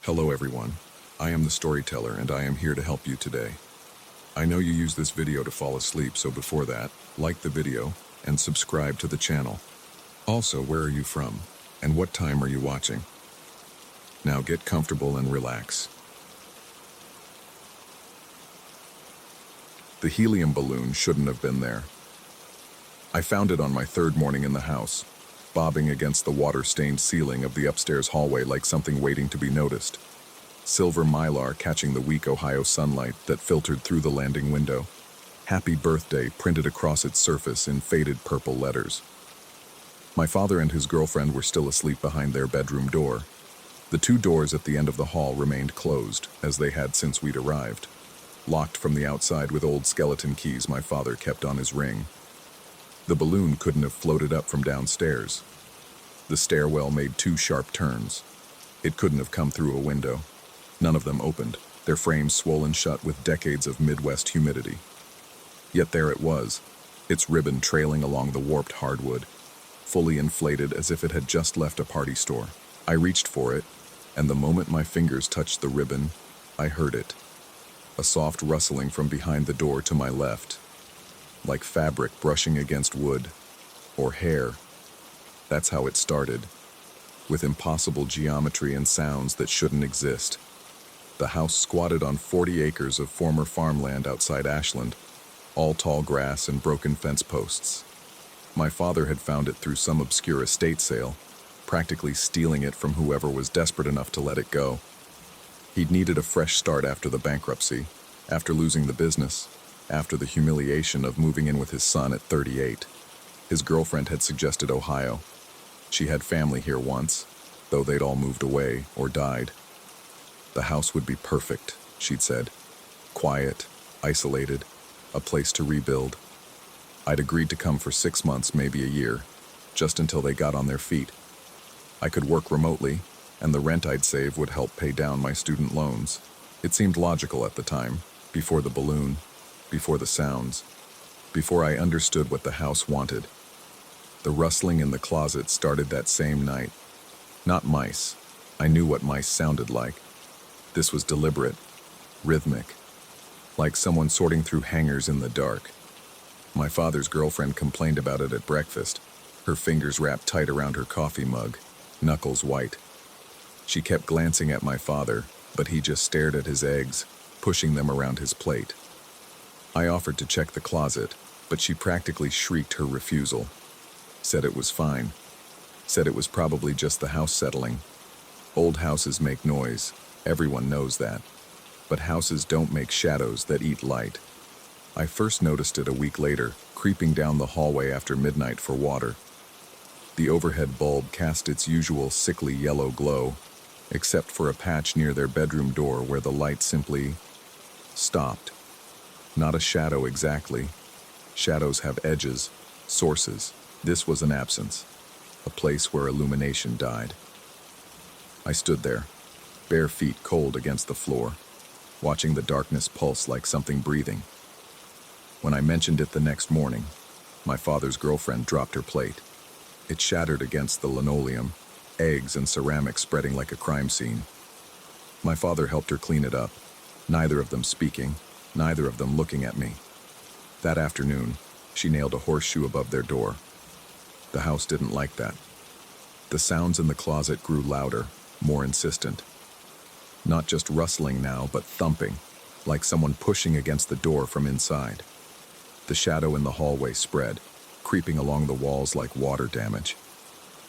Hello everyone, I am the storyteller and I am here to help you today. I know you use this video to fall asleep, so before that, like the video and subscribe to the channel. Also, where are you from and what time are you watching? Now get comfortable and relax. The helium balloon shouldn't have been there. I found it on my third morning in the house, bobbing against the water-stained ceiling of the upstairs hallway like something waiting to be noticed. Silver mylar catching the weak Ohio sunlight that filtered through the landing window. Happy birthday printed across its surface in faded purple letters. My father and his girlfriend were still asleep behind their bedroom door. The two doors at the end of the hall remained closed, as they had since we'd arrived. Locked from the outside with old skeleton keys my father kept on his ring. The balloon couldn't have floated up from downstairs. The stairwell made two sharp turns. It couldn't have come through a window. None of them opened, their frames swollen shut with decades of Midwest humidity. Yet there it was, its ribbon trailing along the warped hardwood, fully inflated as if it had just left a party store. I reached for it, and the moment my fingers touched the ribbon, I heard it. A soft rustling from behind the door to my left, like fabric brushing against wood, or hair. That's how it started, with impossible geometry and sounds that shouldn't exist. The house squatted on 40 acres of former farmland outside Ashland, all tall grass and broken fence posts. My father had found it through some obscure estate sale, practically stealing it from whoever was desperate enough to let it go. He'd needed a fresh start after the bankruptcy, after losing the business, after the humiliation of moving in with his son at 38. His girlfriend had suggested Ohio. She had family here once, though they'd all moved away or died. The house would be perfect, she'd said. Quiet, isolated, a place to rebuild. I'd agreed to come for 6 months, maybe a year, just until they got on their feet. I could work remotely, and the rent I'd save would help pay down my student loans. It seemed logical at the time, before the balloon, before the sounds, before I understood what the house wanted. The rustling in the closet started that same night. Not mice. I knew what mice sounded like. This was deliberate, rhythmic, like someone sorting through hangers in the dark. My father's girlfriend complained about it at breakfast, her fingers wrapped tight around her coffee mug, knuckles white. She kept glancing at my father, but he just stared at his eggs, pushing them around his plate. I offered to check the closet, but she practically shrieked her refusal. Said it was fine. Said it was probably just the house settling. Old houses make noise, everyone knows that. But houses don't make shadows that eat light. I first noticed it a week later, creeping down the hallway after midnight for water. The overhead bulb cast its usual sickly yellow glow, except for a patch near their bedroom door where the light simply stopped. Not a shadow exactly. Shadows have edges, sources. This was an absence, a place where illumination died. I stood there, bare feet cold against the floor, watching the darkness pulse like something breathing. When I mentioned it the next morning, my father's girlfriend dropped her plate. It shattered against the linoleum, eggs and ceramics spreading like a crime scene. My father helped her clean it up, neither of them speaking, neither of them looking at me. That afternoon, she nailed a horseshoe above their door. The house didn't like that. The sounds in the closet grew louder, more insistent. Not just rustling now, but thumping, like someone pushing against the door from inside. The shadow in the hallway spread, creeping along the walls like water damage.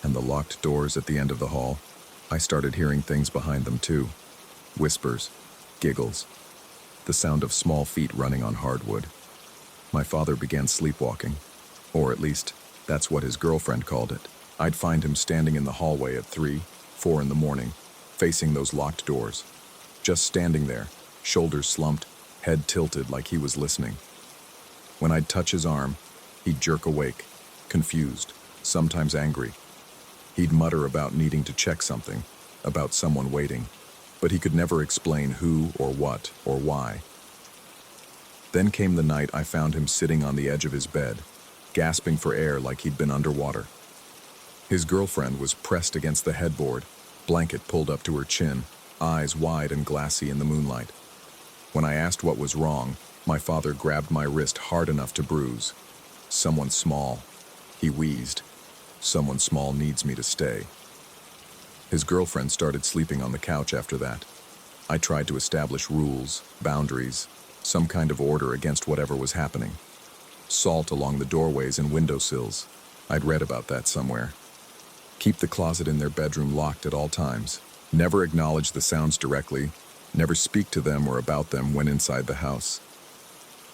And the locked doors at the end of the hall, I started hearing things behind them too. Whispers, giggles, the sound of small feet running on hardwood. My father began sleepwalking, or at least, that's what his girlfriend called it. I'd find him standing in the hallway at 3, 4 in the morning, facing those locked doors. Just standing there, shoulders slumped, head tilted like he was listening. When I'd touch his arm, he'd jerk awake, confused, sometimes angry. He'd mutter about needing to check something, about someone waiting, but he could never explain who or what or why. Then came the night I found him sitting on the edge of his bed, gasping for air like he'd been underwater. His girlfriend was pressed against the headboard, blanket pulled up to her chin, eyes wide and glassy in the moonlight. When I asked what was wrong, my father grabbed my wrist hard enough to bruise. "Someone small," he wheezed. "Someone small needs me to stay." His girlfriend started sleeping on the couch after that. I tried to establish rules, boundaries, some kind of order against whatever was happening. Salt along the doorways and windowsills. I'd read about that somewhere. Keep the closet in their bedroom locked at all times. Never acknowledge the sounds directly. Never speak to them or about them when inside the house.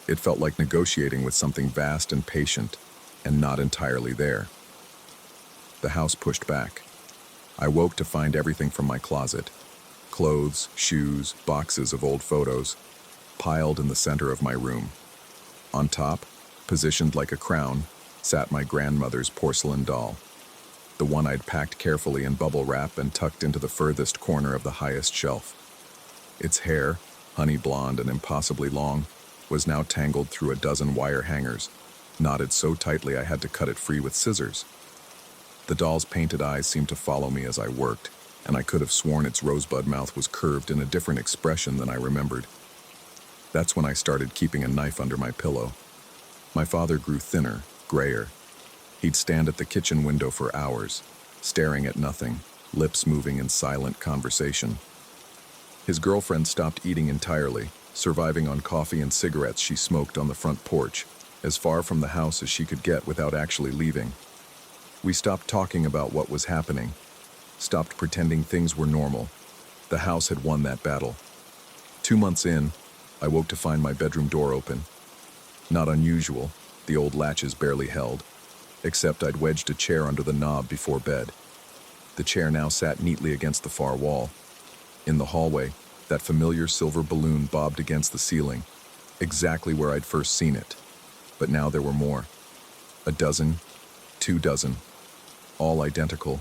It felt like negotiating with something vast and patient, and not entirely there. The house pushed back. I woke to find everything from my closet, clothes, shoes, boxes of old photos, piled in the center of my room. On top, positioned like a crown, sat my grandmother's porcelain doll, the one I'd packed carefully in bubble wrap and tucked into the furthest corner of the highest shelf. Its hair, honey blonde and impossibly long, was now tangled through a dozen wire hangers, knotted so tightly I had to cut it free with scissors. The doll's painted eyes seemed to follow me as I worked, and I could have sworn its rosebud mouth was curved in a different expression than I remembered. That's when I started keeping a knife under my pillow. My father grew thinner, grayer. He'd stand at the kitchen window for hours, staring at nothing, lips moving in silent conversation. His girlfriend stopped eating entirely, surviving on coffee and cigarettes she smoked on the front porch, as far from the house as she could get without actually leaving. We stopped talking about what was happening, stopped pretending things were normal. The house had won that battle. 2 months in, I woke to find my bedroom door open. Not unusual, the old latches barely held, except I'd wedged a chair under the knob before bed. The chair now sat neatly against the far wall. In the hallway, that familiar silver balloon bobbed against the ceiling, exactly where I'd first seen it. But now there were more. A dozen, 2 dozen, all identical,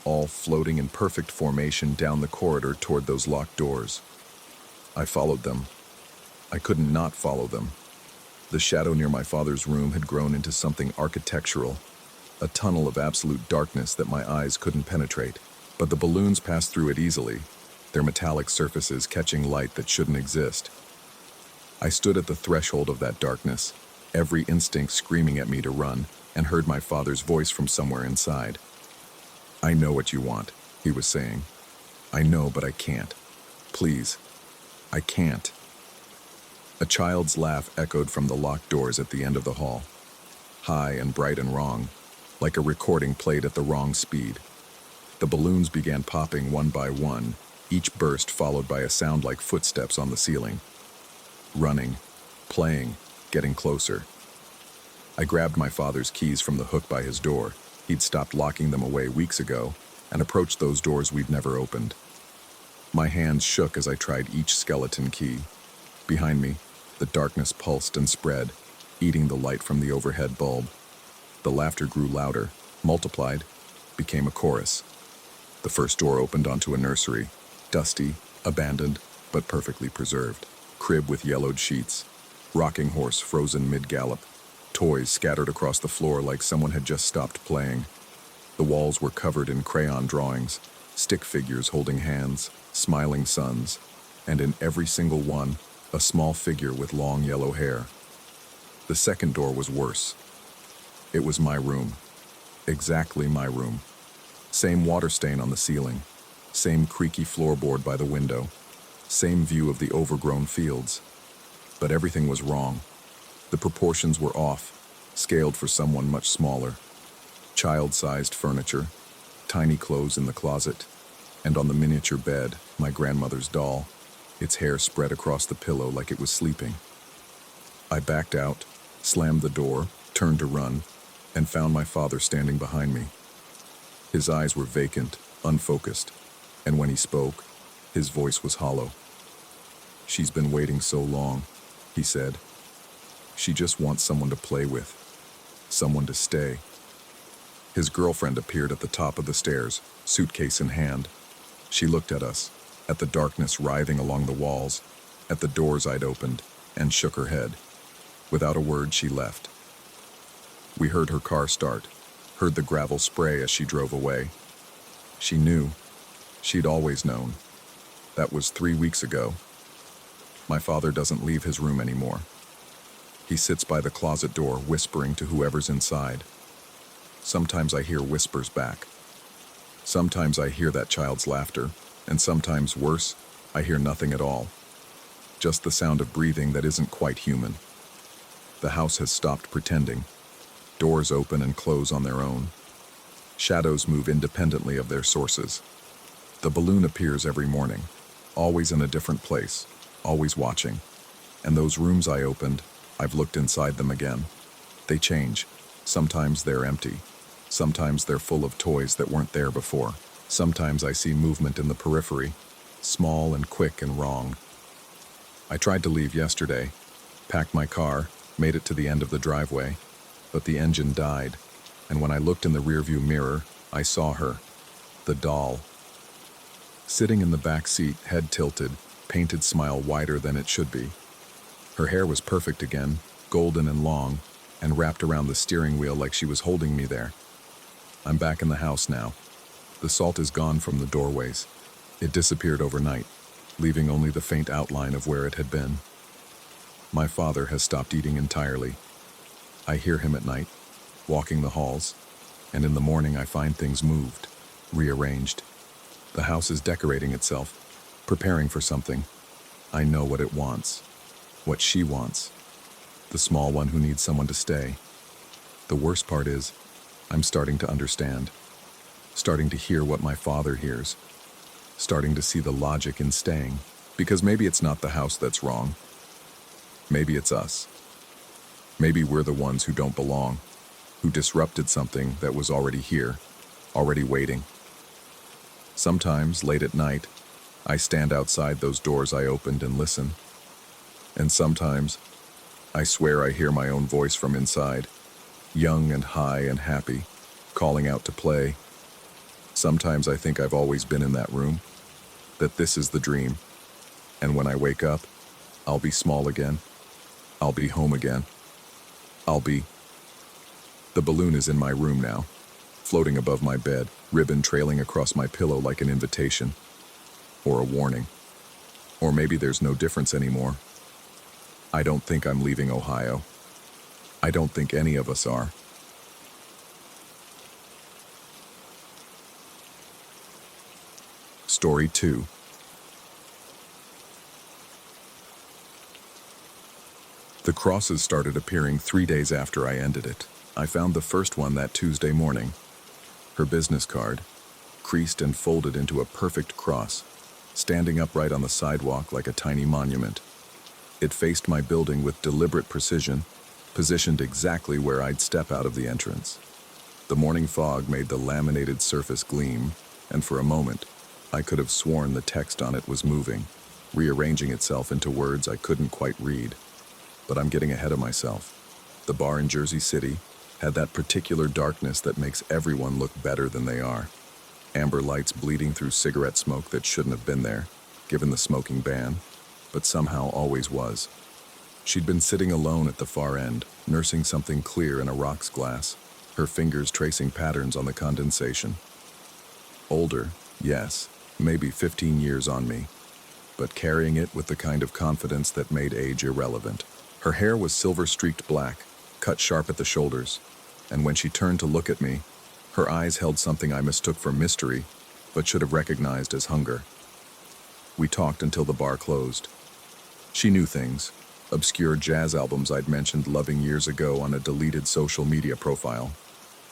all floating in perfect formation down the corridor toward those locked doors. I followed them. I couldn't not follow them. The shadow near my father's room had grown into something architectural, a tunnel of absolute darkness that my eyes couldn't penetrate. But the balloons passed through it easily, their metallic surfaces catching light that shouldn't exist. I stood at the threshold of that darkness, every instinct screaming at me to run, and heard my father's voice from somewhere inside. "I know what you want," he was saying. "I know, but I can't. Please, I can't." A child's laugh echoed from the locked doors at the end of the hall, high and bright and wrong, like a recording played at the wrong speed. The balloons began popping one by one, each burst followed by a sound like footsteps on the ceiling. Running, playing, getting closer. I grabbed my father's keys from the hook by his door. He'd stopped locking them away weeks ago, and approached those doors we'd never opened. My hands shook as I tried each skeleton key. Behind me, the darkness pulsed and spread, eating the light from the overhead bulb. The laughter grew louder, multiplied, became a chorus. The first door opened onto a nursery, dusty, abandoned, but perfectly preserved. Crib with yellowed sheets, rocking horse frozen mid-gallop, toys scattered across the floor like someone had just stopped playing. The walls were covered in crayon drawings, stick figures holding hands, smiling suns, and in every single one, a small figure with long yellow hair. The second door was worse. It was my room. Exactly my room. Same water stain on the ceiling, same creaky floorboard by the window, same view of the overgrown fields. But everything was wrong. The proportions were off, scaled for someone much smaller. Child-sized furniture, tiny clothes in the closet, and on the miniature bed, my grandmother's doll, its hair spread across the pillow like it was sleeping. I backed out, slammed the door, turned to run, and found my father standing behind me. His eyes were vacant, unfocused, and when he spoke, his voice was hollow. "She's been waiting so long," he said. "She just wants someone to play with, someone to stay." His girlfriend appeared at the top of the stairs, suitcase in hand. She looked at us, at the darkness writhing along the walls, at the doors I'd opened, and shook her head. Without a word, she left. We heard her car start, heard the gravel spray as she drove away. She knew. She'd always known. That was 3 weeks ago. My father doesn't leave his room anymore. He sits by the closet door, whispering to whoever's inside. Sometimes I hear whispers back. Sometimes I hear that child's laughter, and sometimes, worse, I hear nothing at all. Just the sound of breathing that isn't quite human. The house has stopped pretending. Doors open and close on their own. Shadows move independently of their sources. The balloon appears every morning, always in a different place, always watching. And those rooms I opened, I've looked inside them again. They change. Sometimes they're empty. Sometimes they're full of toys that weren't there before. Sometimes I see movement in the periphery, small and quick and wrong. I tried to leave yesterday, packed my car, made it to the end of the driveway, but the engine died, and when I looked in the rearview mirror, I saw her, the doll. Sitting in the back seat, head tilted, painted smile wider than it should be. Her hair was perfect again, golden and long, and wrapped around the steering wheel like she was holding me there. I'm back in the house now. The salt is gone from the doorways. It disappeared overnight, leaving only the faint outline of where it had been. My father has stopped eating entirely. I hear him at night, walking the halls, and in the morning I find things moved, rearranged. The house is decorating itself, preparing for something. I know what it wants, what she wants. The small one who needs someone to stay. The worst part is, I'm starting to understand. Starting to hear what my father hears. Starting to see the logic in staying. Because maybe it's not the house that's wrong. Maybe it's us. Maybe we're the ones who don't belong, who disrupted something that was already here, already waiting. Sometimes, late at night, I stand outside those doors I opened and listen. And sometimes, I swear I hear my own voice from inside, young and high and happy, calling out to play. Sometimes I think I've always been in that room, that this is the dream, and when I wake up, I'll be small again. I'll be home again. The balloon is in my room now, floating above my bed, ribbon trailing across my pillow like an invitation, or a warning. Or maybe there's no difference anymore. I don't think I'm leaving Ohio. I don't think any of us are. Story 2. The crosses started appearing 3 days after I ended it. I found the first one that Tuesday morning. Her business card, creased and folded into a perfect cross, standing upright on the sidewalk like a tiny monument. It faced my building with deliberate precision, positioned exactly where I'd step out of the entrance. The morning fog made the laminated surface gleam, and for a moment, I could have sworn the text on it was moving, rearranging itself into words I couldn't quite read. But I'm getting ahead of myself. The bar in Jersey City had that particular darkness that makes everyone look better than they are. Amber lights bleeding through cigarette smoke that shouldn't have been there, given the smoking ban, but somehow always was. She'd been sitting alone at the far end, nursing something clear in a rocks glass, her fingers tracing patterns on the condensation. Older, yes, maybe 15 years on me, but carrying it with the kind of confidence that made age irrelevant. Her hair was silver-streaked black, cut sharp at the shoulders, and when she turned to look at me, her eyes held something I mistook for mystery, but should have recognized as hunger. We talked until the bar closed. She knew things, obscure jazz albums I'd mentioned loving years ago on a deleted social media profile,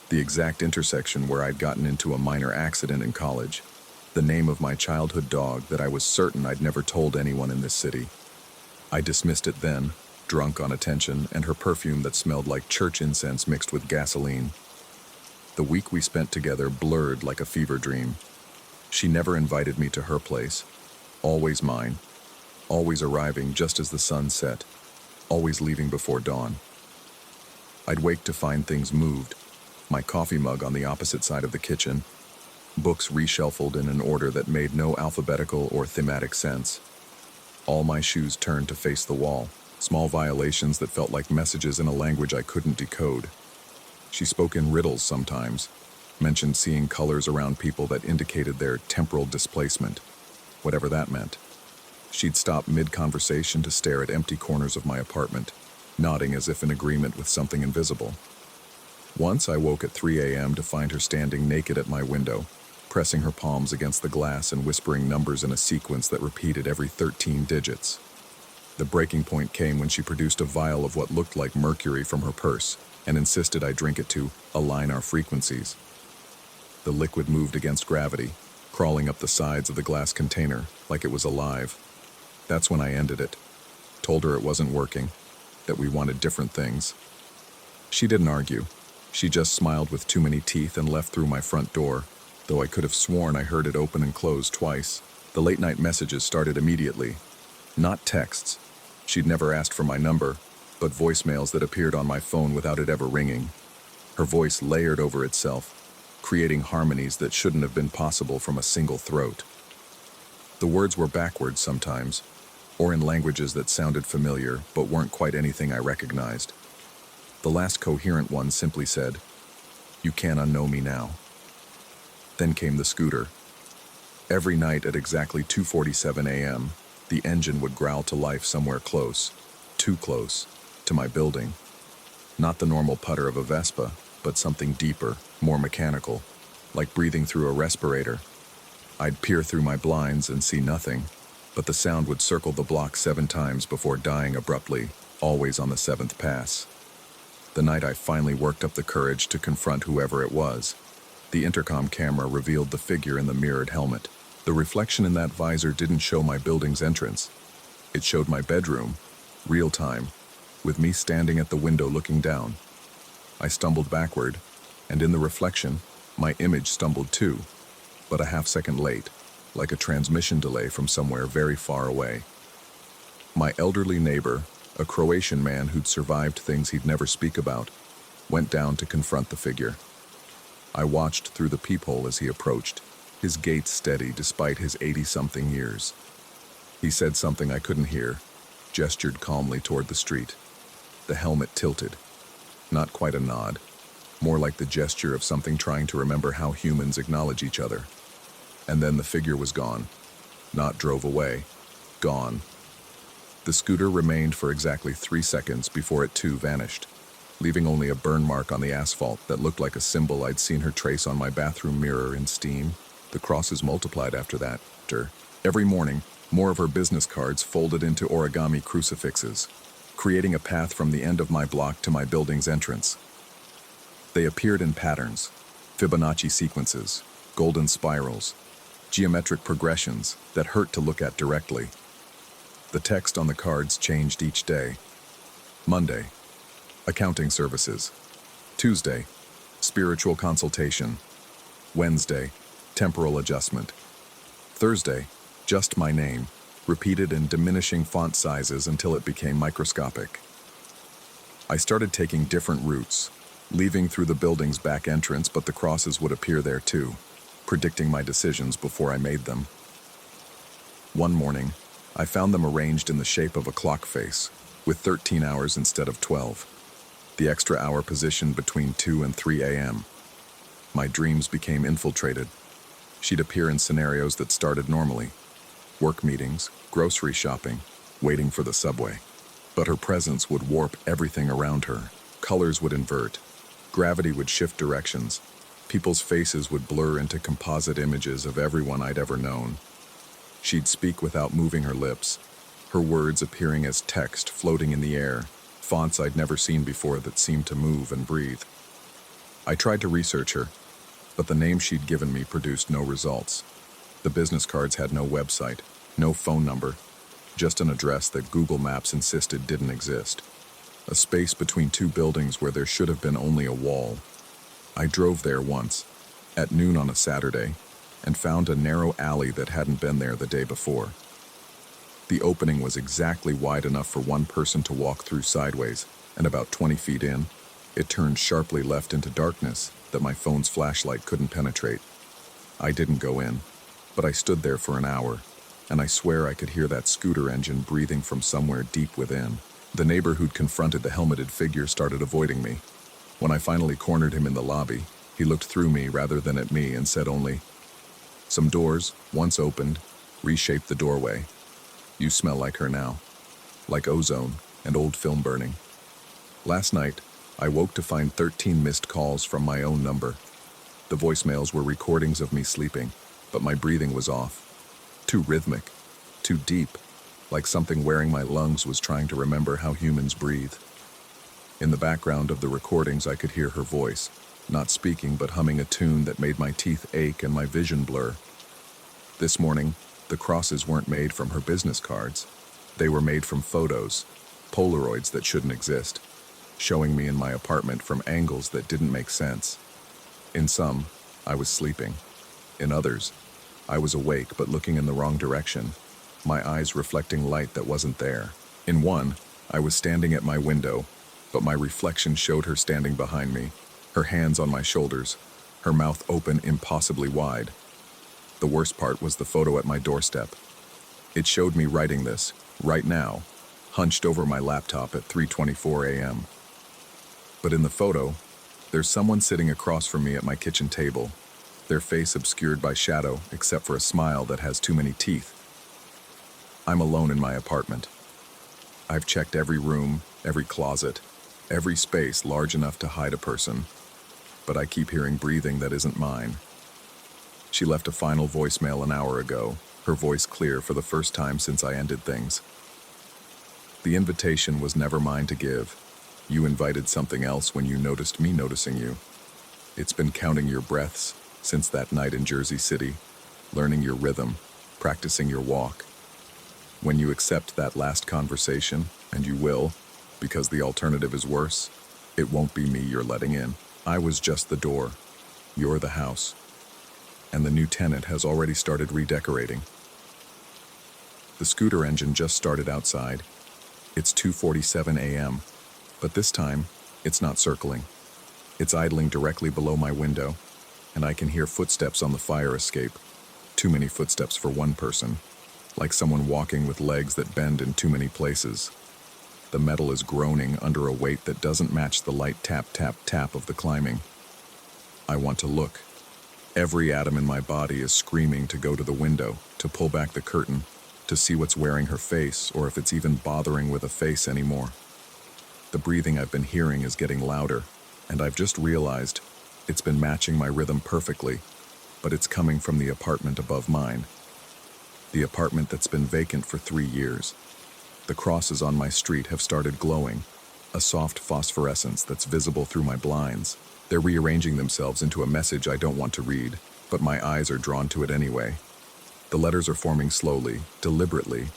the exact intersection where I'd gotten into a minor accident in college, the name of my childhood dog that I was certain I'd never told anyone in this city. I dismissed it then, drunk on attention and her perfume that smelled like church incense mixed with gasoline. The week we spent together blurred like a fever dream. She never invited me to her place, always mine, always arriving just as the sun set, always leaving before dawn. I'd wake to find things moved, my coffee mug on the opposite side of the kitchen, books reshuffled in an order that made no alphabetical or thematic sense. All my shoes turned to face the wall, small violations that felt like messages in a language I couldn't decode. She spoke in riddles sometimes, mentioned seeing colors around people that indicated their temporal displacement. whatever that meant. She'd stop mid-conversation to stare at empty corners of my apartment, nodding as if in agreement with something invisible. Once I woke at 3 a.m. to find her standing naked at my window, pressing her palms against the glass and whispering numbers in a sequence that repeated every 13 digits. The breaking point came when she produced a vial of what looked like mercury from her purse and insisted I drink it to align our frequencies. The liquid moved against gravity, crawling up the sides of the glass container like it was alive. That's when I ended it. Told her it wasn't working, that we wanted different things. She didn't argue. She just smiled with too many teeth and left through my front door, though I could have sworn I heard it open and close twice. The late-night messages started immediately. Not texts. She'd never asked for my number, but voicemails that appeared on my phone without it ever ringing. Her voice layered over itself, creating harmonies that shouldn't have been possible from a single throat. The words were backwards sometimes, or in languages that sounded familiar but weren't quite anything I recognized. The last coherent one simply said, "You can't unknow me now." Then came the scooter. Every night at exactly 2:47 a.m., the engine would growl to life somewhere close, too close, to my building. Not the normal putter of a Vespa, but something deeper, more mechanical, like breathing through a respirator. I'd peer through my blinds and see nothing, but the sound would circle the block 7 times before dying abruptly, always on the 7th pass. The night I finally worked up the courage to confront whoever it was, the intercom camera revealed the figure in the mirrored helmet. The reflection in that visor didn't show my building's entrance. It showed my bedroom, real time, with me standing at the window looking down. I stumbled backward, and in the reflection, my image stumbled too, but a half-second late, like a transmission delay from somewhere very far away. My elderly neighbor, a Croatian man who'd survived things he'd never speak about, went down to confront the figure. I watched through the peephole as he approached, his gait steady despite his 80-something years. He said something I couldn't hear, gestured calmly toward the street. The helmet tilted. Not quite a nod, more like the gesture of something trying to remember how humans acknowledge each other. And then the figure was gone. Not drove away. Gone. The scooter remained for exactly 3 seconds before it too vanished, leaving only a burn mark on the asphalt that looked like a symbol I'd seen her trace on my bathroom mirror in steam. The crosses multiplied after that. Every morning, more of her business cards folded into origami crucifixes, creating a path from the end of my block to my building's entrance. They appeared in patterns, Fibonacci sequences, golden spirals, geometric progressions that hurt to look at directly. The text on the cards changed each day. Monday, accounting services. Tuesday, spiritual consultation. Wednesday, temporal adjustment. Thursday, just my name, repeated in diminishing font sizes until it became microscopic. I started taking different routes, leaving through the building's back entrance, but the crosses would appear there too, predicting my decisions before I made them. One morning, I found them arranged in the shape of a clock face, with 13 hours instead of 12. The extra hour positioned between 2 and 3 a.m. My dreams became infiltrated. She'd appear in scenarios that started normally. Work meetings, grocery shopping, waiting for the subway. But her presence would warp everything around her. Colors would invert. Gravity would shift directions. People's faces would blur into composite images of everyone I'd ever known. She'd speak without moving her lips, her words appearing as text floating in the air, fonts I'd never seen before that seemed to move and breathe. I tried to research her, but the name she'd given me produced no results. The business cards had no website, no phone number, just an address that Google Maps insisted didn't exist. A space between 2 buildings where there should have been only a wall. I drove there once, at noon on a Saturday, and found a narrow alley that hadn't been there the day before. The opening was exactly wide enough for one person to walk through sideways, and about 20 feet in, it turned sharply left into darkness that my phone's flashlight couldn't penetrate. I didn't go in, but I stood there for an hour, and I swear I could hear that scooter engine breathing from somewhere deep within. The neighbor who'd confronted the helmeted figure started avoiding me. When I finally cornered him in the lobby, he looked through me rather than at me and said only, "Some doors, once opened, Reshape the doorway. You smell like her now. Like ozone and old film burning. Last night, I woke to find 13 missed calls from my own number. The voicemails were recordings of me sleeping, but my breathing was off. Too rhythmic, too deep, like something wearing my lungs was trying to remember how humans breathe. In the background of the recordings, I could hear her voice, not speaking but humming a tune that made my teeth ache and my vision blur. This morning, the crosses weren't made from her business cards. They were made from photos, Polaroids that shouldn't exist, showing me in my apartment from angles that didn't make sense. In some, I was sleeping. In others, I was awake but looking in the wrong direction, my eyes reflecting light that wasn't there. In one, I was standing at my window, but my reflection showed her standing behind me, her hands on my shoulders, her mouth open impossibly wide. The worst part was the photo at my doorstep. It showed me writing this, right now, hunched over my laptop at 3:24 a.m. But in the photo, there's someone sitting across from me at my kitchen table, their face obscured by shadow except for a smile that has too many teeth. I'm alone in my apartment. I've checked every room, every closet, every space large enough to hide a person, but I keep hearing breathing that isn't mine. She left a final voicemail an hour ago, her voice clear for the first time since I ended things. The invitation was never mine to give. You invited something else when you noticed me noticing you. It's been counting your breaths since that night in Jersey City, learning your rhythm, practicing your walk. When you accept that last conversation, and you will, because the alternative is worse, it won't be me you're letting in. I was just the door. You're the house. And the new tenant has already started redecorating. The scooter engine just started outside. It's 2:47 a.m., but this time, it's not circling. It's idling directly below my window, and I can hear footsteps on the fire escape. Too many footsteps for one person, like someone walking with legs that bend in too many places. The metal is groaning under a weight that doesn't match the light tap, tap, tap of the climbing. I want to look. Every atom in my body is screaming to go to the window, to pull back the curtain, to see what's wearing her face, or if it's even bothering with a face anymore. The breathing I've been hearing is getting louder, and I've just realized it's been matching my rhythm perfectly, but it's coming from the apartment above mine. The apartment that's been vacant for 3 years. The crosses on my street have started glowing, a soft phosphorescence that's visible through my blinds. They're rearranging themselves into a message I don't want to read, but my eyes are drawn to it anyway. The letters are forming slowly, deliberately,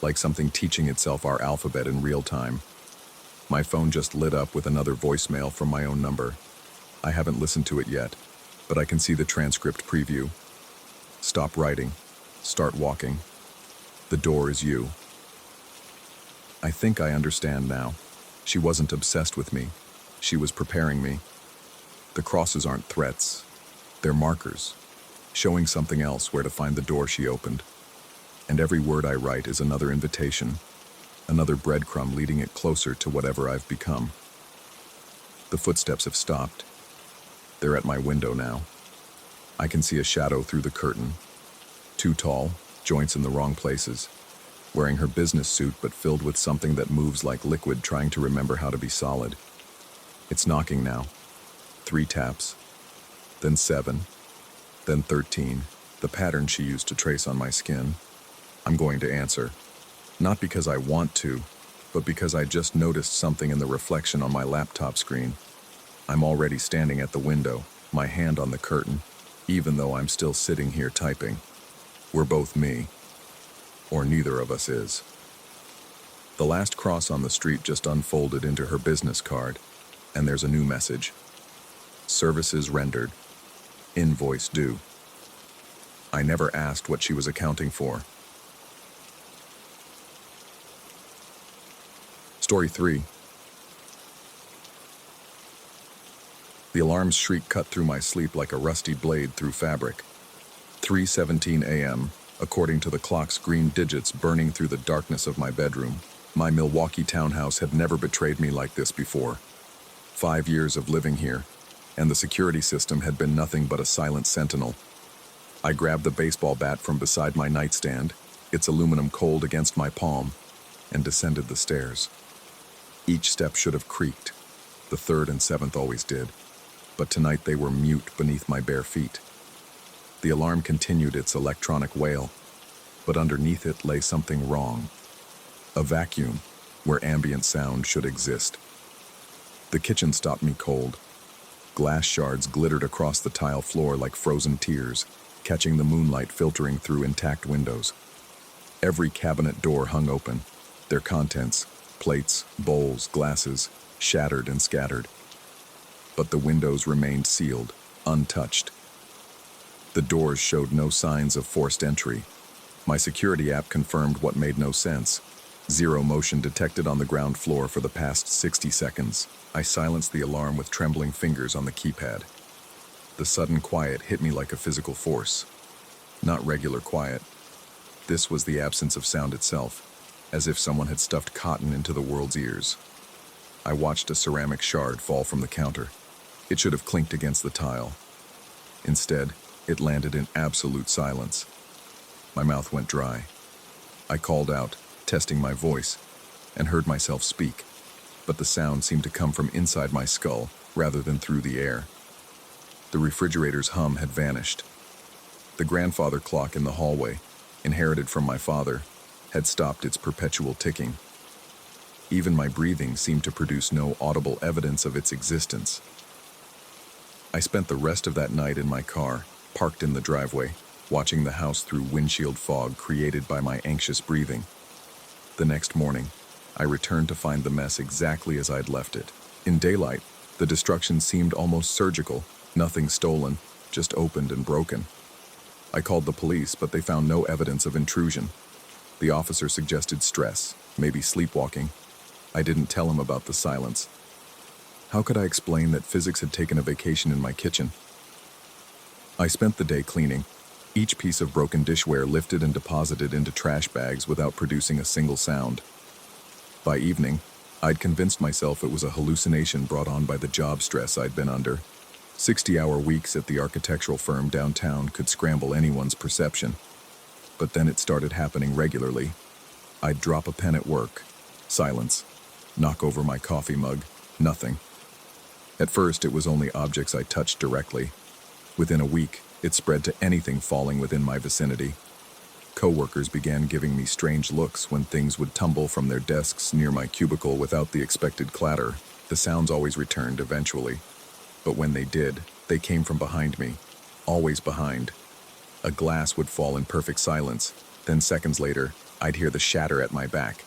like something teaching itself our alphabet in real time. My phone just lit up with another voicemail from my own number. I haven't listened to it yet, but I can see the transcript preview. Stop writing. Start walking. The door is you. I think I understand now. She wasn't obsessed with me. She was preparing me. The crosses aren't threats. They're markers, showing something else where to find the door she opened. And every word I write is another invitation, another breadcrumb leading it closer to whatever I've become. The footsteps have stopped. They're at my window now. I can see a shadow through the curtain. Too tall, joints in the wrong places. Wearing her business suit but filled with something that moves like liquid, trying to remember how to be solid. It's knocking now. 3 taps, then 7, then 13, the pattern she used to trace on my skin. I'm going to answer. Not because I want to, but because I just noticed something in the reflection on my laptop screen. I'm already standing at the window, my hand on the curtain, even though I'm still sitting here typing. We're both me. Or neither of us is. The last cross on the street just unfolded into her business card, and there's a new message. Services rendered. Invoice due. I never asked what she was accounting for. Story 3. The alarm's shriek cut through my sleep like a rusty blade through fabric. 3:17 a.m., according to the clock's green digits burning through the darkness of my bedroom. My Milwaukee townhouse had never betrayed me like this before. 5 years of living here, and the security system had been nothing but a silent sentinel. I grabbed the baseball bat from beside my nightstand, its aluminum cold against my palm, and descended the stairs. Each step should have creaked. The third and seventh always did, but tonight they were mute beneath my bare feet. The alarm continued its electronic wail, but underneath it lay something wrong. A vacuum where ambient sound should exist. The kitchen stopped me cold. Glass shards glittered across the tile floor like frozen tears, catching the moonlight filtering through intact windows. Every cabinet door hung open, their contents, plates, bowls, glasses, shattered and scattered. But the windows remained sealed, untouched. The doors showed no signs of forced entry. My security app confirmed what made no sense. Zero motion detected on the ground floor for the past 60 seconds. I silenced the alarm with trembling fingers on the keypad. The sudden quiet hit me like a physical force. Not regular quiet. This was the absence of sound itself, as if someone had stuffed cotton into the world's ears. I watched a ceramic shard fall from the counter. It should have clinked against the tile. Instead, it landed in absolute silence. My mouth went dry. I called out, testing my voice, and heard myself speak, but the sound seemed to come from inside my skull rather than through the air. The refrigerator's hum had vanished. The grandfather clock in the hallway, inherited from my father, had stopped its perpetual ticking. Even my breathing seemed to produce no audible evidence of its existence. I spent the rest of that night in my car, parked in the driveway, watching the house through windshield fog created by my anxious breathing. The next morning, I returned to find the mess exactly as I'd left it. In daylight, the destruction seemed almost surgical, nothing stolen, just opened and broken. I called the police, but they found no evidence of intrusion. The officer suggested stress, maybe sleepwalking. I didn't tell him about the silence. How could I explain that physics had taken a vacation in my kitchen? I spent the day cleaning, each piece of broken dishware lifted and deposited into trash bags without producing a single sound. By evening, I'd convinced myself it was a hallucination brought on by the job stress I'd been under. 60-hour weeks at the architectural firm downtown could scramble anyone's perception. But then it started happening regularly. I'd drop a pen at work. Silence. Knock over my coffee mug. Nothing. At first, it was only objects I touched directly. Within a week, it spread to anything falling within my vicinity. Coworkers began giving me strange looks when things would tumble from their desks near my cubicle without the expected clatter. The sounds always returned eventually. But when they did, they came from behind me. Always behind. A glass would fall in perfect silence. Then seconds later, I'd hear the shatter at my back.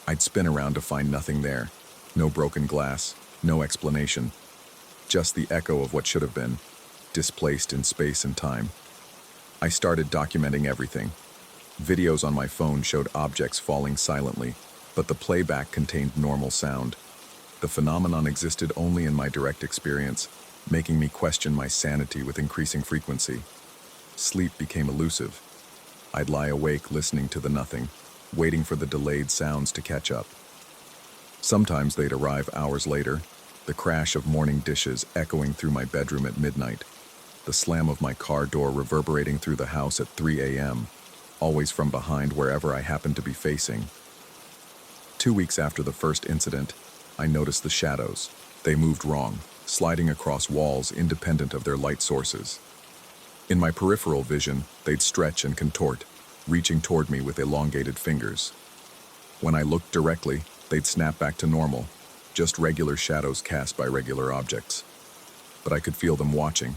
I'd spin around to find nothing there. No broken glass, no explanation. Just the echo of what should have been, displaced in space and time. I started documenting everything. Videos on my phone showed objects falling silently, but the playback contained normal sound. The phenomenon existed only in my direct experience, making me question my sanity with increasing frequency. Sleep became elusive. I'd lie awake listening to the nothing, waiting for the delayed sounds to catch up. Sometimes they'd arrive hours later, the crash of morning dishes echoing through my bedroom at midnight, the slam of my car door reverberating through the house at 3 a.m., always from behind wherever I happened to be facing. 2 weeks after the first incident, I noticed the shadows. They moved wrong, sliding across walls independent of their light sources. In my peripheral vision, they'd stretch and contort, reaching toward me with elongated fingers. When I looked directly, they'd snap back to normal, just regular shadows cast by regular objects. But I could feel them watching,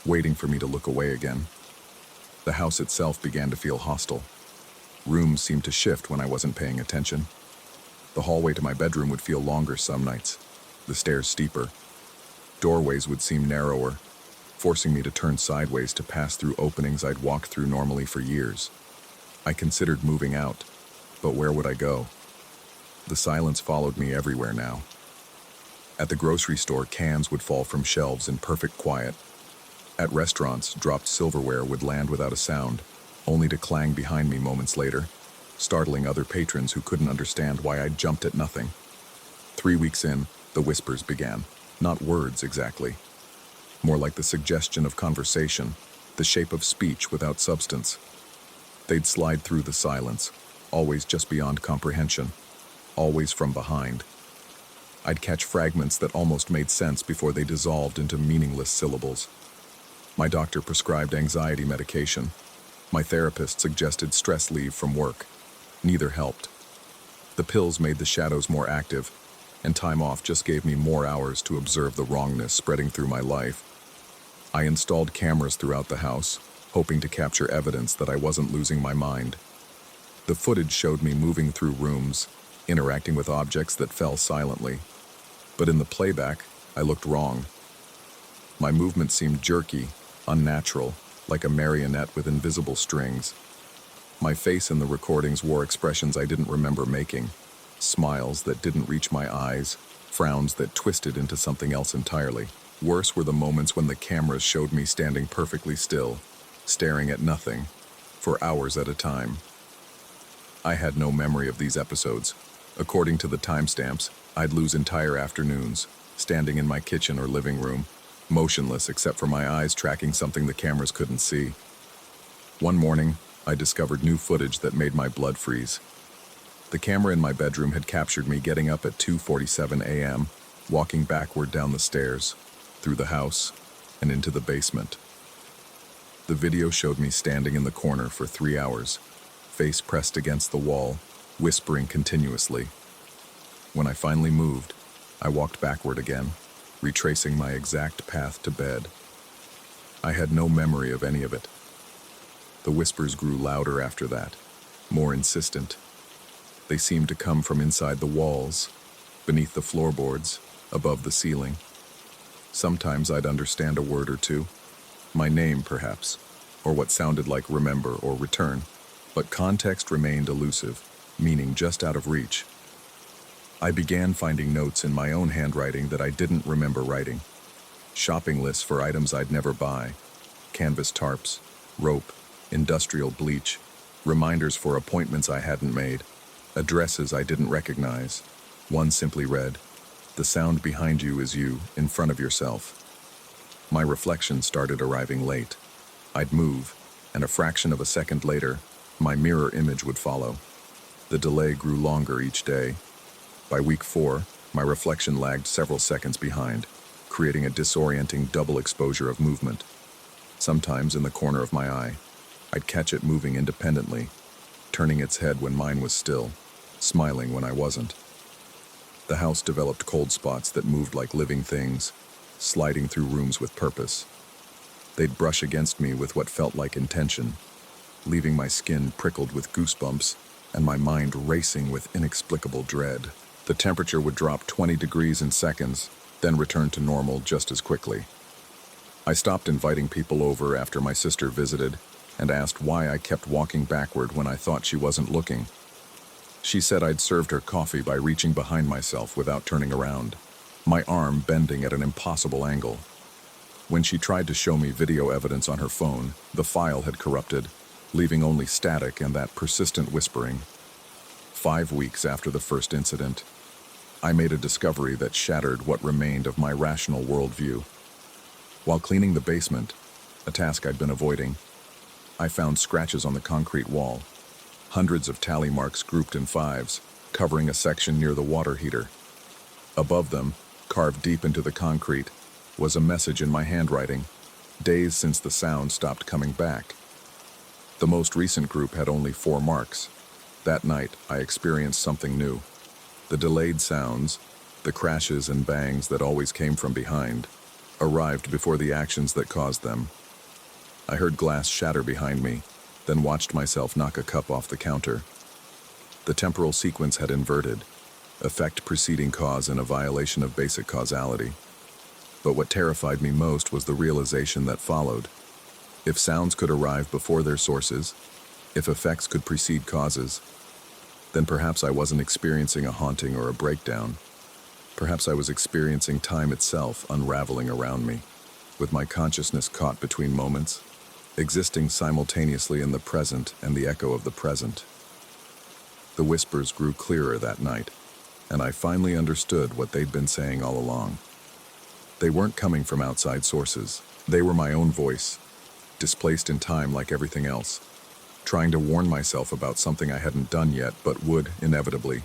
waiting for me to look away again. The house itself began to feel hostile. Rooms seemed to shift when I wasn't paying attention. The hallway to my bedroom would feel longer some nights, the stairs steeper. Doorways would seem narrower, forcing me to turn sideways to pass through openings I'd walked through normally for years. I considered moving out, but where would I go? The silence followed me everywhere now. At the grocery store, cans would fall from shelves in perfect quiet. At restaurants, dropped silverware would land without a sound, only to clang behind me moments later, startling other patrons who couldn't understand why I'd jumped at nothing. 3 weeks in, the whispers began. Not words exactly. More like the suggestion of conversation. the shape of speech without substance. They'd slide through the silence, always just beyond comprehension, always from behind. I'd catch fragments that almost made sense before they dissolved into meaningless syllables. My doctor prescribed anxiety medication. My therapist suggested stress leave from work. Neither helped. The pills made the shadows more active, and time off just gave me more hours to observe the wrongness spreading through my life. I installed cameras throughout the house, hoping to capture evidence that I wasn't losing my mind. The footage showed me moving through rooms, interacting with objects that fell silently. But in the playback, I looked wrong. My movement seemed jerky, unnatural, like a marionette with invisible strings. My face in the recordings wore expressions I didn't remember making, smiles that didn't reach my eyes, frowns that twisted into something else entirely. Worse were the moments when the cameras showed me standing perfectly still, staring at nothing, for hours at a time. I had no memory of these episodes. According to the timestamps, I'd lose entire afternoons, standing in my kitchen or living room, motionless except for my eyes tracking something the cameras couldn't see. One morning, I discovered new footage that made my blood freeze. The camera in my bedroom had captured me getting up at 2:47 a.m., walking backward down the stairs, through the house, and into the basement. The video showed me standing in the corner for 3 hours, face pressed against the wall, whispering continuously. When I finally moved, I walked backward again, retracing my exact path to bed. I had no memory of any of it. The whispers grew louder after that, more insistent. They seemed to come from inside the walls, beneath the floorboards, above the ceiling. Sometimes I'd understand a word or two, my name perhaps, or what sounded like remember or return, but context remained elusive, meaning just out of reach. I began finding notes in my own handwriting that I didn't remember writing. Shopping lists for items I'd never buy, canvas tarps, rope, industrial bleach, reminders for appointments I hadn't made, addresses I didn't recognize. One simply read, "The sound behind you is you, in front of yourself." My reflection started arriving late. I'd move, and a fraction of a second later, my mirror image would follow. The delay grew longer each day. By week 4, my reflection lagged several seconds behind, creating a disorienting double exposure of movement. Sometimes in the corner of my eye, I'd catch it moving independently, turning its head when mine was still, smiling when I wasn't. The house developed cold spots that moved like living things, sliding through rooms with purpose. They'd brush against me with what felt like intention, leaving my skin prickled with goosebumps and my mind racing with inexplicable dread. The temperature would drop 20 degrees in seconds, then return to normal just as quickly. I stopped inviting people over after my sister visited and asked why I kept walking backward when I thought she wasn't looking. She said I'd served her coffee by reaching behind myself without turning around, my arm bending at an impossible angle. When she tried to show me video evidence on her phone, the file had corrupted, leaving only static and that persistent whispering. 5 weeks after the first incident, I made a discovery that shattered what remained of my rational worldview. While cleaning the basement, a task I'd been avoiding, I found scratches on the concrete wall, hundreds of tally marks grouped in 5s, covering a section near the water heater. Above them, carved deep into the concrete, was a message in my handwriting, days since the sound stopped coming back. The most recent group had only 4 marks. That night, I experienced something new. The delayed sounds, the crashes and bangs that always came from behind, arrived before the actions that caused them. I heard glass shatter behind me, then watched myself knock a cup off the counter. The temporal sequence had inverted, effect preceding cause in a violation of basic causality. But what terrified me most was the realization that followed. If sounds could arrive before their sources, if effects could precede causes, then perhaps I wasn't experiencing a haunting or a breakdown. Perhaps I was experiencing time itself unraveling around me, with my consciousness caught between moments, existing simultaneously in the present and the echo of the present. The whispers grew clearer that night, and I finally understood what they'd been saying all along. They weren't coming from outside sources. They were my own voice, displaced in time like everything else, trying to warn myself about something I hadn't done yet but would, inevitably,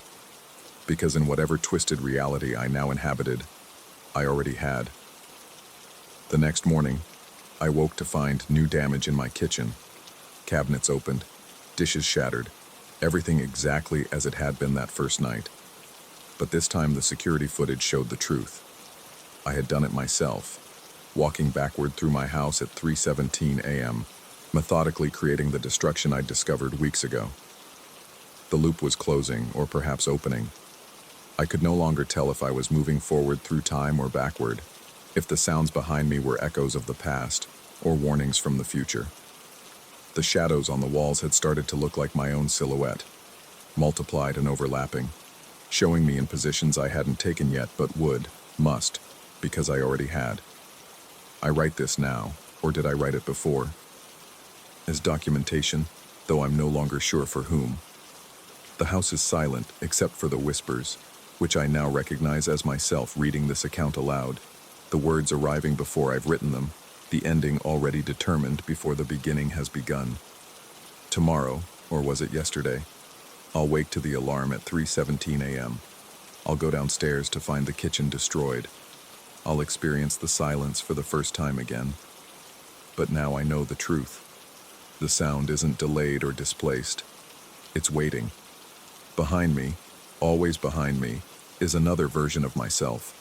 because in whatever twisted reality I now inhabited, I already had. The next morning, I woke to find new damage in my kitchen. Cabinets opened, dishes shattered, everything exactly as it had been that first night. But this time the security footage showed the truth. I had done it myself, walking backward through my house at 3:17 a.m., methodically creating the destruction I'd discovered weeks ago. The loop was closing, or perhaps opening. I could no longer tell if I was moving forward through time or backward, if the sounds behind me were echoes of the past or warnings from the future. The shadows on the walls had started to look like my own silhouette, multiplied and overlapping, showing me in positions I hadn't taken yet but must, because I already had. I write this now, or did I write it before? As documentation, though I'm no longer sure for whom. The house is silent except for the whispers, which I now recognize as myself reading this account aloud, the words arriving before I've written them, the ending already determined before the beginning has begun. Tomorrow, or was it yesterday, I'll wake to the alarm at 3:17 a.m. I'll go downstairs to find the kitchen destroyed. I'll experience the silence for the first time again. But now I know the truth. The sound isn't delayed or displaced. It's waiting. Behind me, always behind me, is another version of myself,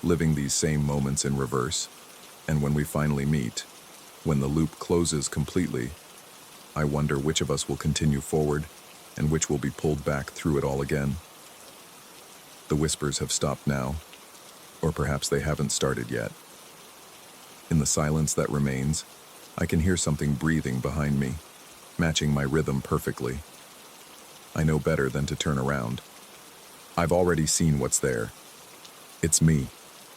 living these same moments in reverse. And when we finally meet, when the loop closes completely, I wonder which of us will continue forward and which will be pulled back through it all again. The whispers have stopped now, or perhaps they haven't started yet. In the silence that remains, I can hear something breathing behind me, matching my rhythm perfectly. I know better than to turn around. I've already seen what's there. It's me,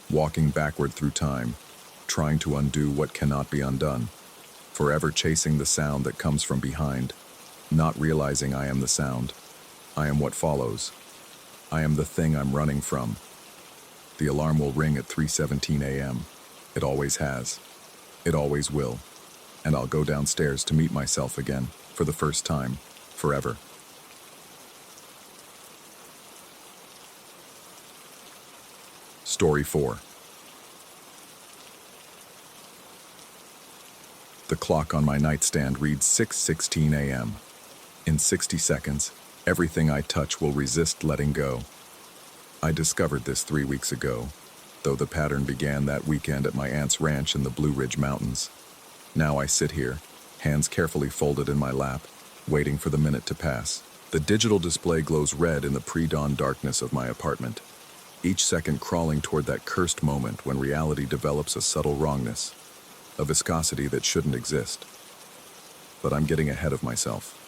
walking backward through time, trying to undo what cannot be undone, forever chasing the sound that comes from behind, not realizing I am the sound. I am what follows. I am the thing I'm running from. The alarm will ring at 3:17 a.m. It always has. It always will. And I'll go downstairs to meet myself again, for the first time, forever. Story 4. The clock on my nightstand reads 6:16 a.m. In 60 seconds, everything I touch will resist letting go. I discovered this 3 weeks ago, though the pattern began that weekend at my aunt's ranch in the Blue Ridge Mountains. Now I sit here, hands carefully folded in my lap, waiting for the minute to pass. The digital display glows red in the pre-dawn darkness of my apartment, each second crawling toward that cursed moment when reality develops a subtle wrongness, a viscosity that shouldn't exist. But I'm getting ahead of myself.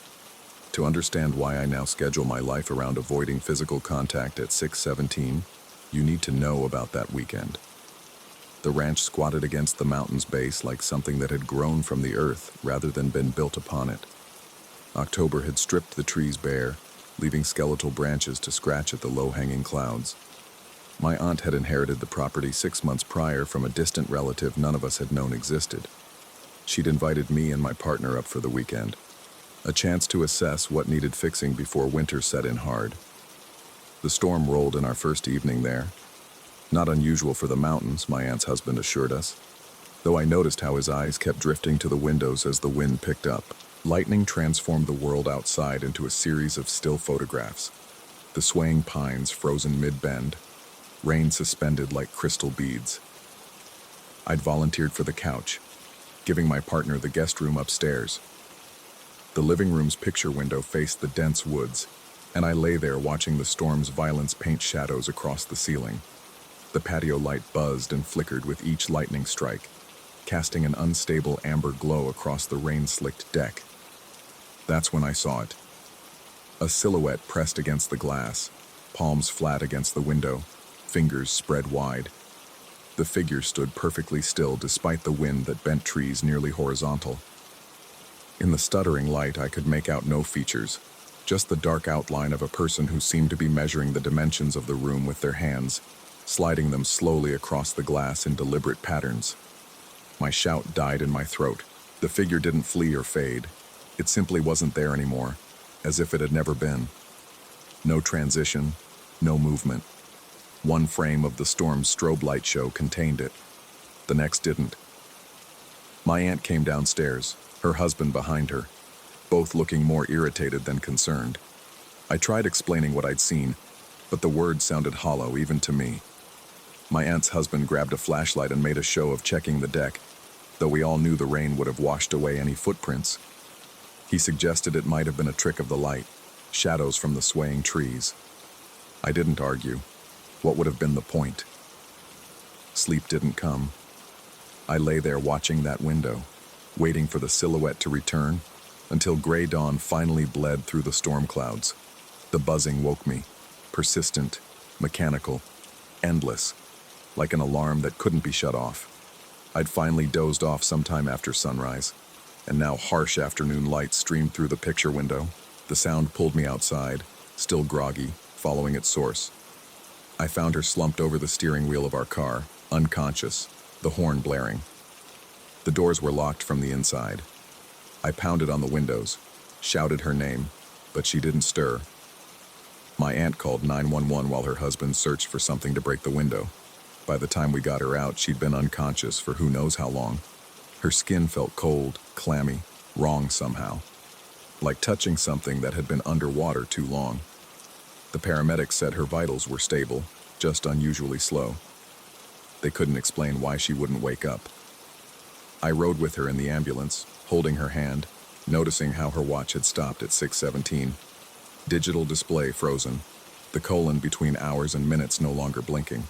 To understand why I now schedule my life around avoiding physical contact at 6:17, you need to know about that weekend. The ranch squatted against the mountain's base like something that had grown from the earth rather than been built upon it. October had stripped the trees bare, leaving skeletal branches to scratch at the low-hanging clouds. My aunt had inherited the property 6 months prior from a distant relative none of us had known existed. She'd invited me and my partner up for the weekend, a chance to assess what needed fixing before winter set in hard. The storm rolled in our first evening there. Not unusual for the mountains, my aunt's husband assured us, though I noticed how his eyes kept drifting to the windows as the wind picked up. Lightning transformed the world outside into a series of still photographs. The swaying pines frozen mid-bend, rain suspended like crystal beads. I'd volunteered for the couch, giving my partner the guest room upstairs. The living room's picture window faced the dense woods, and I lay there watching the storm's violence paint shadows across the ceiling. The patio light buzzed and flickered with each lightning strike, casting an unstable amber glow across the rain-slicked deck. That's when I saw it. A silhouette pressed against the glass, palms flat against the window, fingers spread wide. The figure stood perfectly still despite the wind that bent trees nearly horizontal. In the stuttering light, I could make out no features, just the dark outline of a person who seemed to be measuring the dimensions of the room with their hands, sliding them slowly across the glass in deliberate patterns. My shout died in my throat, The figure didn't flee or fade. It simply wasn't there anymore, as if it had never been. No transition, no movement. One frame of the storm's strobe light show contained it. The next didn't. My aunt came downstairs, her husband behind her, both looking more irritated than concerned. I tried explaining what I'd seen, but the words sounded hollow even to me. My aunt's husband grabbed a flashlight and made a show of checking the deck, though we all knew the rain would have washed away any footprints. He suggested it might have been a trick of the light, shadows from the swaying trees. I didn't argue. What would have been the point? Sleep didn't come. I lay there watching that window, waiting for the silhouette to return, until gray dawn finally bled through the storm clouds. The buzzing woke me, persistent, mechanical, endless, like an alarm that couldn't be shut off. I'd finally dozed off sometime after sunrise, and now harsh afternoon light streamed through the picture window. The sound pulled me outside, still groggy, following its source. I found her slumped over the steering wheel of our car, unconscious, the horn blaring. The doors were locked from the inside. I pounded on the windows, shouted her name, but she didn't stir. My aunt called 911 while her husband searched for something to break the window. By the time we got her out, she'd been unconscious for who knows how long. Her skin felt cold, clammy, wrong somehow, like touching something that had been underwater too long. The paramedics said her vitals were stable, just unusually slow. They couldn't explain why she wouldn't wake up. I rode with her in the ambulance, holding her hand, noticing how her watch had stopped at 6:17. Digital display frozen, the colon between hours and minutes no longer blinking.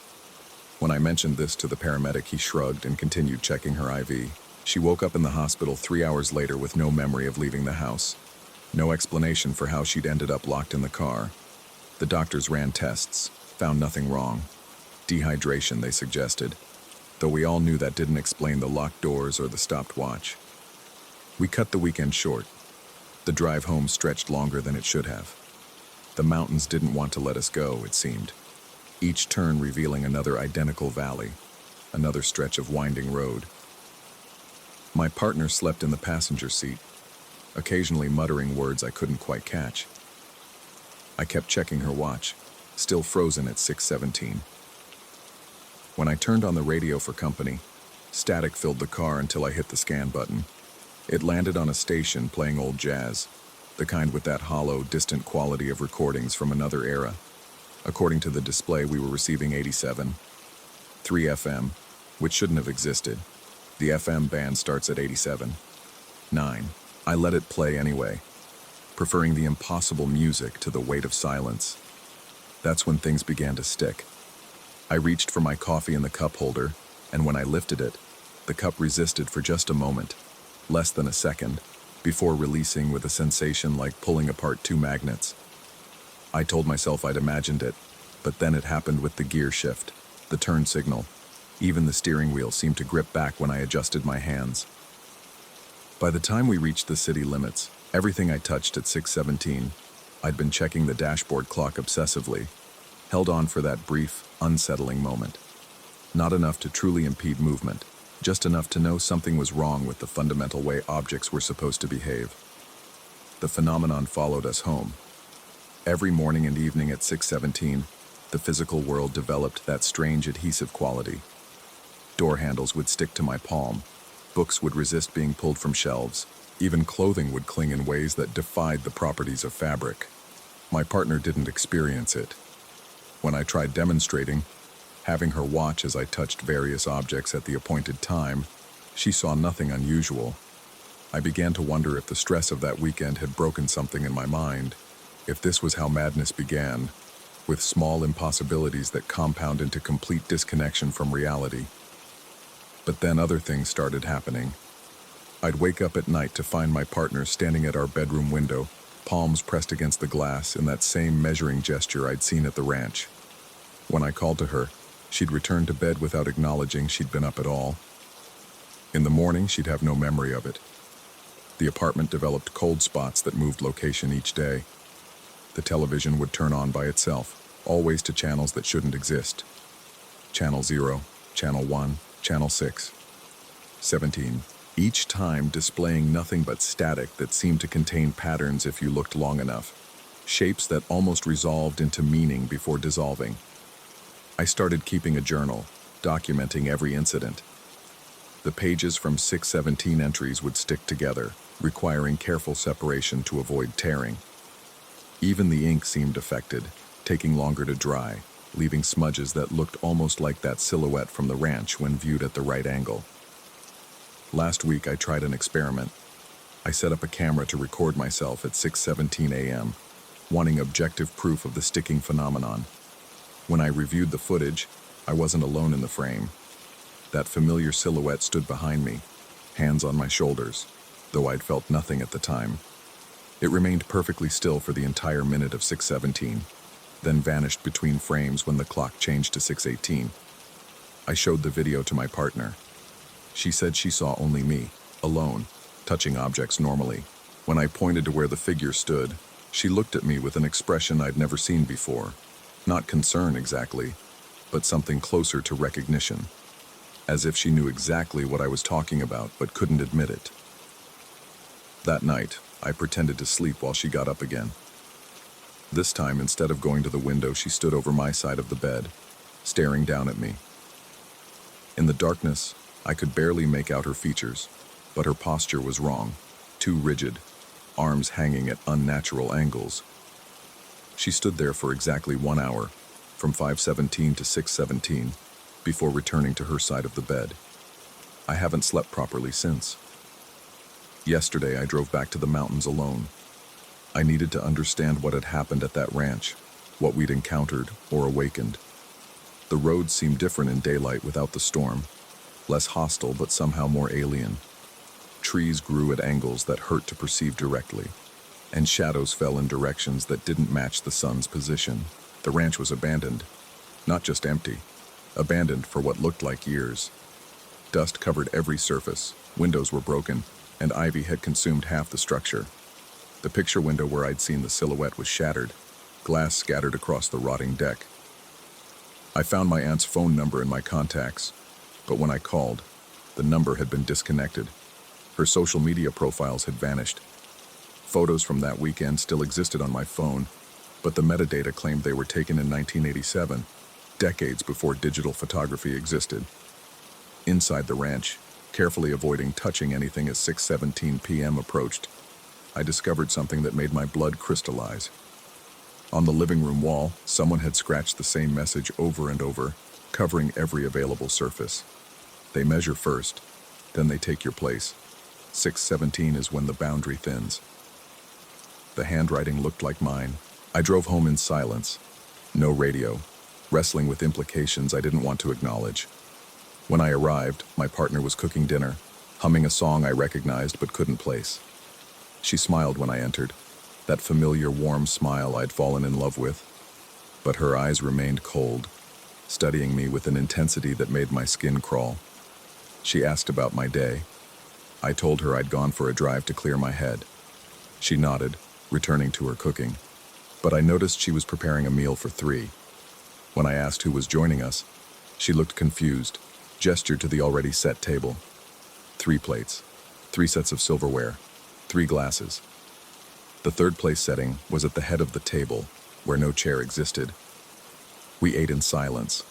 When I mentioned this to the paramedic, he shrugged and continued checking her IV. She woke up in the hospital 3 hours later with no memory of leaving the house. No explanation for how she'd ended up locked in the car. The doctors ran tests, found nothing wrong. Dehydration, they suggested, though we all knew that didn't explain the locked doors or the stopped watch. We cut the weekend short. The drive home stretched longer than it should have. The mountains didn't want to let us go, it seemed. Each turn revealing another identical valley, another stretch of winding road. My partner slept in the passenger seat, occasionally muttering words I couldn't quite catch. I kept checking her watch, still frozen at 6:17. When I turned on the radio for company, static filled the car until I hit the scan button. It landed on a station playing old jazz, the kind with that hollow, distant quality of recordings from another era. According to the display, we were receiving 87. 3 FM, which shouldn't have existed. The FM band starts at 87. 9. I let it play anyway, preferring the impossible music to the weight of silence. That's when things began to stick. I reached for my coffee in the cup holder, and when I lifted it, the cup resisted for just a moment, less than a second, before releasing with a sensation like pulling apart two magnets. I told myself I'd imagined it, but then it happened with the gear shift, the turn signal. Even the steering wheel seemed to grip back when I adjusted my hands. By the time we reached the city limits, everything I touched at 6:17, I'd been checking the dashboard clock obsessively, held on for that brief, unsettling moment. Not enough to truly impede movement, just enough to know something was wrong with the fundamental way objects were supposed to behave. The phenomenon followed us home. Every morning and evening at 6:17, the physical world developed that strange adhesive quality. Door handles would stick to my palm, books would resist being pulled from shelves, even clothing would cling in ways that defied the properties of fabric. My partner didn't experience it. When I tried demonstrating, having her watch as I touched various objects at the appointed time, she saw nothing unusual. I began to wonder if the stress of that weekend had broken something in my mind. If this was how madness began, with small impossibilities that compound into complete disconnection from reality. But then other things started happening. I'd wake up at night to find my partner standing at our bedroom window, palms pressed against the glass in that same measuring gesture I'd seen at the ranch. When I called to her, she'd return to bed without acknowledging she'd been up at all. In the morning, she'd have no memory of it. The apartment developed cold spots that moved location each day. The television would turn on by itself, always to channels that shouldn't exist. Channel 0, Channel 1, Channel 6. 17. each time displaying nothing but static that seemed to contain patterns if you looked long enough, shapes that almost resolved into meaning before dissolving. I started keeping a journal, documenting every incident. The pages from 617 entries would stick together, requiring careful separation to avoid tearing. Even the ink seemed affected, taking longer to dry, leaving smudges that looked almost like that silhouette from the ranch when viewed at the right angle. Last week I tried an experiment. I set up a camera to record myself at 6:17 a.m., wanting objective proof of the sticking phenomenon. When I reviewed the footage, I wasn't alone in the frame. That familiar silhouette stood behind me, hands on my shoulders, though I'd felt nothing at the time. It remained perfectly still for the entire minute of 6:17, then vanished between frames when the clock changed to 6:18. I showed the video to my partner. She said she saw only me, alone, touching objects normally. When I pointed to where the figure stood, she looked at me with an expression I'd never seen before. Not concern exactly, but something closer to recognition. As if she knew exactly what I was talking about but couldn't admit it. That night, I pretended to sleep while she got up again. This time, instead of going to the window, she stood over my side of the bed, staring down at me. In the darkness, I could barely make out her features, but her posture was wrong, too rigid, arms hanging at unnatural angles. She stood there for exactly 1 hour, from 5:17 to 6:17, before returning to her side of the bed. I haven't slept properly since. Yesterday, I drove back to the mountains alone. I needed to understand what had happened at that ranch, what we'd encountered or awakened. The roads seemed different in daylight without the storm, less hostile but somehow more alien. Trees grew at angles that hurt to perceive directly, and shadows fell in directions that didn't match the sun's position. The ranch was abandoned, not just empty. Abandoned for what looked like years. Dust covered every surface, windows were broken, and ivy had consumed half the structure. The picture window where I'd seen the silhouette was shattered, glass scattered across the rotting deck. I found my aunt's phone number in my contacts, but when I called, the number had been disconnected. Her social media profiles had vanished. Photos from that weekend still existed on my phone, but the metadata claimed they were taken in 1987. Decades before digital photography existed. Inside the ranch, carefully avoiding touching anything as 6:17 p.m. approached, I discovered something that made my blood crystallize. On the living room wall, someone had scratched the same message over and over, covering every available surface. They measure first, then they take your place. 6:17 is when the boundary thins. The handwriting looked like mine. I drove home in silence. No radio. Wrestling with implications I didn't want to acknowledge. When I arrived, my partner was cooking dinner, humming a song I recognized but couldn't place. She smiled when I entered, that familiar warm smile I'd fallen in love with. But her eyes remained cold, studying me with an intensity that made my skin crawl. She asked about my day. I told her I'd gone for a drive to clear my head. She nodded, returning to her cooking. But I noticed she was preparing a meal for 3. When I asked who was joining us, she looked confused, gestured to the already set table. 3 plates, 3 sets of silverware, 3 glasses. The third place setting was at the head of the table, where no chair existed. We ate in silence.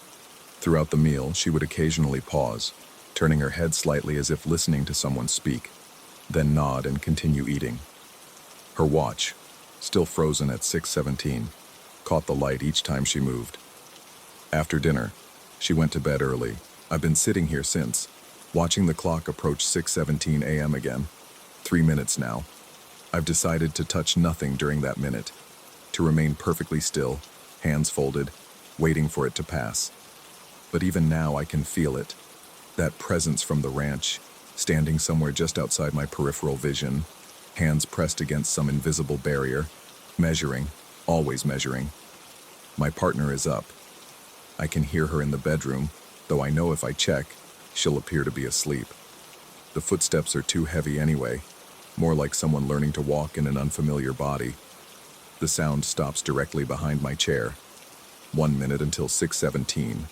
Throughout the meal, she would occasionally pause, turning her head slightly as if listening to someone speak, then nod and continue eating. Her watch, still frozen at 6:17, caught the light each time she moved. After dinner, she went to bed early. I've been sitting here since, watching the clock approach 6:17 a.m. again. 3 minutes now. I've decided to touch nothing during that minute, to remain perfectly still, hands folded, waiting for it to pass. But even now I can feel it, that presence from the ranch, standing somewhere just outside my peripheral vision, hands pressed against some invisible barrier, measuring, always measuring. My partner is up. I can hear her in the bedroom, though I know if I check, she'll appear to be asleep. The footsteps are too heavy anyway, more like someone learning to walk in an unfamiliar body. The sound stops directly behind my chair. 1 minute until 6:17.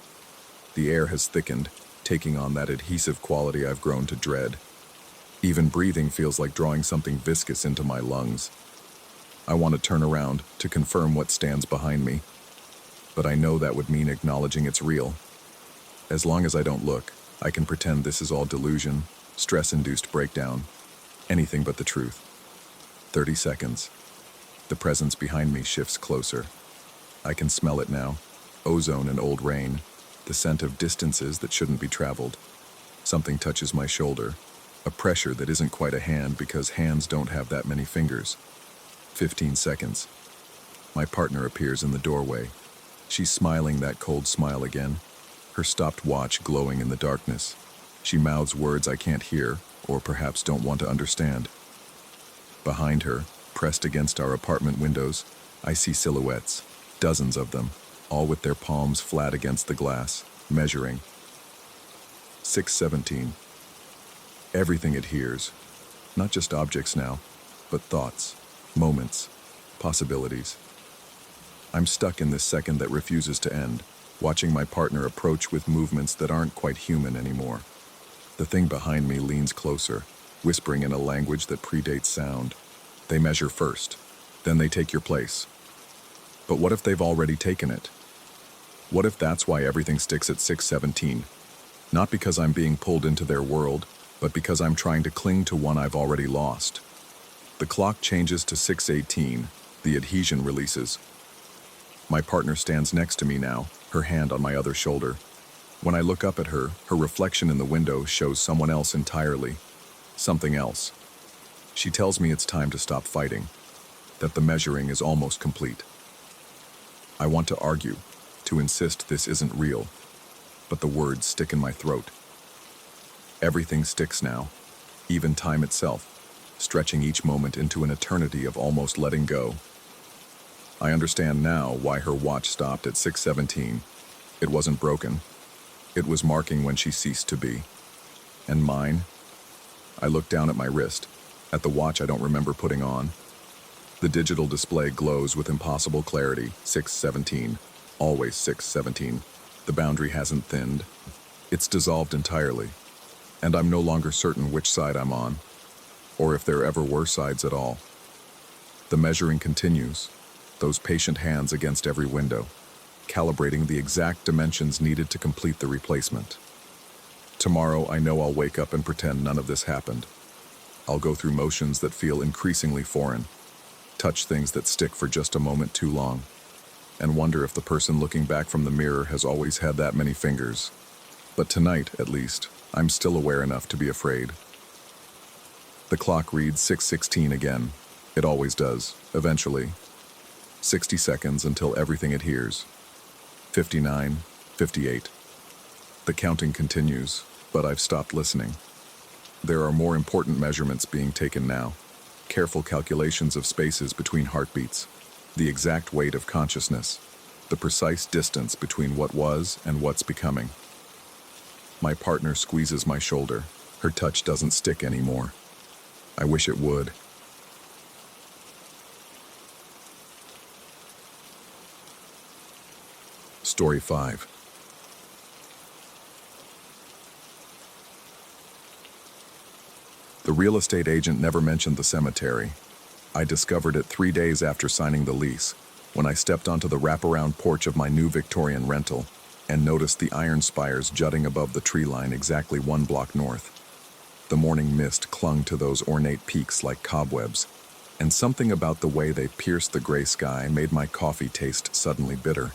The air has thickened, taking on that adhesive quality I've grown to dread. Even breathing feels like drawing something viscous into my lungs. I want to turn around to confirm what stands behind me, but I know that would mean acknowledging it's real. As long as I don't look, I can pretend this is all delusion, stress-induced breakdown, anything but the truth. 30 seconds. The presence behind me shifts closer. I can smell it now. Ozone and old rain, the scent of distances that shouldn't be traveled. Something touches my shoulder, a pressure that isn't quite a hand because hands don't have that many fingers. 15 seconds. My partner appears in the doorway. She's smiling that cold smile again, her stopped watch glowing in the darkness. She mouths words I can't hear, or perhaps don't want to understand. Behind her, pressed against our apartment windows, I see silhouettes, dozens of them, all with their palms flat against the glass, measuring. 6:17. Everything adheres, not just objects now, but thoughts, moments, possibilities. I'm stuck in this second that refuses to end, watching my partner approach with movements that aren't quite human anymore. The thing behind me leans closer, whispering in a language that predates sound. They measure first, then they take your place. But what if they've already taken it? What if that's why everything sticks at 6:17? Not because I'm being pulled into their world, but because I'm trying to cling to one I've already lost. The clock changes to 6:18, the adhesion releases. My partner stands next to me now, her hand on my other shoulder. When I look up at her, her reflection in the window shows someone else entirely. Something else. She tells me it's time to stop fighting, that the measuring is almost complete. I want to argue, to insist this isn't real, but the words stick in my throat. Everything sticks now, even time itself, stretching each moment into an eternity of almost letting go. I understand now why her watch stopped at 6:17. It wasn't broken. It was marking when she ceased to be. And mine? I look down at my wrist, at the watch I don't remember putting on. The digital display glows with impossible clarity, 6:17, always 6:17. The boundary hasn't thinned. It's dissolved entirely, and I'm no longer certain which side I'm on, or if there ever were sides at all. The measuring continues, those patient hands against every window, calibrating the exact dimensions needed to complete the replacement. Tomorrow, I know I'll wake up and pretend none of this happened. I'll go through motions that feel increasingly foreign, touch things that stick for just a moment too long, and wonder if the person looking back from the mirror has always had that many fingers. But tonight, at least, I'm still aware enough to be afraid. The clock reads 6:16 again. It always does, eventually. 60 seconds until everything adheres. 59, 58. The counting continues, but I've stopped listening. There are more important measurements being taken now. Careful calculations of spaces between heartbeats, the exact weight of consciousness, the precise distance between what was and what's becoming. My partner squeezes my shoulder. Her touch doesn't stick anymore. I wish it would. Story 5. The real estate agent never mentioned the cemetery. I discovered it 3 days after signing the lease, when I stepped onto the wraparound porch of my new Victorian rental and noticed the iron spires jutting above the tree line exactly 1 block north. The morning mist clung to those ornate peaks like cobwebs, and something about the way they pierced the gray sky made my coffee taste suddenly bitter.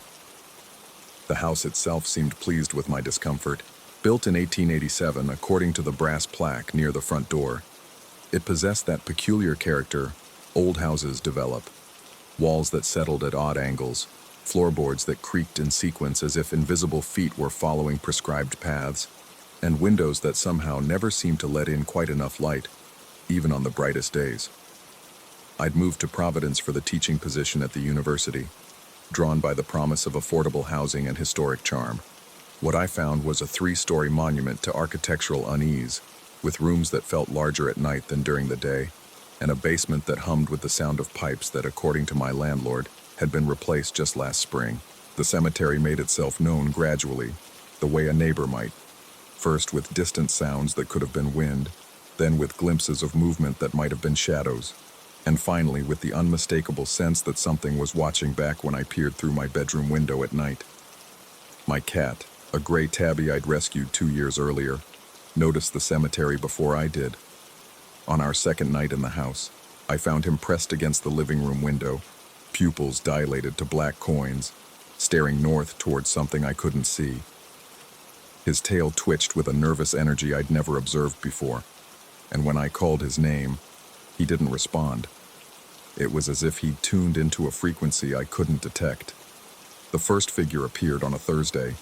The house itself seemed pleased with my discomfort. Built in 1887 according to the brass plaque near the front door, it possessed that peculiar character old houses develop. Walls that settled at odd angles, floorboards that creaked in sequence as if invisible feet were following prescribed paths, and windows that somehow never seemed to let in quite enough light, even on the brightest days. I'd moved to Providence for the teaching position at the university, drawn by the promise of affordable housing and historic charm. What I found was a 3-story monument to architectural unease, with rooms that felt larger at night than during the day, and a basement that hummed with the sound of pipes that, according to my landlord, had been replaced just last spring. The cemetery made itself known gradually, the way a neighbor might, first with distant sounds that could have been wind, then with glimpses of movement that might have been shadows, and finally with the unmistakable sense that something was watching back when I peered through my bedroom window at night. My cat, a gray tabby I'd rescued 2 years earlier, noticed the cemetery before I did. On our second night in the house, I found him pressed against the living room window, pupils dilated to black coins, staring north towards something I couldn't see. His tail twitched with a nervous energy I'd never observed before, and when I called his name, he didn't respond. It was as if he'd tuned into a frequency I couldn't detect. The first figure appeared on a Thursday.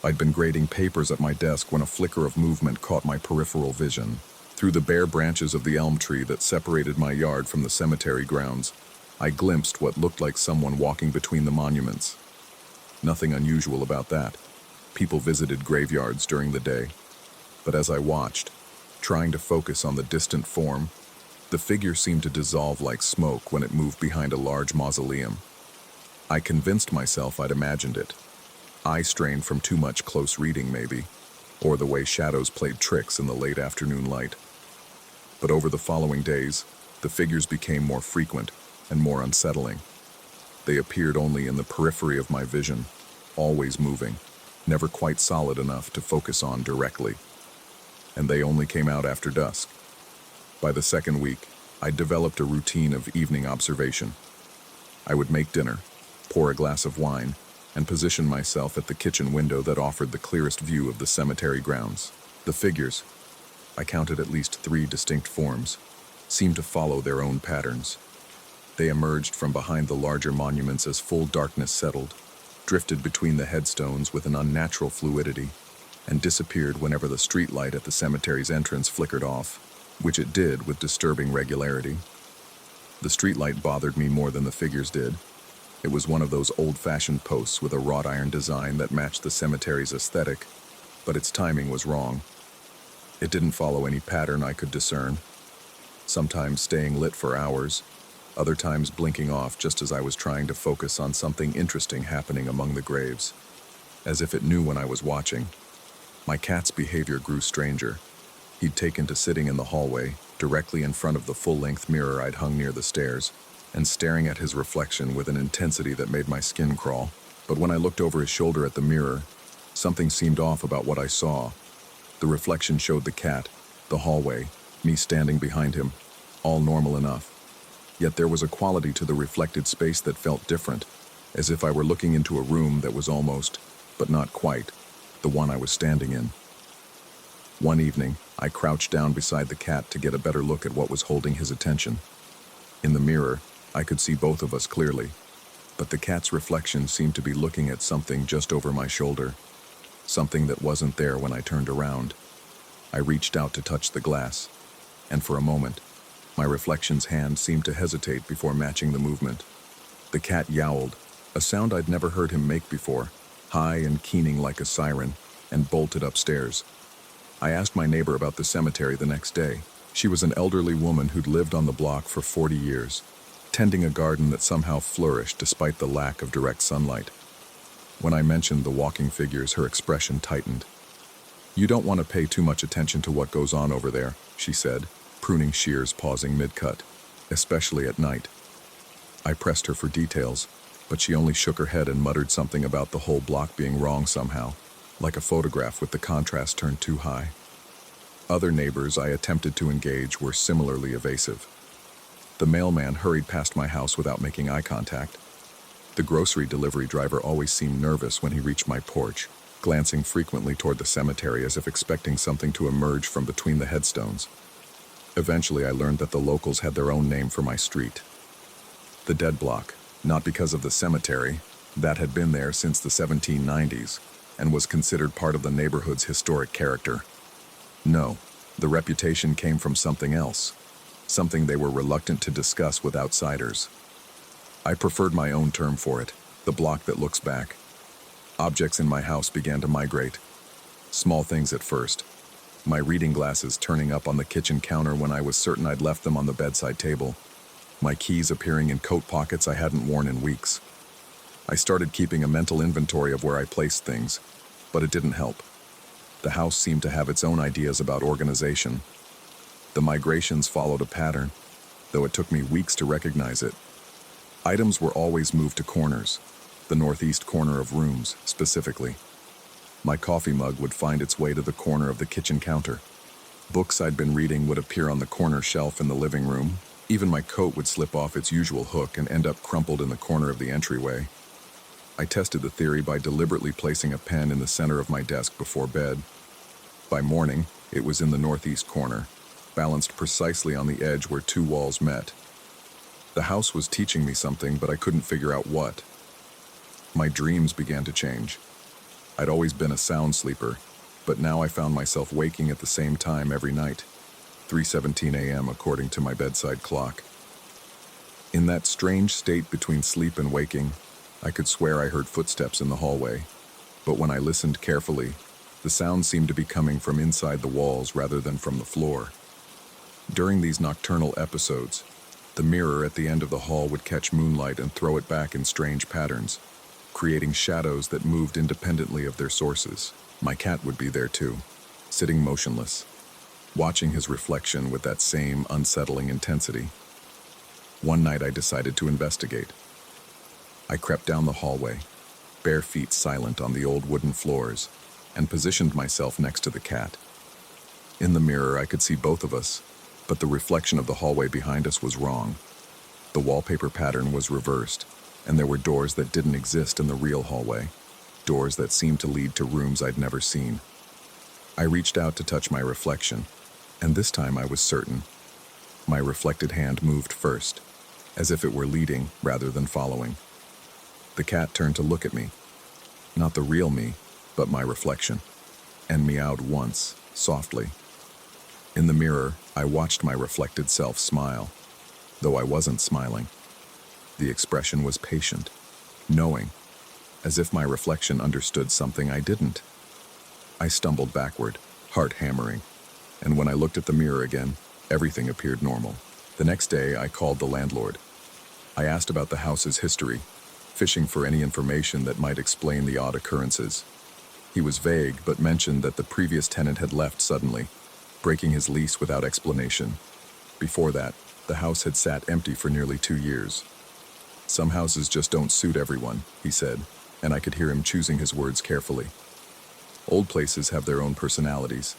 I'd been grading papers at my desk when a flicker of movement caught my peripheral vision. Through the bare branches of the elm tree that separated my yard from the cemetery grounds, I glimpsed what looked like someone walking between the monuments. Nothing unusual about that. People visited graveyards during the day. But as I watched, trying to focus on the distant form, the figure seemed to dissolve like smoke when it moved behind a large mausoleum. I convinced myself I'd imagined it. Eye strain from too much close reading, maybe, or the way shadows played tricks in the late afternoon light. But over the following days, the figures became more frequent and more unsettling. They appeared only in the periphery of my vision, always moving, never quite solid enough to focus on directly. And they only came out after dusk. By the second week, I'd developed a routine of evening observation. I would make dinner, pour a glass of wine, and position myself at the kitchen window that offered the clearest view of the cemetery grounds. The figures, I counted at least 3 distinct forms, seemed to follow their own patterns. They emerged from behind the larger monuments as full darkness settled, drifted between the headstones with an unnatural fluidity, and disappeared whenever the streetlight at the cemetery's entrance flickered off, which it did with disturbing regularity. The streetlight bothered me more than the figures did. It was one of those old-fashioned posts with a wrought iron design that matched the cemetery's aesthetic, but its timing was wrong. It didn't follow any pattern I could discern, sometimes staying lit for hours, other times blinking off just as I was trying to focus on something interesting happening among the graves, as if it knew when I was watching. My cat's behavior grew stranger. He'd taken to sitting in the hallway, directly in front of the full-length mirror I'd hung near the stairs, and staring at his reflection with an intensity that made my skin crawl. But when I looked over his shoulder at the mirror, something seemed off about what I saw. The reflection showed the cat, the hallway, me standing behind him, all normal enough. Yet there was a quality to the reflected space that felt different, as if I were looking into a room that was almost, but not quite, the one I was standing in. One evening, I crouched down beside the cat to get a better look at what was holding his attention. In the mirror, I could see both of us clearly, but the cat's reflection seemed to be looking at something just over my shoulder, something that wasn't there when I turned around. I reached out to touch the glass, and for a moment, my reflection's hand seemed to hesitate before matching the movement. The cat yowled, a sound I'd never heard him make before, high and keening like a siren, and bolted upstairs. I asked my neighbor about the cemetery the next day. She was an elderly woman who'd lived on the block for 40 years, tending a garden that somehow flourished despite the lack of direct sunlight. When I mentioned the walking figures, her expression tightened. "You don't want to pay too much attention to what goes on over there," she said, pruning shears pausing mid-cut, "especially at night." I pressed her for details, but she only shook her head and muttered something about the whole block being wrong somehow, like a photograph with the contrast turned too high. Other neighbors I attempted to engage were similarly evasive. The mailman hurried past my house without making eye contact. The grocery delivery driver always seemed nervous when he reached my porch, glancing frequently toward the cemetery as if expecting something to emerge from between the headstones. Eventually, I learned that the locals had their own name for my street. The Dead Block, not because of the cemetery, that had been there since the 1790s, and was considered part of the neighborhood's historic character. No, the reputation came from something else, something they were reluctant to discuss with outsiders. I preferred my own term for it, the block that looks back. Objects in my house began to migrate. Small things at first. My reading glasses turning up on the kitchen counter when I was certain I'd left them on the bedside table. My keys appearing in coat pockets I hadn't worn in weeks. I started keeping a mental inventory of where I placed things, but it didn't help. The house seemed to have its own ideas about organization. The migrations followed a pattern, though it took me weeks to recognize it. Items were always moved to corners, the northeast corner of rooms, specifically. My coffee mug would find its way to the corner of the kitchen counter. Books I'd been reading would appear on the corner shelf in the living room. Even my coat would slip off its usual hook and end up crumpled in the corner of the entryway. I tested the theory by deliberately placing a pen in the center of my desk before bed. By morning, it was in the northeast corner, balanced precisely on the edge where two walls met. The house was teaching me something, but I couldn't figure out what. My dreams began to change. I'd always been a sound sleeper, but now I found myself waking at the same time every night, 3:17 a.m. according to my bedside clock. In that strange state between sleep and waking, I could swear I heard footsteps in the hallway, but when I listened carefully, the sound seemed to be coming from inside the walls rather than from the floor. During these nocturnal episodes, the mirror at the end of the hall would catch moonlight and throw it back in strange patterns, creating shadows that moved independently of their sources. My cat would be there too, sitting motionless, watching his reflection with that same unsettling intensity. One night I decided to investigate. I crept down the hallway, bare feet silent on the old wooden floors, and positioned myself next to the cat. In the mirror I could see both of us, but the reflection of the hallway behind us was wrong. The wallpaper pattern was reversed, and there were doors that didn't exist in the real hallway, doors that seemed to lead to rooms I'd never seen. I reached out to touch my reflection, and this time I was certain. My reflected hand moved first, as if it were leading rather than following. The cat turned to look at me, not the real me, but my reflection, and meowed once, softly. In the mirror, I watched my reflected self smile, though I wasn't smiling. The expression was patient, knowing, as if my reflection understood something I didn't. I stumbled backward, heart hammering, and when I looked at the mirror again, everything appeared normal. The next day, I called the landlord. I asked about the house's history, fishing for any information that might explain the odd occurrences. He was vague, but mentioned that the previous tenant had left suddenly, breaking his lease without explanation. Before that, the house had sat empty for nearly 2 years. Some houses just don't suit everyone, he said, and I could hear him choosing his words carefully. Old places have their own personalities.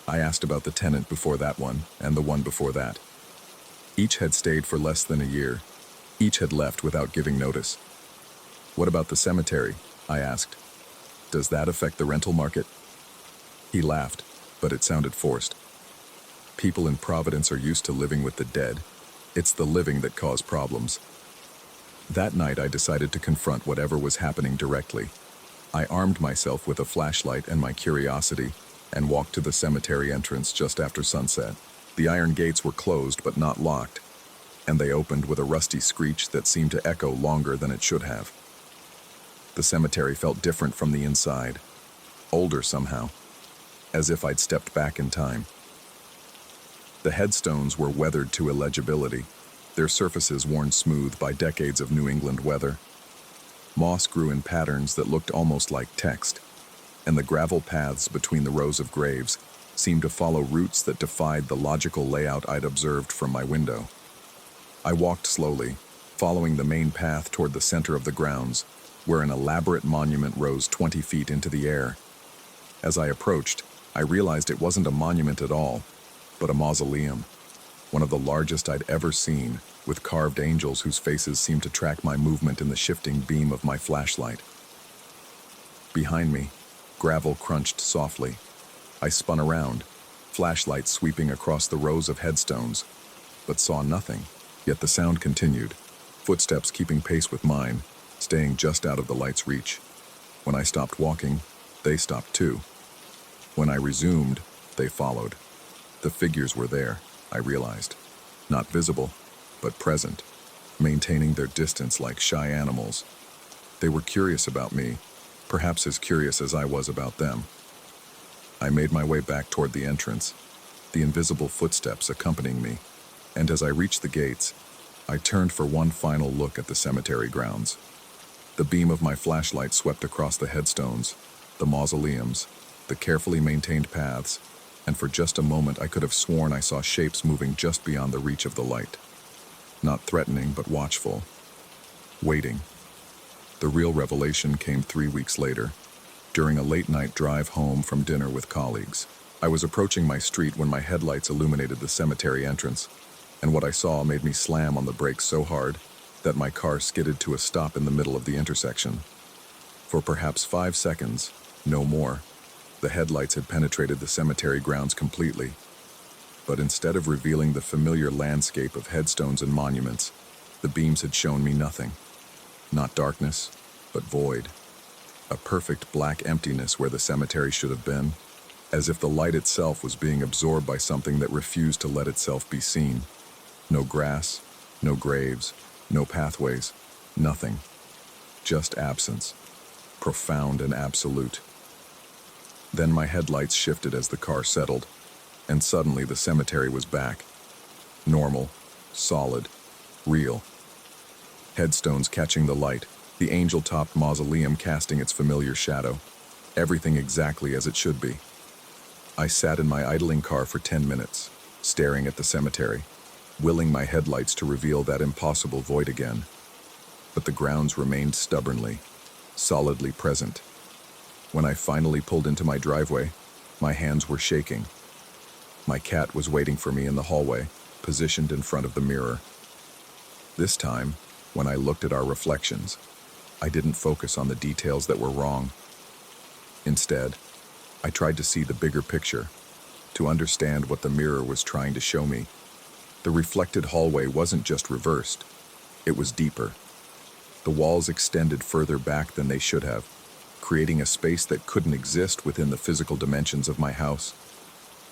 I asked about the tenant before that one, and the one before that. Each had stayed for less than a year. Each had left without giving notice. What about the cemetery? I asked. Does that affect the rental market? He laughed, but it sounded forced. People in Providence are used to living with the dead. It's the living that cause problems. That night I decided to confront whatever was happening directly. I armed myself with a flashlight and my curiosity and walked to the cemetery entrance just after sunset. The iron gates were closed but not locked, and they opened with a rusty screech that seemed to echo longer than it should have. The cemetery felt different from the inside, older somehow, as if I'd stepped back in time. The headstones were weathered to illegibility, their surfaces worn smooth by decades of New England weather. Moss grew in patterns that looked almost like text, and the gravel paths between the rows of graves seemed to follow routes that defied the logical layout I'd observed from my window. I walked slowly, following the main path toward the center of the grounds, where an elaborate monument rose 20 feet into the air. As I approached, I realized it wasn't a monument at all, but a mausoleum, one of the largest I'd ever seen, with carved angels whose faces seemed to track my movement in the shifting beam of my flashlight. Behind me, gravel crunched softly. I spun around, flashlight sweeping across the rows of headstones, but saw nothing. Yet the sound continued, footsteps keeping pace with mine, staying just out of the light's reach. When I stopped walking, they stopped too. When I resumed, they followed. The figures were there, I realized. Not visible, but present, maintaining their distance like shy animals. They were curious about me, perhaps as curious as I was about them. I made my way back toward the entrance, the invisible footsteps accompanying me, and as I reached the gates, I turned for one final look at the cemetery grounds. The beam of my flashlight swept across the headstones, the mausoleums, the carefully maintained paths, and for just a moment I could have sworn I saw shapes moving just beyond the reach of the light. Not threatening, but watchful. Waiting. The real revelation came 3 weeks later, during a late-night drive home from dinner with colleagues. I was approaching my street when my headlights illuminated the cemetery entrance, and what I saw made me slam on the brakes so hard that my car skidded to a stop in the middle of the intersection. For perhaps 5 seconds, no more, the headlights had penetrated the cemetery grounds completely. But instead of revealing the familiar landscape of headstones and monuments, the beams had shown me nothing. Not darkness, but void. A perfect black emptiness where the cemetery should have been, as if the light itself was being absorbed by something that refused to let itself be seen. No grass, no graves, no pathways, nothing. Just absence, profound and absolute. Then my headlights shifted as the car settled, and suddenly the cemetery was back. Normal, solid, real. Headstones catching the light, the angel-topped mausoleum casting its familiar shadow, everything exactly as it should be. I sat in my idling car for 10 minutes, staring at the cemetery, willing my headlights to reveal that impossible void again. But the grounds remained stubbornly, solidly present. When I finally pulled into my driveway, my hands were shaking. My cat was waiting for me in the hallway, positioned in front of the mirror. This time, when I looked at our reflections, I didn't focus on the details that were wrong. Instead, I tried to see the bigger picture, to understand what the mirror was trying to show me. The reflected hallway wasn't just reversed, it was deeper. The walls extended further back than they should have, creating a space that couldn't exist within the physical dimensions of my house.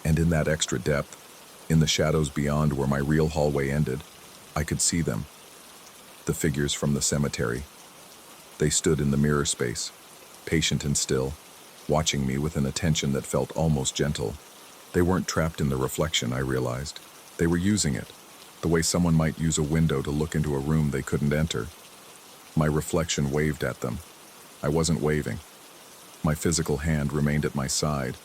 And in that extra depth, in the shadows beyond where my real hallway ended, I could see them. The figures from the cemetery. They stood in the mirror space, patient and still, watching me with an attention that felt almost gentle. They weren't trapped in the reflection, I realized. They were using it, the way someone might use a window to look into a room they couldn't enter. My reflection waved at them. I wasn't waving. My physical hand remained at my side,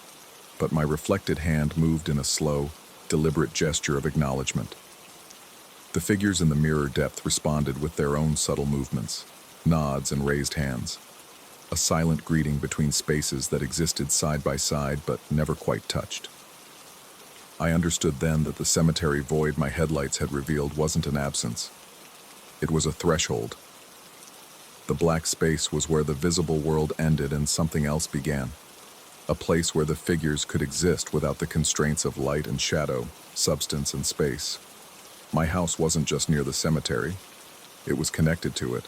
but my reflected hand moved in a slow, deliberate gesture of acknowledgement. The figures in the mirror depth responded with their own subtle movements, nods and raised hands. A silent greeting between spaces that existed side by side but never quite touched. I understood then that the cemetery void my headlights had revealed wasn't an absence. It was a threshold. The black space was where the visible world ended and something else began. A place where the figures could exist without the constraints of light and shadow, substance and space. My house wasn't just near the cemetery. It was connected to it,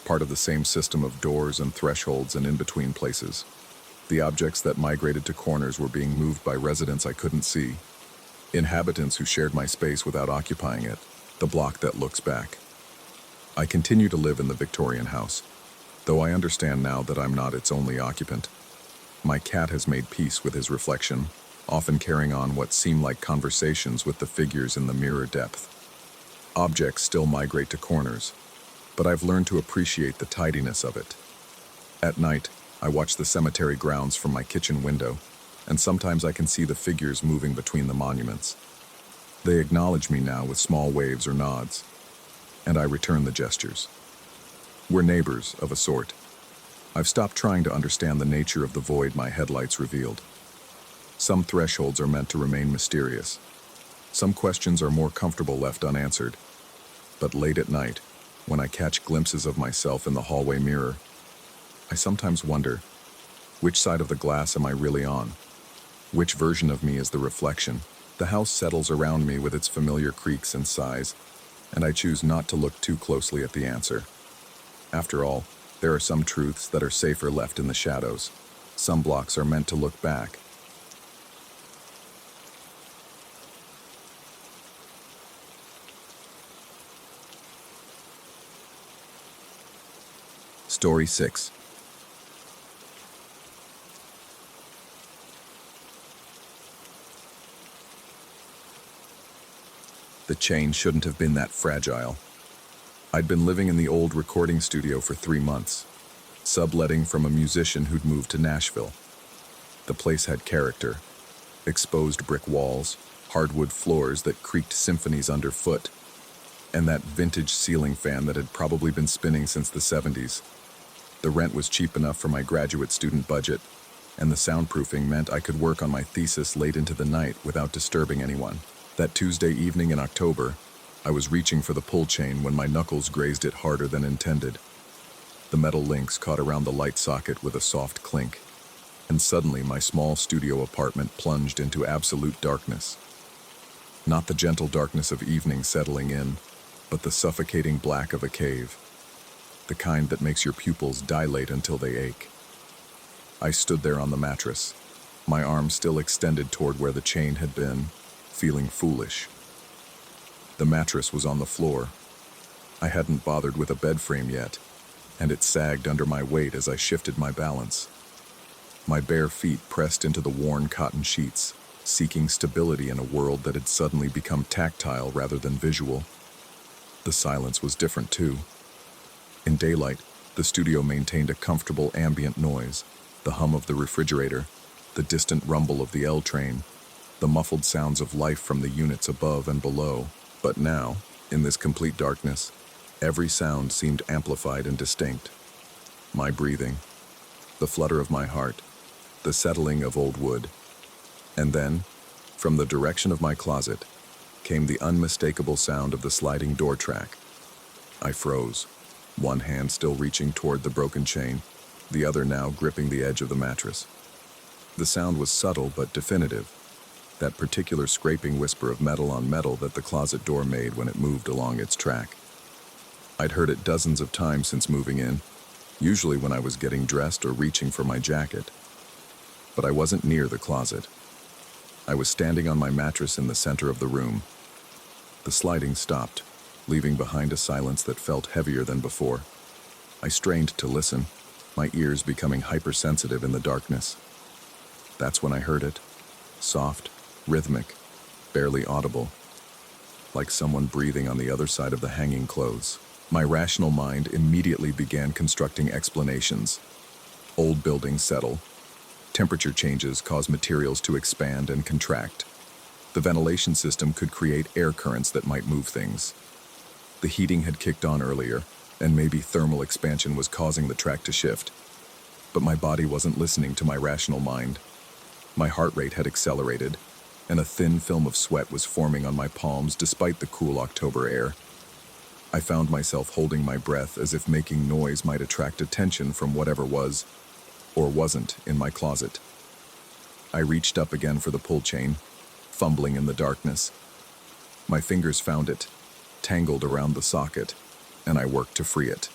part of the same system of doors and thresholds and in-between places. The objects that migrated to corners were being moved by residents I couldn't see. Inhabitants who shared my space without occupying it, the block that looks back. I continue to live in the Victorian house, though I understand now that I'm not its only occupant. My cat has made peace with his reflection, often carrying on what seem like conversations with the figures in the mirror depth. Objects still migrate to corners, but I've learned to appreciate the tidiness of it. At night, I watch the cemetery grounds from my kitchen window, and sometimes I can see the figures moving between the monuments. They acknowledge me now with small waves or nods, and I return the gestures. We're neighbors, of a sort. I've stopped trying to understand the nature of the void my headlights revealed. Some thresholds are meant to remain mysterious. Some questions are more comfortable left unanswered. But late at night, when I catch glimpses of myself in the hallway mirror, I sometimes wonder, which side of the glass am I really on? Which version of me is the reflection? The house settles around me with its familiar creaks and sighs, and I choose not to look too closely at the answer. After all, there are some truths that are safer left in the shadows. Some blocks are meant to look back. Story 6. The chain shouldn't have been that fragile. I'd been living in the old recording studio for 3 months, subletting from a musician who'd moved to Nashville. The place had character, Exposed brick walls, hardwood floors that creaked symphonies underfoot, and that vintage ceiling fan that had probably been spinning since the 70s. The rent was cheap enough for my graduate student budget, and the soundproofing meant I could work on my thesis late into the night without disturbing anyone. That Tuesday evening in October, I was reaching for the pull chain when my knuckles grazed it harder than intended. The metal links caught around the light socket with a soft clink, and suddenly my small studio apartment plunged into absolute darkness. Not the gentle darkness of evening settling in, but the suffocating black of a cave, the kind that makes your pupils dilate until they ache. I stood there on the mattress, my arm still extended toward where the chain had been, feeling foolish. The mattress was on the floor. I hadn't bothered with a bed frame yet, and it sagged under my weight as I shifted my balance. My bare feet pressed into the worn cotton sheets, seeking stability in a world that had suddenly become tactile rather than visual. The silence was different too. In daylight, the studio maintained a comfortable ambient noise, the hum of the refrigerator, the distant rumble of the L train, the muffled sounds of life from the units above and below. But now, in this complete darkness, every sound seemed amplified and distinct. My breathing, the flutter of my heart, the settling of old wood. And then, from the direction of my closet, came the unmistakable sound of the sliding door track. I froze, one hand still reaching toward the broken chain, the other now gripping the edge of the mattress. The sound was subtle but definitive, that particular scraping whisper of metal on metal that the closet door made when it moved along its track. I'd heard it dozens of times since moving in, usually when I was getting dressed or reaching for my jacket. But I wasn't near the closet. I was standing on my mattress in the center of the room. The sliding stopped, leaving behind a silence that felt heavier than before. I strained to listen, my ears becoming hypersensitive in the darkness. That's when I heard it, soft, rhythmic, barely audible, like someone breathing on the other side of the hanging clothes. My rational mind immediately began constructing explanations. Old buildings settle. Temperature changes cause materials to expand and contract. The ventilation system could create air currents that might move things. The heating had kicked on earlier, and maybe thermal expansion was causing the track to shift. But my body wasn't listening to my rational mind. My heart rate had accelerated, and a thin film of sweat was forming on my palms despite the cool October air. I found myself holding my breath as if making noise might attract attention from whatever was, or wasn't, in my closet. I reached up again for the pull chain, fumbling in the darkness. My fingers found it, tangled around the socket, and I worked to free it.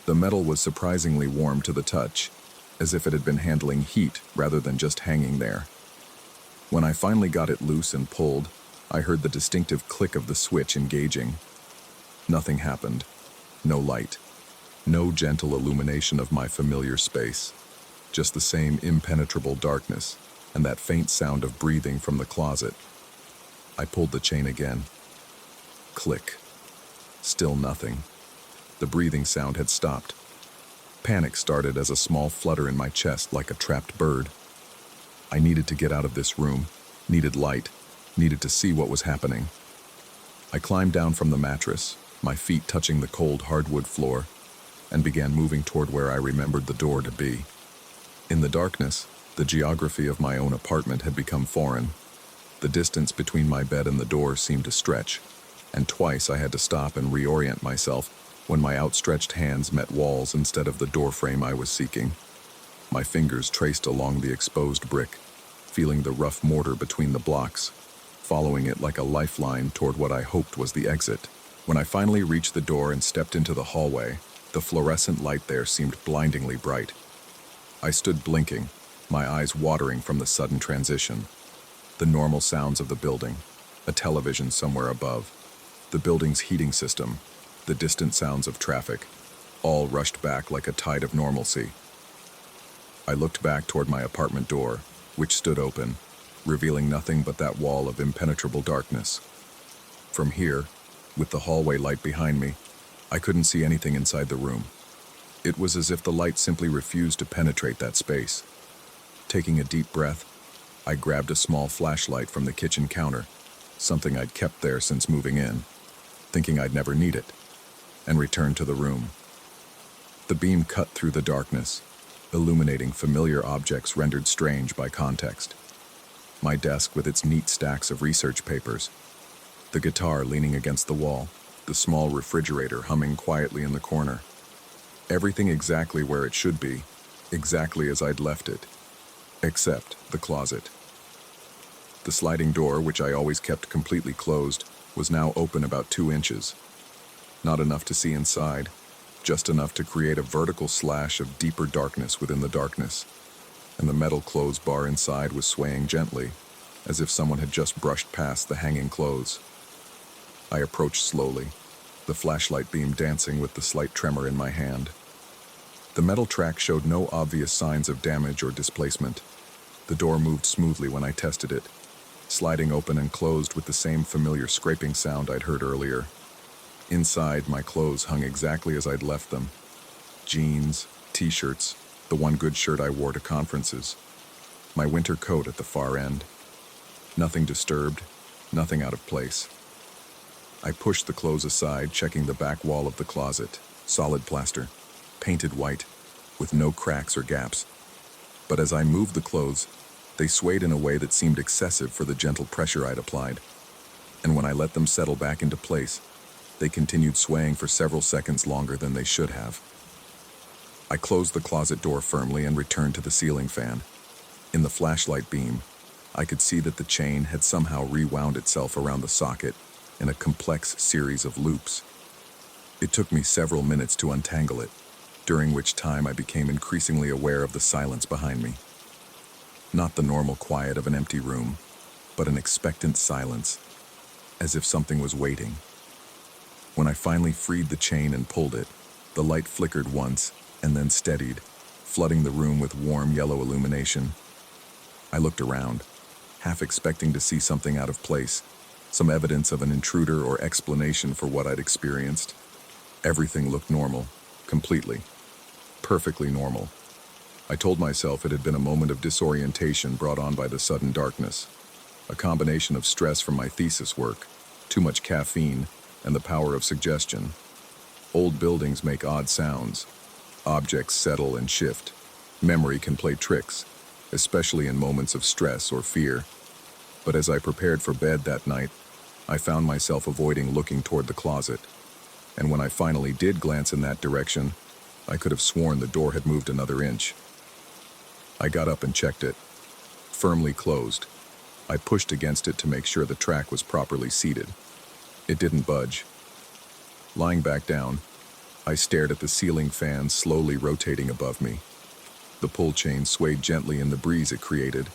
The metal was surprisingly warm to the touch, as if it had been handling heat rather than just hanging there. When I finally got it loose and pulled, I heard the distinctive click of the switch engaging. Nothing happened. No light. No gentle illumination of my familiar space. Just the same impenetrable darkness, and that faint sound of breathing from the closet. I pulled the chain again. Click. Still nothing. The breathing sound had stopped. Panic started as a small flutter in my chest like a trapped bird. I needed to get out of this room, needed light, needed to see what was happening. I climbed down from the mattress, my feet touching the cold hardwood floor, and began moving toward where I remembered the door to be. In the darkness, the geography of my own apartment had become foreign. The distance between my bed and the door seemed to stretch, and twice I had to stop and reorient myself when my outstretched hands met walls instead of the doorframe I was seeking. My fingers traced along the exposed brick, feeling the rough mortar between the blocks, following it like a lifeline toward what I hoped was the exit. When I finally reached the door and stepped into the hallway, the fluorescent light there seemed blindingly bright. I stood blinking, my eyes watering from the sudden transition. The normal sounds of the building, a television somewhere above, the building's heating system, the distant sounds of traffic, all rushed back like a tide of normalcy. I looked back toward my apartment door, which stood open, revealing nothing but that wall of impenetrable darkness. From here, with the hallway light behind me, I couldn't see anything inside the room. It was as if the light simply refused to penetrate that space. Taking a deep breath, I grabbed a small flashlight from the kitchen counter, something I'd kept there since moving in, thinking I'd never need it, and returned to the room. The beam cut through the darkness, illuminating familiar objects rendered strange by context. My desk with its neat stacks of research papers, the guitar leaning against the wall, the small refrigerator humming quietly in the corner. Everything exactly where it should be, exactly as I'd left it, except the closet. The sliding door, which I always kept completely closed, was now open about 2 inches. Not enough to see inside, just enough to create a vertical slash of deeper darkness within the darkness, and the metal clothes bar inside was swaying gently, as if someone had just brushed past the hanging clothes. I approached slowly, the flashlight beam dancing with the slight tremor in my hand. The metal track showed no obvious signs of damage or displacement. The door moved smoothly when I tested it, sliding open and closed with the same familiar scraping sound I'd heard earlier. Inside, my clothes hung exactly as I'd left them. Jeans, t-shirts, the one good shirt I wore to conferences. My winter coat at the far end. Nothing disturbed, nothing out of place. I pushed the clothes aside, checking the back wall of the closet. Solid plaster, painted white, with no cracks or gaps. But as I moved the clothes, they swayed in a way that seemed excessive for the gentle pressure I'd applied. And when I let them settle back into place, they continued swaying for several seconds longer than they should have. I closed the closet door firmly and returned to the ceiling fan. In the flashlight beam, I could see that the chain had somehow rewound itself around the socket in a complex series of loops. It took me several minutes to untangle it, during which time I became increasingly aware of the silence behind me. Not the normal quiet of an empty room, but an expectant silence, as if something was waiting. When I finally freed the chain and pulled it, the light flickered once and then steadied, flooding the room with warm yellow illumination. I looked around, half expecting to see something out of place, some evidence of an intruder or explanation for what I'd experienced. Everything looked normal, completely, perfectly normal. I told myself it had been a moment of disorientation brought on by the sudden darkness, a combination of stress from my thesis work, too much caffeine, and the power of suggestion. Old buildings make odd sounds. Objects settle and shift. Memory can play tricks, especially in moments of stress or fear. But as I prepared for bed that night, I found myself avoiding looking toward the closet. And when I finally did glance in that direction, I could have sworn the door had moved another inch. I got up and checked it. Firmly closed. I pushed against it to make sure the track was properly seated. It didn't budge. Lying back down, I stared at the ceiling fan slowly rotating above me. The pull chain swayed gently in the breeze it created,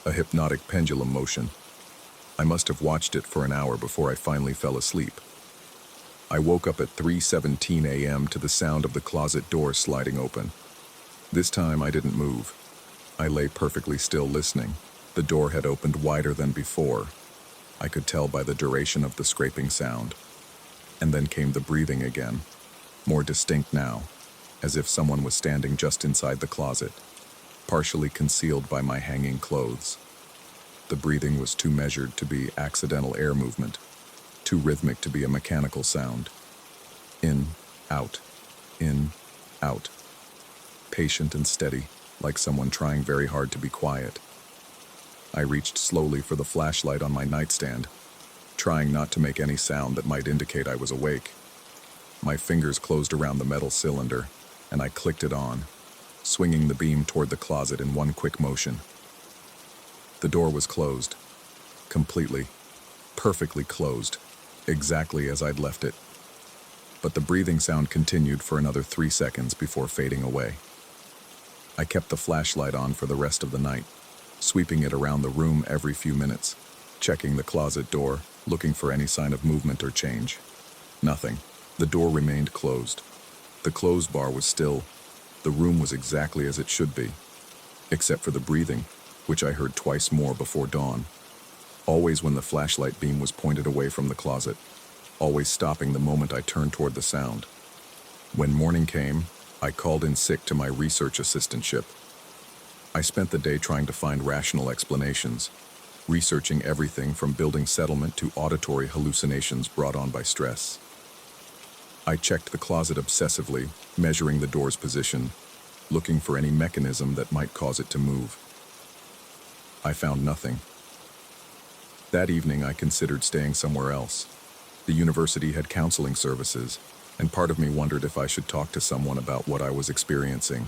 a hypnotic pendulum motion. I must have watched it for an hour before I finally fell asleep. I woke up at 3:17 a.m. to the sound of the closet door sliding open. This time I didn't move. I lay perfectly still listening. The door had opened wider than before. I could tell by the duration of the scraping sound. And then came the breathing again, more distinct now, as if someone was standing just inside the closet, partially concealed by my hanging clothes. The breathing was too measured to be accidental air movement, too rhythmic to be a mechanical sound. In, out, patient and steady, like someone trying very hard to be quiet. I reached slowly for the flashlight on my nightstand, trying not to make any sound that might indicate I was awake. My fingers closed around the metal cylinder, and I clicked it on, swinging the beam toward the closet in one quick motion. The door was closed, completely, perfectly closed, exactly as I'd left it. But the breathing sound continued for another 3 seconds before fading away. I kept the flashlight on for the rest of the night, sweeping it around the room every few minutes, checking the closet door, looking for any sign of movement or change. Nothing. The door remained closed. The closed bar was still. The room was exactly as it should be, except for the breathing, which I heard twice more before dawn. Always when the flashlight beam was pointed away from the closet, always stopping the moment I turned toward the sound. When morning came, I called in sick to my research assistantship. I spent the day trying to find rational explanations, researching everything from building settlement to auditory hallucinations brought on by stress. I checked the closet obsessively, measuring the door's position, looking for any mechanism that might cause it to move. I found nothing. That evening, I considered staying somewhere else. The university had counseling services, and part of me wondered if I should talk to someone about what I was experiencing.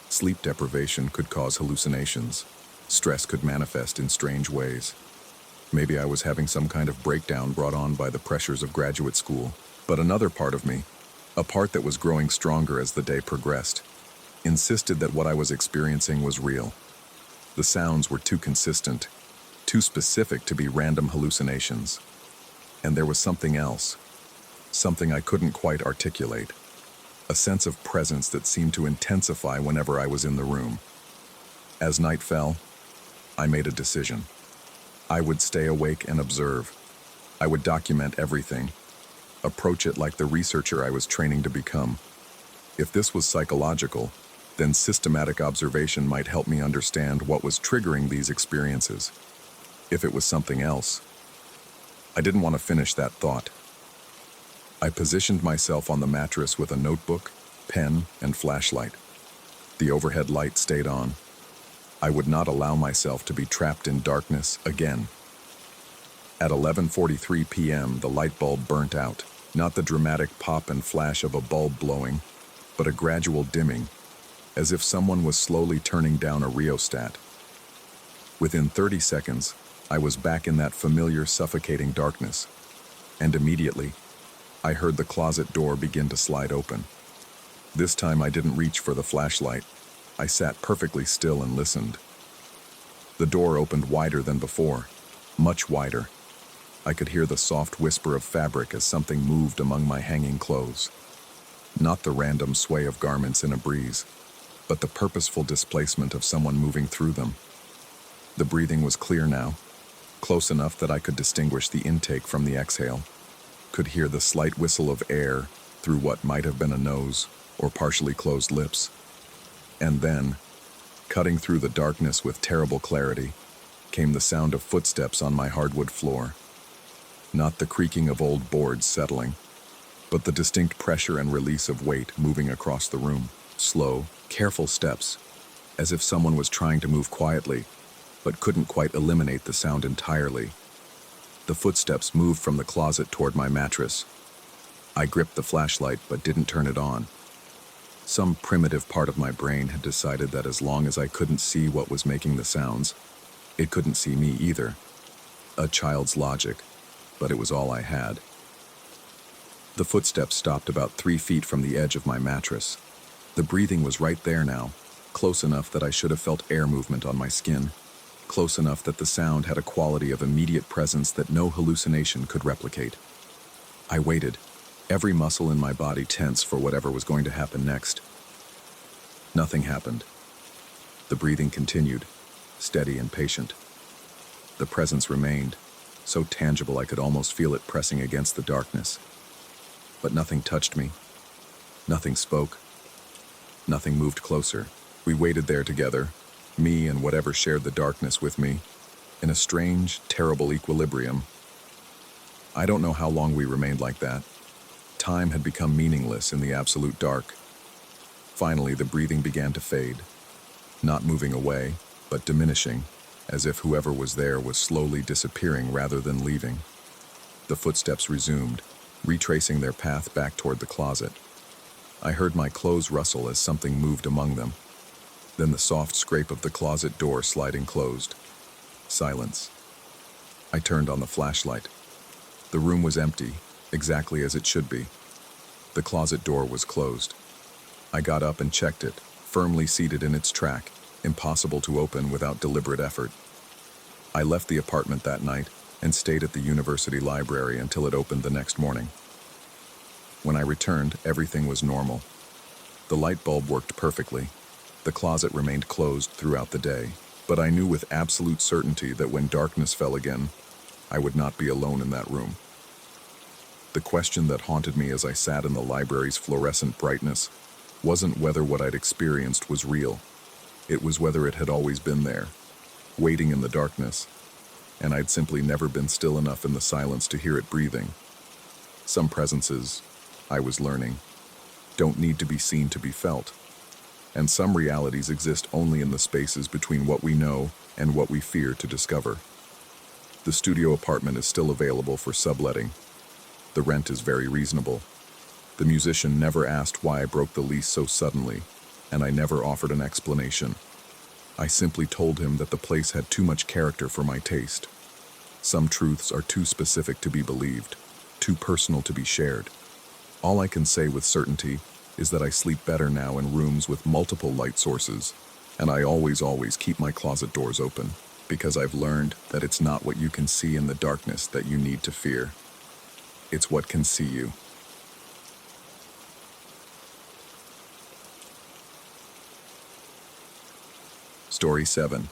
Sleep deprivation could cause hallucinations. Stress could manifest in strange ways. Maybe I was having some kind of breakdown brought on by the pressures of graduate school. But another part of me, a part that was growing stronger as the day progressed, insisted that what I was experiencing was real. The sounds were too consistent, too specific to be random hallucinations. And there was something else, something I couldn't quite articulate, a sense of presence that seemed to intensify whenever I was in the room. As night fell, I made a decision. I would stay awake and observe. I would document everything, approach it like the researcher I was training to become. If this was psychological, then systematic observation might help me understand what was triggering these experiences. If it was something else, I didn't want to finish that thought. I positioned myself on the mattress with a notebook, pen, and flashlight. The overhead light stayed on. I would not allow myself to be trapped in darkness again. At 11:43 p.m., the light bulb burnt out. Not the dramatic pop and flash of a bulb blowing, but a gradual dimming, as if someone was slowly turning down a rheostat. Within 30 seconds, I was back in that familiar suffocating darkness, and immediately, I heard the closet door begin to slide open. This time I didn't reach for the flashlight. I sat perfectly still and listened. The door opened wider than before, much wider. I could hear the soft whisper of fabric as something moved among my hanging clothes. Not the random sway of garments in a breeze, but the purposeful displacement of someone moving through them. The breathing was clear now, close enough that I could distinguish the intake from the exhale, could hear the slight whistle of air through what might have been a nose or partially closed lips. And then, cutting through the darkness with terrible clarity, came the sound of footsteps on my hardwood floor. Not the creaking of old boards settling, but the distinct pressure and release of weight moving across the room. Slow, careful steps, as if someone was trying to move quietly, but couldn't quite eliminate the sound entirely. The footsteps moved from the closet toward my mattress. I gripped the flashlight but didn't turn it on. Some primitive part of my brain had decided that as long as I couldn't see what was making the sounds, it couldn't see me either. A child's logic, but it was all I had. The footsteps stopped about 3 feet from the edge of my mattress. The breathing was right there now, close enough that I should have felt air movement on my skin, close enough that the sound had a quality of immediate presence that no hallucination could replicate. I waited, every muscle in my body tense for whatever was going to happen next. Nothing happened. The breathing continued, steady and patient. The presence remained, so tangible I could almost feel it pressing against the darkness. But nothing touched me. Nothing spoke. Nothing moved closer. We waited there together, me and whatever shared the darkness with me, in a strange, terrible equilibrium. I don't know how long we remained like that. Time had become meaningless in the absolute dark. Finally, the breathing began to fade, not moving away, but diminishing, as if whoever was there was slowly disappearing rather than leaving. The footsteps resumed, retracing their path back toward the closet. I heard my clothes rustle as something moved among them. Then the soft scrape of the closet door sliding closed. Silence. I turned on the flashlight. The room was empty, exactly as it should be. The closet door was closed. I got up and checked it, firmly seated in its track, impossible to open without deliberate effort. I left the apartment that night and stayed at the university library until it opened the next morning. When I returned, everything was normal. The light bulb worked perfectly. The closet remained closed throughout the day, but I knew with absolute certainty that when darkness fell again, I would not be alone in that room. The question that haunted me as I sat in the library's fluorescent brightness wasn't whether what I'd experienced was real. It was whether it had always been there, waiting in the darkness, and I'd simply never been still enough in the silence to hear it breathing. Some presences, I was learning, don't need to be seen to be felt, and some realities exist only in the spaces between what we know and what we fear to discover. The studio apartment is still available for subletting. The rent is very reasonable. The musician never asked why I broke the lease so suddenly, and I never offered an explanation. I simply told him that the place had too much character for my taste. Some truths are too specific to be believed, too personal to be shared. All I can say with certainty is that I sleep better now in rooms with multiple light sources, and I always keep my closet doors open, because I've learned that it's not what you can see in the darkness that you need to fear. It's what can see you. Story 7.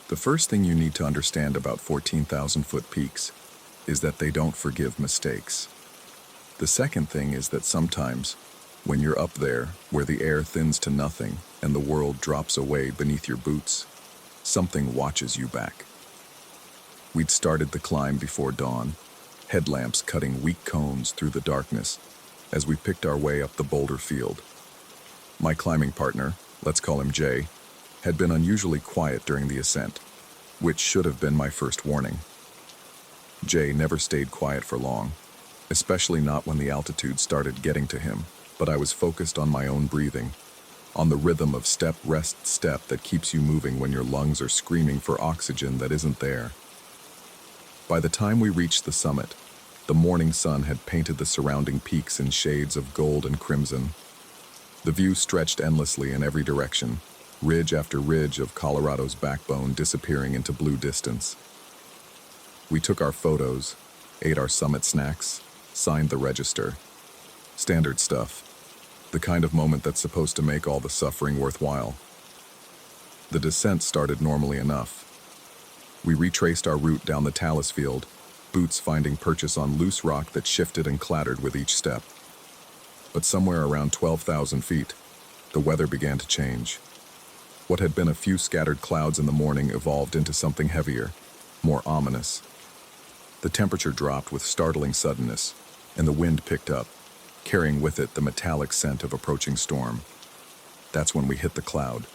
The first thing you need to understand about 14,000-foot peaks is that they don't forgive mistakes. The second thing is that sometimes, when you're up there, where the air thins to nothing and the world drops away beneath your boots, something watches you back. We'd started the climb before dawn, headlamps cutting weak cones through the darkness as we picked our way up the boulder field. My climbing partner, let's call him Jay, had been unusually quiet during the ascent, which should have been my first warning. Jay never stayed quiet for long, especially not when the altitude started getting to him, but I was focused on my own breathing, on the rhythm of step, rest, step that keeps you moving when your lungs are screaming for oxygen that isn't there. By the time we reached the summit, the morning sun had painted the surrounding peaks in shades of gold and crimson. The view stretched endlessly in every direction, ridge after ridge of Colorado's backbone disappearing into blue distance. We took our photos, ate our summit snacks, signed the register. Standard stuff. The kind of moment that's supposed to make all the suffering worthwhile. The descent started normally enough. We retraced our route down the talus field, boots finding purchase on loose rock that shifted and clattered with each step. But somewhere around 12,000 feet, the weather began to change. What had been a few scattered clouds in the morning evolved into something heavier, more ominous. The temperature dropped with startling suddenness, and the wind picked up, carrying with it the metallic scent of approaching storm. That's when we hit the cloud.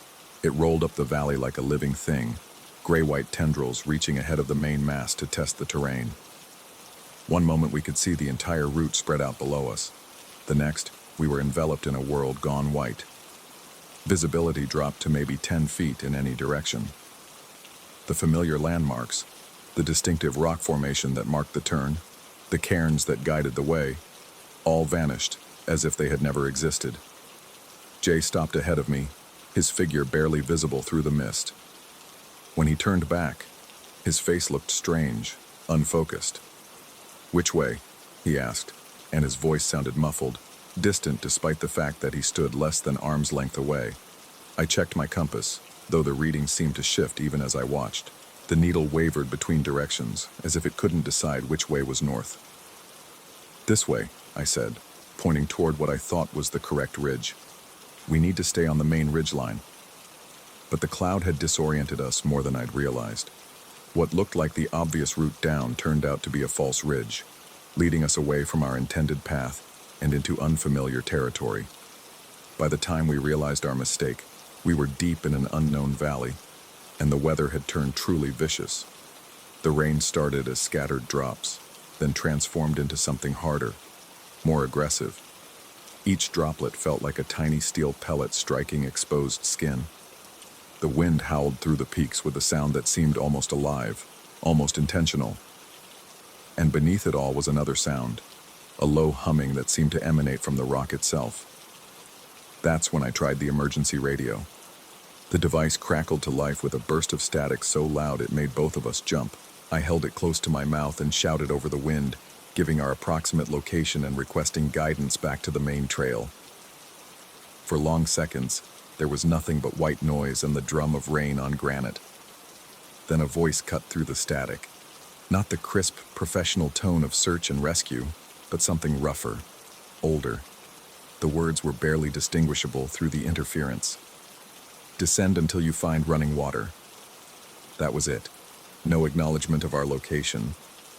It rolled up the valley like a living thing, gray-white tendrils reaching ahead of the main mass to test the terrain. One moment we could see the entire route spread out below us. The next, we were enveloped in a world gone white. Visibility dropped to maybe 10 feet in any direction. The familiar landmarks, the distinctive rock formation that marked the turn, the cairns that guided the way, all vanished as if they had never existed. Jay stopped ahead of me, his figure barely visible through the mist. When he turned back, his face looked strange, unfocused. "Which way?" he asked, and his voice sounded muffled, distant despite the fact that he stood less than arm's length away. I checked my compass, though the reading seemed to shift even as I watched. The needle wavered between directions, as if it couldn't decide which way was north. "This way," I said, pointing toward what I thought was the correct ridge. "We need to stay on the main ridgeline." But the cloud had disoriented us more than I'd realized. What looked like the obvious route down turned out to be a false ridge, leading us away from our intended path and into unfamiliar territory. By the time we realized our mistake, we were deep in an unknown valley, and the weather had turned truly vicious. The rain started as scattered drops, then transformed into something harder, more aggressive. Each droplet felt like a tiny steel pellet striking exposed skin. The wind howled through the peaks with a sound that seemed almost alive, almost intentional. And beneath it all was another sound, a low humming that seemed to emanate from the rock itself. That's when I tried the emergency radio. The device crackled to life with a burst of static so loud it made both of us jump. I held it close to my mouth and shouted over the wind, giving our approximate location and requesting guidance back to the main trail. For long seconds, there was nothing but white noise and the drum of rain on granite. Then a voice cut through the static. Not the crisp, professional tone of search and rescue, but something rougher, older. The words were barely distinguishable through the interference. Descend until you find running water. That was it. No acknowledgement of our location.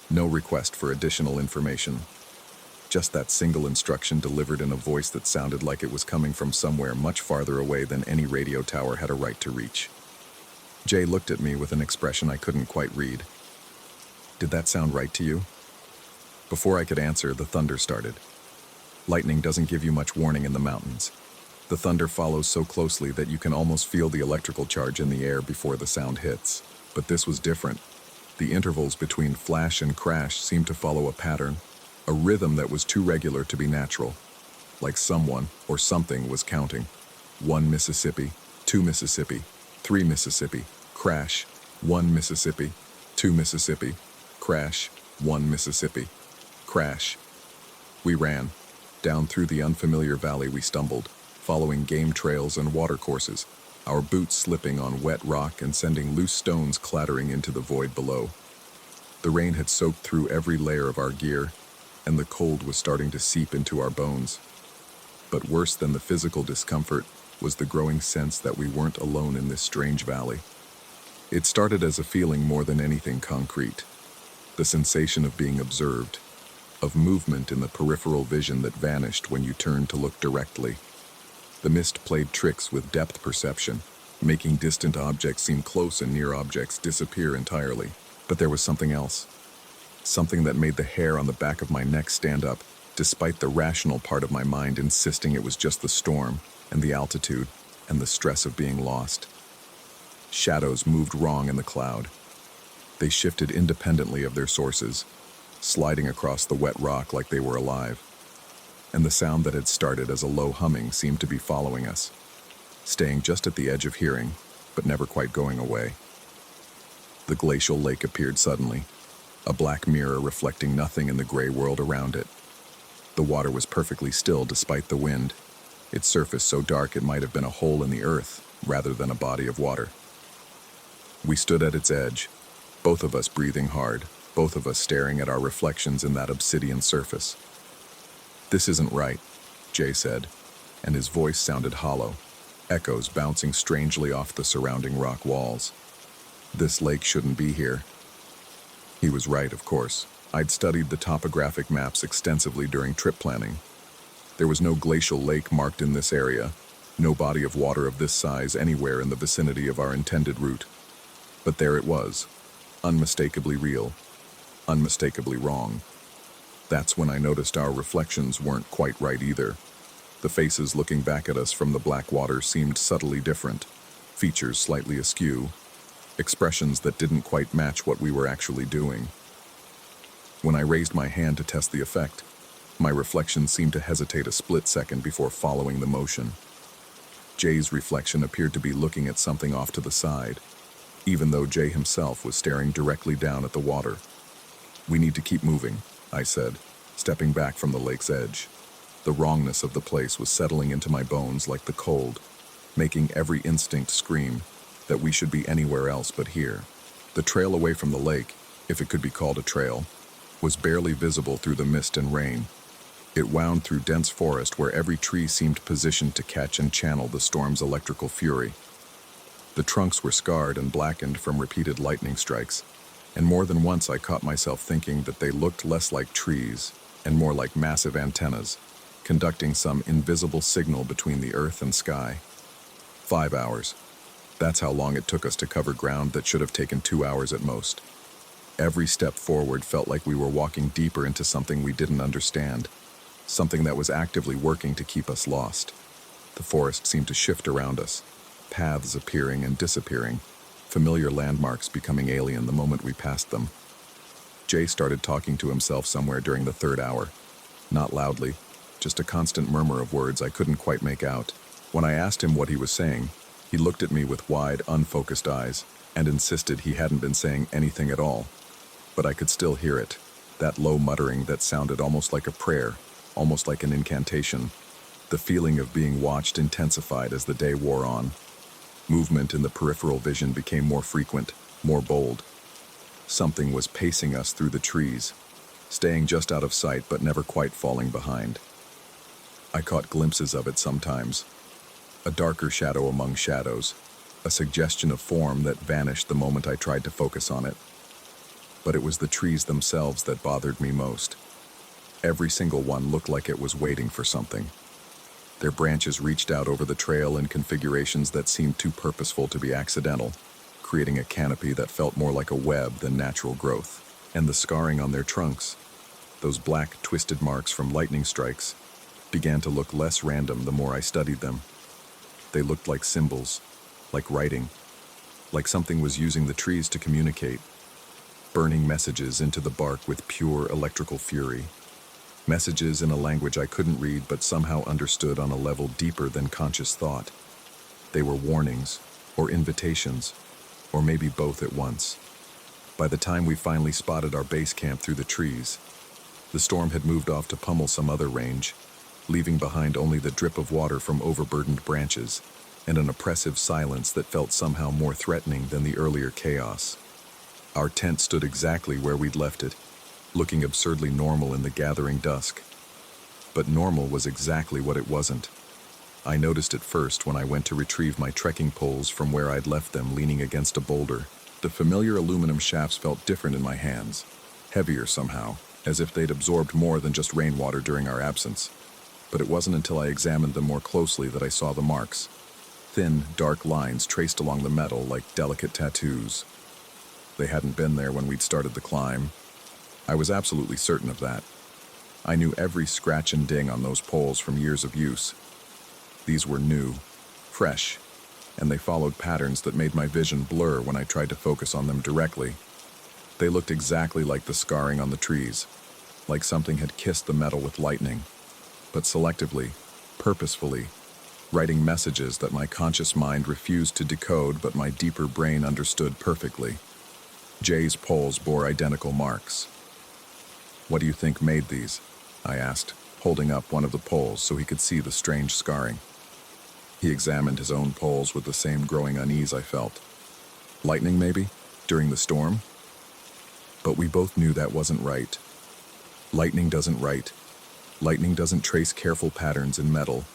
No request for additional information. Just that single instruction delivered in a voice that sounded like it was coming from somewhere much farther away than any radio tower had a right to reach. Jay looked at me with an expression I couldn't quite read. Did that sound right to you? Before I could answer, the thunder started. Lightning doesn't give you much warning in the mountains. The thunder follows so closely that you can almost feel the electrical charge in the air before the sound hits. But this was different. The intervals between flash and crash seemed to follow a pattern, a rhythm that was too regular to be natural. Like someone or something was counting. 1 Mississippi, 2 Mississippi, 3 Mississippi, crash, 1 Mississippi, 2 Mississippi, crash, 1 Mississippi, crash. We ran. Down through the unfamiliar valley we stumbled, following game trails and watercourses, our boots slipping on wet rock and sending loose stones clattering into the void below. The rain had soaked through every layer of our gear, and the cold was starting to seep into our bones. But worse than the physical discomfort was the growing sense that we weren't alone in this strange valley. It started as a feeling more than anything concrete. The sensation of being observed, of movement in the peripheral vision that vanished when you turned to look directly. The mist played tricks with depth perception, making distant objects seem close and near objects disappear entirely. But there was something else. Something that made the hair on the back of my neck stand up, despite the rational part of my mind insisting it was just the storm and the altitude and the stress of being lost. Shadows moved wrong in the cloud. They shifted independently of their sources, sliding across the wet rock like they were alive. And the sound that had started as a low humming seemed to be following us, staying just at the edge of hearing, but never quite going away. The glacial lake appeared suddenly, a black mirror reflecting nothing in the gray world around it. The water was perfectly still despite the wind, its surface so dark it might have been a hole in the earth rather than a body of water. We stood at its edge, both of us breathing hard, both of us staring at our reflections in that obsidian surface. "This isn't right," Jay said, and his voice sounded hollow, echoes bouncing strangely off the surrounding rock walls. "This lake shouldn't be here." He was right, of course. I'd studied the topographic maps extensively during trip planning. There was no glacial lake marked in this area, no body of water of this size anywhere in the vicinity of our intended route. But there it was, unmistakably real, unmistakably wrong. That's when I noticed our reflections weren't quite right either. The faces looking back at us from the black water seemed subtly different, features slightly askew, expressions that didn't quite match what we were actually doing. When I raised my hand to test the effect, my reflection seemed to hesitate a split second before following the motion. Jay's reflection appeared to be looking at something off to the side, even though Jay himself was staring directly down at the water. "We need to keep moving," I said, stepping back from the lake's edge. The wrongness of the place was settling into my bones like the cold, making every instinct scream that we should be anywhere else but here. The trail away from the lake, if it could be called a trail, was barely visible through the mist and rain. It wound through dense forest where every tree seemed positioned to catch and channel the storm's electrical fury. The trunks were scarred and blackened from repeated lightning strikes, and more than once I caught myself thinking that they looked less like trees and more like massive antennas, conducting some invisible signal between the earth and sky. 5 hours. That's how long it took us to cover ground that should have taken 2 hours at most. Every step forward felt like we were walking deeper into something we didn't understand, something that was actively working to keep us lost. The forest seemed to shift around us, paths appearing and disappearing, familiar landmarks becoming alien the moment we passed them. Jay started talking to himself somewhere during the 3rd hour. Not loudly, just a constant murmur of words I couldn't quite make out. When I asked him what he was saying, he looked at me with wide, unfocused eyes and insisted he hadn't been saying anything at all. But I could still hear it, that low muttering that sounded almost like a prayer, almost like an incantation. The feeling of being watched intensified as the day wore on. Movement in the peripheral vision became more frequent, more bold. Something was pacing us through the trees, staying just out of sight but never quite falling behind. I caught glimpses of it sometimes, a darker shadow among shadows, a suggestion of form that vanished the moment I tried to focus on it. But it was the trees themselves that bothered me most. Every single one looked like it was waiting for something. Their branches reached out over the trail in configurations that seemed too purposeful to be accidental, creating a canopy that felt more like a web than natural growth. And the scarring on their trunks, those black, twisted marks from lightning strikes, began to look less random the more I studied them. They looked like symbols, like writing, like something was using the trees to communicate, burning messages into the bark with pure electrical fury. Messages in a language I couldn't read but somehow understood on a level deeper than conscious thought. They were warnings, or invitations, or maybe both at once. By the time we finally spotted our base camp through the trees, the storm had moved off to pummel some other range, leaving behind only the drip of water from overburdened branches and an oppressive silence that felt somehow more threatening than the earlier chaos. Our tent stood exactly where we'd left it, looking absurdly normal in the gathering dusk. But normal was exactly what it wasn't. I noticed it first when I went to retrieve my trekking poles from where I'd left them leaning against a boulder. The familiar aluminum shafts felt different in my hands, heavier somehow, as if they'd absorbed more than just rainwater during our absence. But it wasn't until I examined them more closely that I saw the marks. Thin, dark lines traced along the metal like delicate tattoos. They hadn't been there when we'd started the climb. I was absolutely certain of that. I knew every scratch and ding on those poles from years of use. These were new, fresh, and they followed patterns that made my vision blur when I tried to focus on them directly. They looked exactly like the scarring on the trees, like something had kissed the metal with lightning, but selectively, purposefully, writing messages that my conscious mind refused to decode but my deeper brain understood perfectly. Jay's poles bore identical marks. "What do you think made these?" I asked, holding up one of the poles so he could see the strange scarring. He examined his own poles with the same growing unease I felt. "Lightning, maybe? During the storm?" But we both knew that wasn't right. Lightning doesn't write. Lightning doesn't trace careful patterns in metal.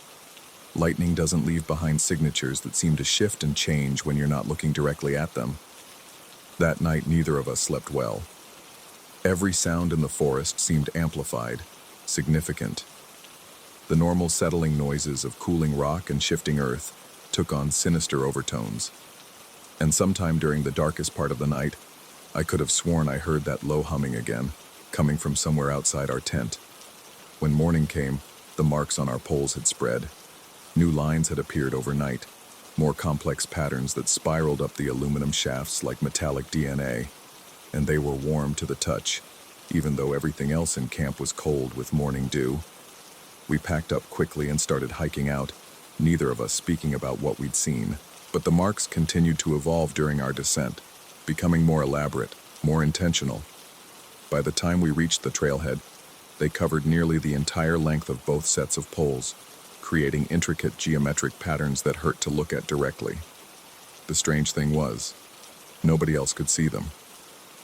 Lightning doesn't leave behind signatures that seem to shift and change when you're not looking directly at them. That night, neither of us slept well. Every sound in the forest seemed amplified, significant. The normal settling noises of cooling rock and shifting earth took on sinister overtones. And sometime during the darkest part of the night, I could have sworn I heard that low humming again, coming from somewhere outside our tent. When morning came, the marks on our poles had spread. New lines had appeared overnight, more complex patterns that spiraled up the aluminum shafts like metallic DNA, and they were warm to the touch, even though everything else in camp was cold with morning dew. We packed up quickly and started hiking out, neither of us speaking about what we'd seen, but the marks continued to evolve during our descent, becoming more elaborate, more intentional. By the time we reached the trailhead, they covered nearly the entire length of both sets of poles, creating intricate geometric patterns that hurt to look at directly. The strange thing was, nobody else could see them.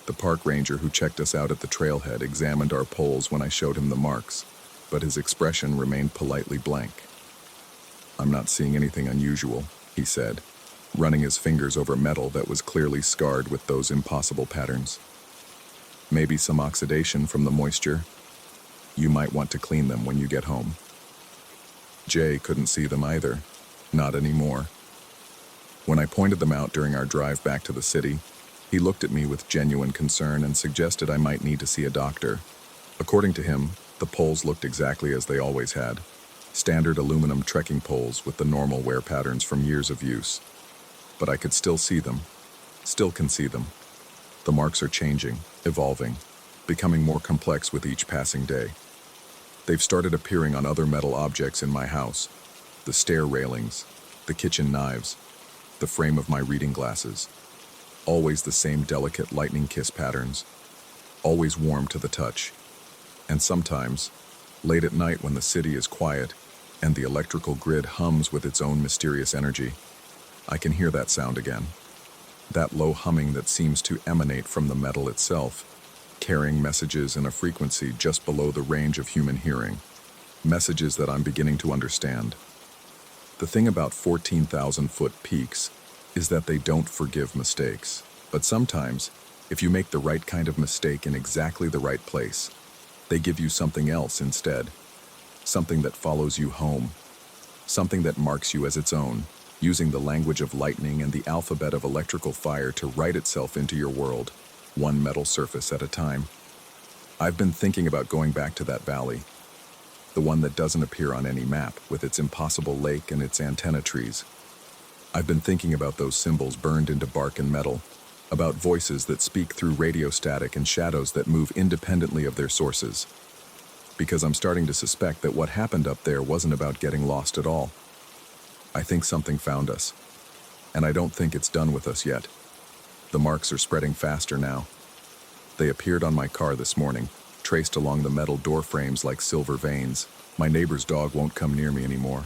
The park ranger who checked us out at the trailhead examined our poles when I showed him the marks, but his expression remained politely blank. "I'm not seeing anything unusual," he said, running his fingers over metal that was clearly scarred with those impossible patterns. "Maybe some oxidation from the moisture. You might want to clean them when you get home." Jay couldn't see them either, not anymore. When I pointed them out during our drive back to the city, he looked at me with genuine concern and suggested I might need to see a doctor. According to him, the poles looked exactly as they always had, standard aluminum trekking poles with the normal wear patterns from years of use. But I could still see them, still can see them. The marks are changing, evolving, becoming more complex with each passing day. They've started appearing on other metal objects in my house, the stair railings, the kitchen knives, the frame of my reading glasses. Always the same delicate lightning kiss patterns, always warm to the touch. And sometimes, late at night when the city is quiet and the electrical grid hums with its own mysterious energy, I can hear that sound again. That low humming that seems to emanate from the metal itself, carrying messages in a frequency just below the range of human hearing. Messages that I'm beginning to understand. The thing about 14,000-foot peaks is that they don't forgive mistakes. But sometimes, if you make the right kind of mistake in exactly the right place, they give you something else instead. Something that follows you home. Something that marks you as its own, using the language of lightning and the alphabet of electrical fire to write itself into your world, one metal surface at a time. I've been thinking about going back to that valley, the one that doesn't appear on any map, with its impossible lake and its antenna trees. I've been thinking about those symbols burned into bark and metal, about voices that speak through radio static and shadows that move independently of their sources. Because I'm starting to suspect that what happened up there wasn't about getting lost at all. I think something found us, and I don't think it's done with us yet. The marks are spreading faster now. They appeared on my car this morning, traced along the metal door frames like silver veins. My neighbor's dog won't come near me anymore,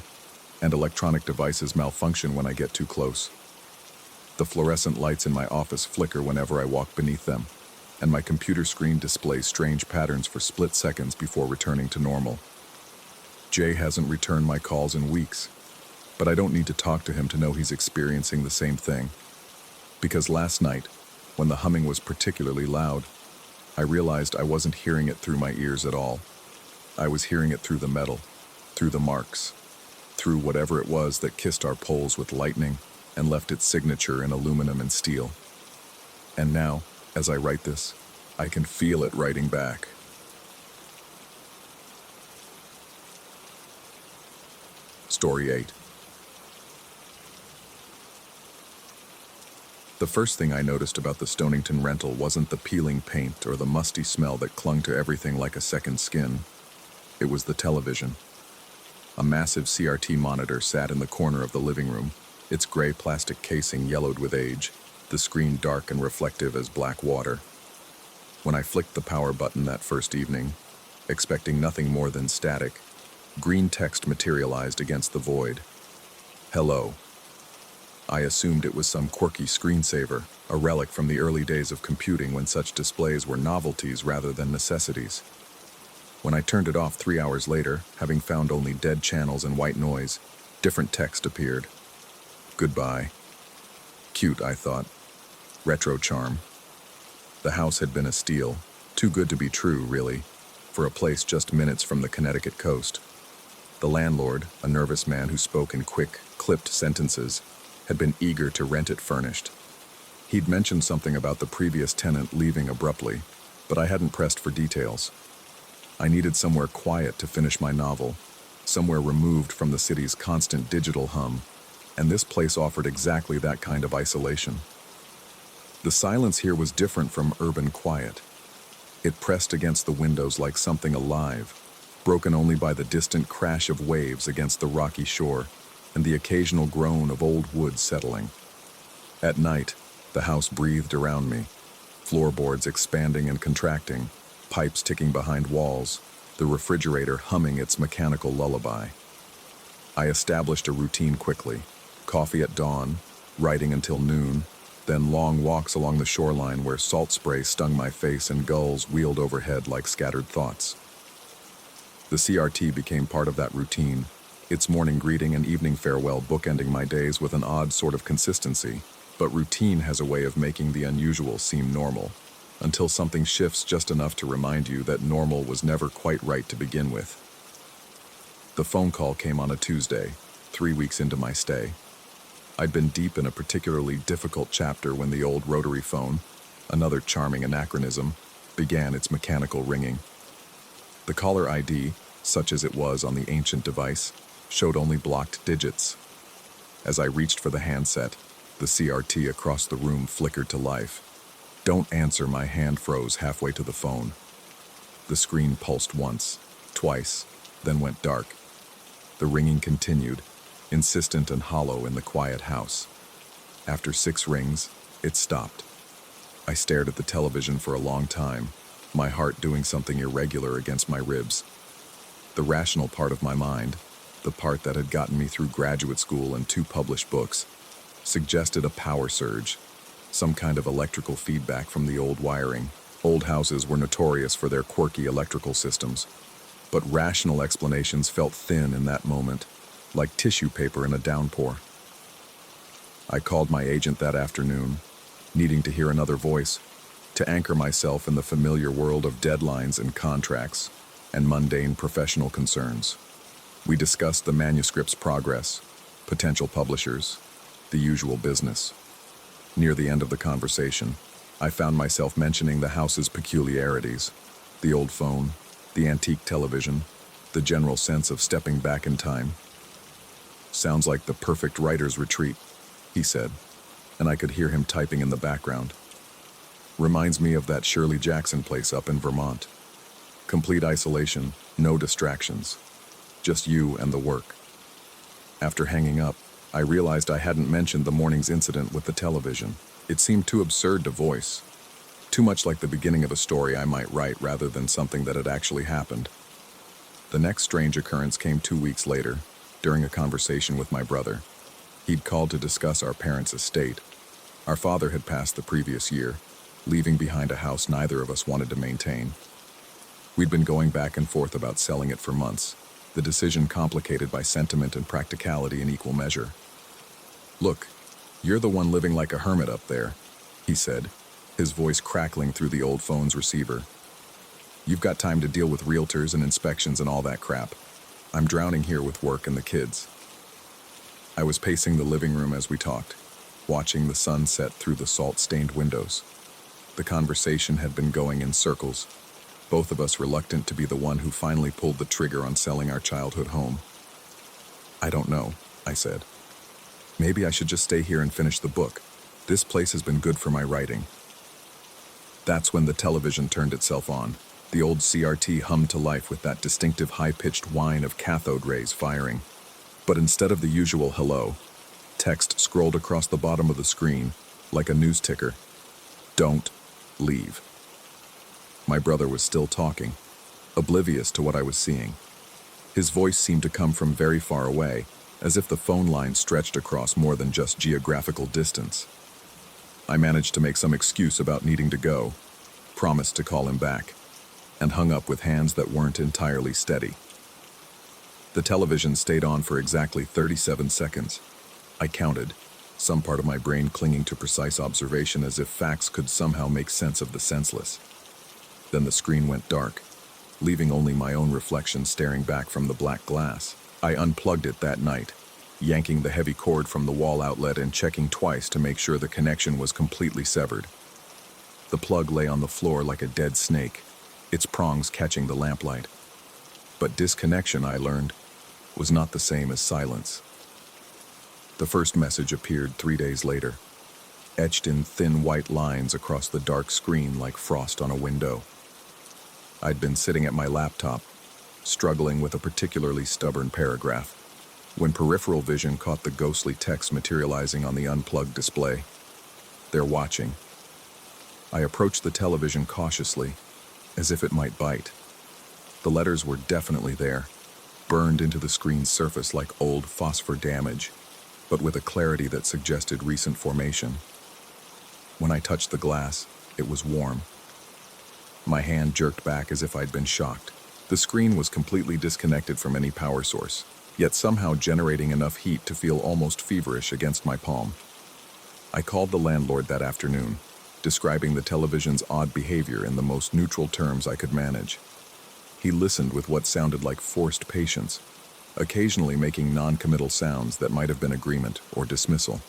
and electronic devices malfunction when I get too close. The fluorescent lights in my office flicker whenever I walk beneath them, and my computer screen displays strange patterns for split seconds before returning to normal. Jay hasn't returned my calls in weeks, but I don't need to talk to him to know he's experiencing the same thing. Because last night, when the humming was particularly loud, I realized I wasn't hearing it through my ears at all. I was hearing it through the metal, through the marks, through whatever it was that kissed our poles with lightning and left its signature in aluminum and steel. And now, as I write this, I can feel it writing back. Story 8. The first thing I noticed about the Stonington rental wasn't the peeling paint or the musty smell that clung to everything like a second skin. It was the television. A massive CRT monitor sat in the corner of the living room, its gray plastic casing yellowed with age, the screen dark and reflective as black water. When I flicked the power button that first evening, expecting nothing more than static, green text materialized against the void. Hello. I assumed it was some quirky screensaver, a relic from the early days of computing when such displays were novelties rather than necessities. When I turned it off 3 hours later, having found only dead channels and white noise, different text appeared. Goodbye. Cute, I thought. Retro charm. The house had been a steal, too good to be true, really, for a place just minutes from the Connecticut coast. The landlord, a nervous man who spoke in quick, clipped sentences, had been eager to rent it furnished. He'd mentioned something about the previous tenant leaving abruptly, but I hadn't pressed for details. I needed somewhere quiet to finish my novel, somewhere removed from the city's constant digital hum, and this place offered exactly that kind of isolation. The silence here was different from urban quiet. It pressed against the windows like something alive, broken only by the distant crash of waves against the rocky shore and the occasional groan of old wood settling. At night, the house breathed around me, floorboards expanding and contracting, pipes ticking behind walls, the refrigerator humming its mechanical lullaby. I established a routine quickly: coffee at dawn, writing until noon, then long walks along the shoreline where salt spray stung my face and gulls wheeled overhead like scattered thoughts. The CRT became part of that routine, its morning greeting and evening farewell bookending my days with an odd sort of consistency. But routine has a way of making the unusual seem normal, until something shifts just enough to remind you that normal was never quite right to begin with. The phone call came on a Tuesday, 3 weeks into my stay. I'd been deep in a particularly difficult chapter when the old rotary phone, another charming anachronism, began its mechanical ringing. The caller ID, such as it was on the ancient device, showed only blocked digits. As I reached for the handset, the CRT across the room flickered to life. Don't answer, my hand froze halfway to the phone. The screen pulsed once, twice, then went dark. The ringing continued, insistent and hollow in the quiet house. After 6 rings, it stopped. I stared at the television for a long time, my heart doing something irregular against my ribs. The rational part of my mind, the part that had gotten me through graduate school and 2 published books, suggested a power surge, some kind of electrical feedback from the old wiring. Old houses were notorious for their quirky electrical systems. but rational explanations felt thin in that moment, like tissue paper in a downpour. I called my agent that afternoon, needing to hear another voice, to anchor myself in the familiar world of deadlines and contracts and mundane professional concerns. We discussed the manuscript's progress, potential publishers, the usual business. Near the end of the conversation, I found myself mentioning the house's peculiarities, the old phone, the antique television, the general sense of stepping back in time. "Sounds like the perfect writer's retreat," he said, and I could hear him typing in the background. "Reminds me of that Shirley Jackson place up in Vermont. Complete isolation, no distractions. Just you and the work." After hanging up, I realized I hadn't mentioned the morning's incident with the television. It seemed too absurd to voice. Too much like the beginning of a story I might write rather than something that had actually happened. The next strange occurrence came 2 weeks later, during a conversation with my brother. He'd called to discuss our parents' estate. Our father had passed the previous year, leaving behind a house neither of us wanted to maintain. We'd been going back and forth about selling it for months, the decision complicated by sentiment and practicality in equal measure. "Look, you're the one living like a hermit up there," he said, his voice crackling through the old phone's receiver. "You've got time to deal with realtors and inspections and all that crap. I'm drowning here with work and the kids." I was pacing the living room as we talked, watching the sun set through the salt-stained windows. The conversation had been going in circles, both of us reluctant to be the one who finally pulled the trigger on selling our childhood home. "I don't know," I said. "Maybe I should just stay here and finish the book. This place has been good for my writing." That's when the television turned itself on. The old CRT hummed to life with that distinctive high-pitched whine of cathode rays firing. But instead of the usual hello, text scrolled across the bottom of the screen like a news ticker. "Don't leave." My brother was still talking, oblivious to what I was seeing. His voice seemed to come from very far away, as if the phone line stretched across more than just geographical distance. I managed to make some excuse about needing to go, promised to call him back, and hung up with hands that weren't entirely steady. The television stayed on for exactly 37 seconds. I counted, some part of my brain clinging to precise observation as if facts could somehow make sense of the senseless. Then the screen went dark, leaving only my own reflection staring back from the black glass. I unplugged it that night, yanking the heavy cord from the wall outlet and checking twice to make sure the connection was completely severed. The plug lay on the floor like a dead snake, its prongs catching the lamplight. But disconnection, I learned, was not the same as silence. The first message appeared 3 days later, etched in thin white lines across the dark screen like frost on a window. I'd been sitting at my laptop, struggling with a particularly stubborn paragraph, when peripheral vision caught the ghostly text materializing on the unplugged display. "They're watching." I approached the television cautiously, as if it might bite. The letters were definitely there, burned into the screen's surface like old phosphor damage, but with a clarity that suggested recent formation. When I touched the glass, it was warm. My hand jerked back as if I'd been shocked. The screen was completely disconnected from any power source, yet somehow generating enough heat to feel almost feverish against my palm. I called the landlord that afternoon, describing the television's odd behavior in the most neutral terms I could manage. He listened with what sounded like forced patience, occasionally making non-committal sounds that might have been agreement or dismissal.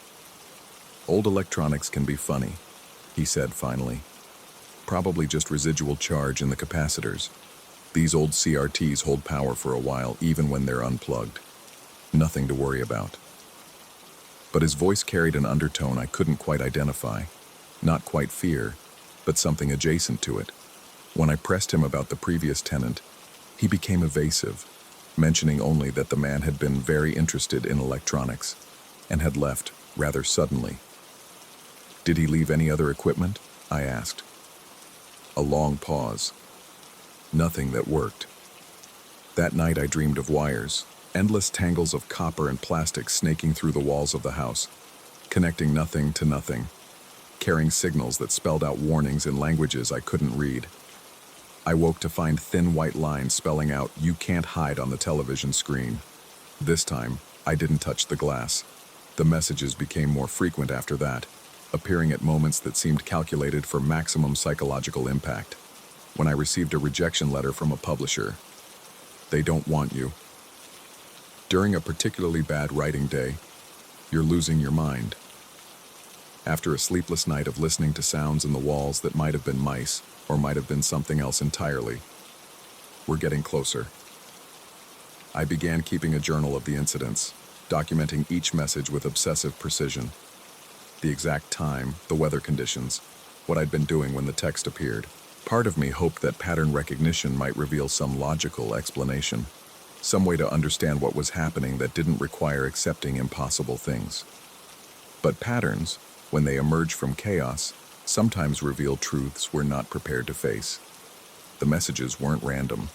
"Old electronics can be funny," he said finally. "Probably just residual charge in the capacitors. These old CRTs hold power for a while even when they're unplugged. Nothing to worry about." But his voice carried an undertone I couldn't quite identify. Not quite fear, but something adjacent to it. When I pressed him about the previous tenant, he became evasive, mentioning only that the man had been very interested in electronics and had left rather suddenly. "Did he leave any other equipment?" I asked. A long pause. Nothing that worked. That night I dreamed of wires, endless tangles of copper and plastic snaking through the walls of the house, connecting nothing to nothing, carrying signals that spelled out warnings in languages I couldn't read. I woke to find thin white lines spelling out, "You can't hide on the television screen." This time, I didn't touch the glass. The messages became more frequent after that, appearing at moments that seemed calculated for maximum psychological impact. When I received a rejection letter from a publisher, "They don't want you." During a particularly bad writing day, you're losing your mind. After a sleepless night of listening to sounds in the walls that might have been mice, or might have been something else entirely, we're getting closer. I began keeping a journal of the incidents, documenting each message with obsessive precision. The exact time, the weather conditions, what I'd been doing when the text appeared. Part of me hoped that pattern recognition might reveal some logical explanation, some way to understand what was happening that didn't require accepting impossible things. But patterns, when they emerge from chaos, sometimes reveal truths we're not prepared to face. The messages weren't random.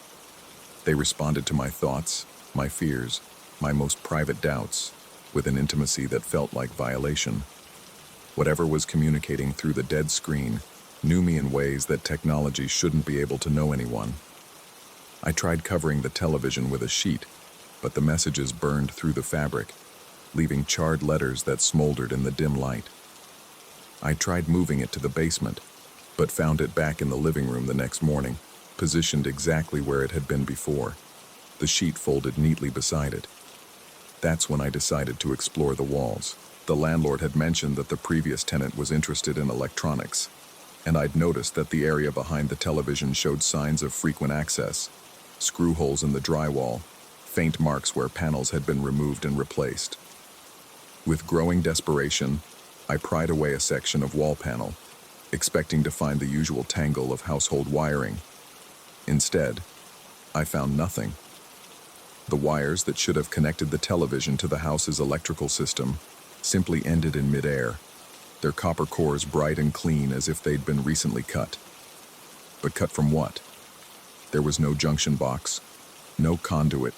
They responded to my thoughts, my fears, my most private doubts, with an intimacy that felt like violation. Whatever was communicating through the dead screen knew me in ways that technology shouldn't be able to know anyone. I tried covering the television with a sheet, but the messages burned through the fabric, leaving charred letters that smoldered in the dim light. I tried moving it to the basement, but found it back in the living room the next morning, positioned exactly where it had been before, the sheet folded neatly beside it. That's when I decided to explore the walls. The landlord had mentioned that the previous tenant was interested in electronics, and I'd noticed that the area behind the television showed signs of frequent access, screw holes in the drywall, faint marks where panels had been removed and replaced. With growing desperation, I pried away a section of wall panel, expecting to find the usual tangle of household wiring. Instead, I found nothing. The wires that should have connected the television to the house's electrical system simply ended in midair, their copper cores bright and clean as if they'd been recently cut. But cut from what? There was no junction box, no conduit,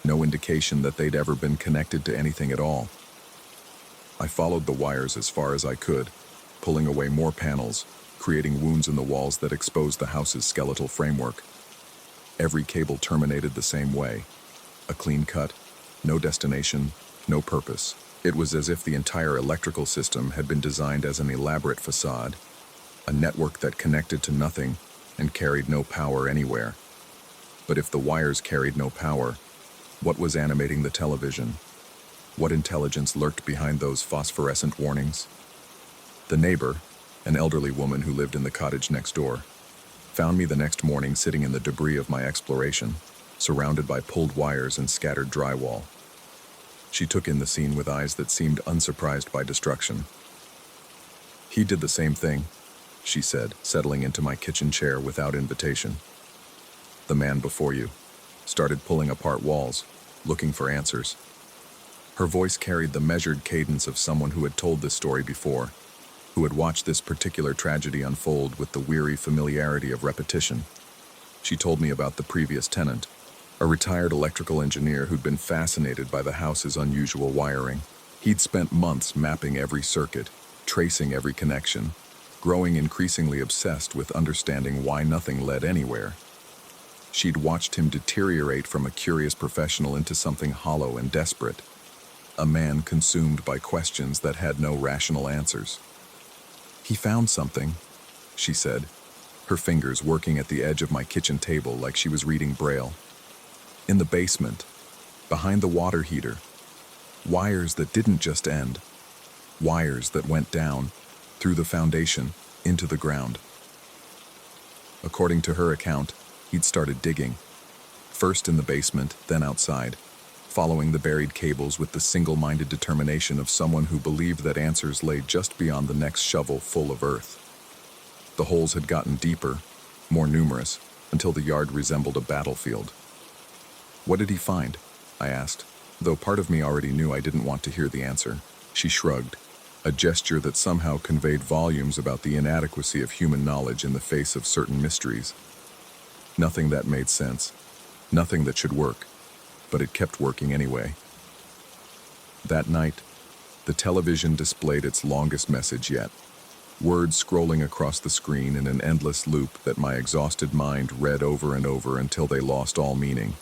no indication that they'd ever been connected to anything at all. I followed the wires as far as I could, pulling away more panels, creating wounds in the walls that exposed the house's skeletal framework. Every cable terminated the same way. A clean cut, no destination, no purpose. It was as if the entire electrical system had been designed as an elaborate facade, a network that connected to nothing and carried no power anywhere. But if the wires carried no power, what was animating the television? What intelligence lurked behind those phosphorescent warnings? The neighbor, an elderly woman who lived in the cottage next door, found me the next morning sitting in the debris of my exploration, surrounded by pulled wires and scattered drywall. She took in the scene with eyes that seemed unsurprised by destruction. "He did the same thing," she said, settling into my kitchen chair without invitation. "The man before you started pulling apart walls, looking for answers." Her voice carried the measured cadence of someone who had told this story before, who had watched this particular tragedy unfold with the weary familiarity of repetition. She told me about the previous tenant, a retired electrical engineer who'd been fascinated by the house's unusual wiring. He'd spent months mapping every circuit, tracing every connection, growing increasingly obsessed with understanding why nothing led anywhere. She'd watched him deteriorate from a curious professional into something hollow and desperate, a man consumed by questions that had no rational answers. "He found something," she said, her fingers working at the edge of my kitchen table like she was reading Braille. "In the basement, behind the water heater, wires that didn't just end, wires that went down, through the foundation, into the ground." According to her account, he'd started digging, first in the basement, then outside, following the buried cables with the single-minded determination of someone who believed that answers lay just beyond the next shovel full of earth. The holes had gotten deeper, more numerous, until the yard resembled a battlefield. "What did he find?" I asked, though part of me already knew I didn't want to hear the answer. She shrugged, a gesture that somehow conveyed volumes about the inadequacy of human knowledge in the face of certain mysteries. Nothing that made sense, nothing that should work, but it kept working anyway. That night, the television displayed its longest message yet. Words scrolling across the screen in an endless loop that my exhausted mind read over and over until they lost all meaning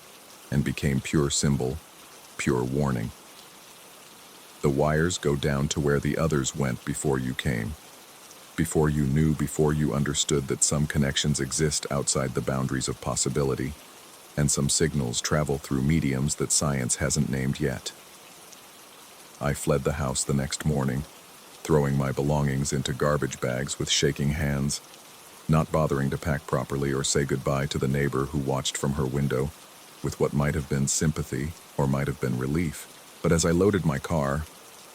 and became pure symbol, pure warning. The wires go down to where the others went before you came. Before you knew, before you understood that some connections exist outside the boundaries of possibility, and some signals travel through mediums that science hasn't named yet. I fled the house the next morning, throwing my belongings into garbage bags with shaking hands, not bothering to pack properly or say goodbye to the neighbor who watched from her window with what might have been sympathy or might have been relief. But as I loaded my car,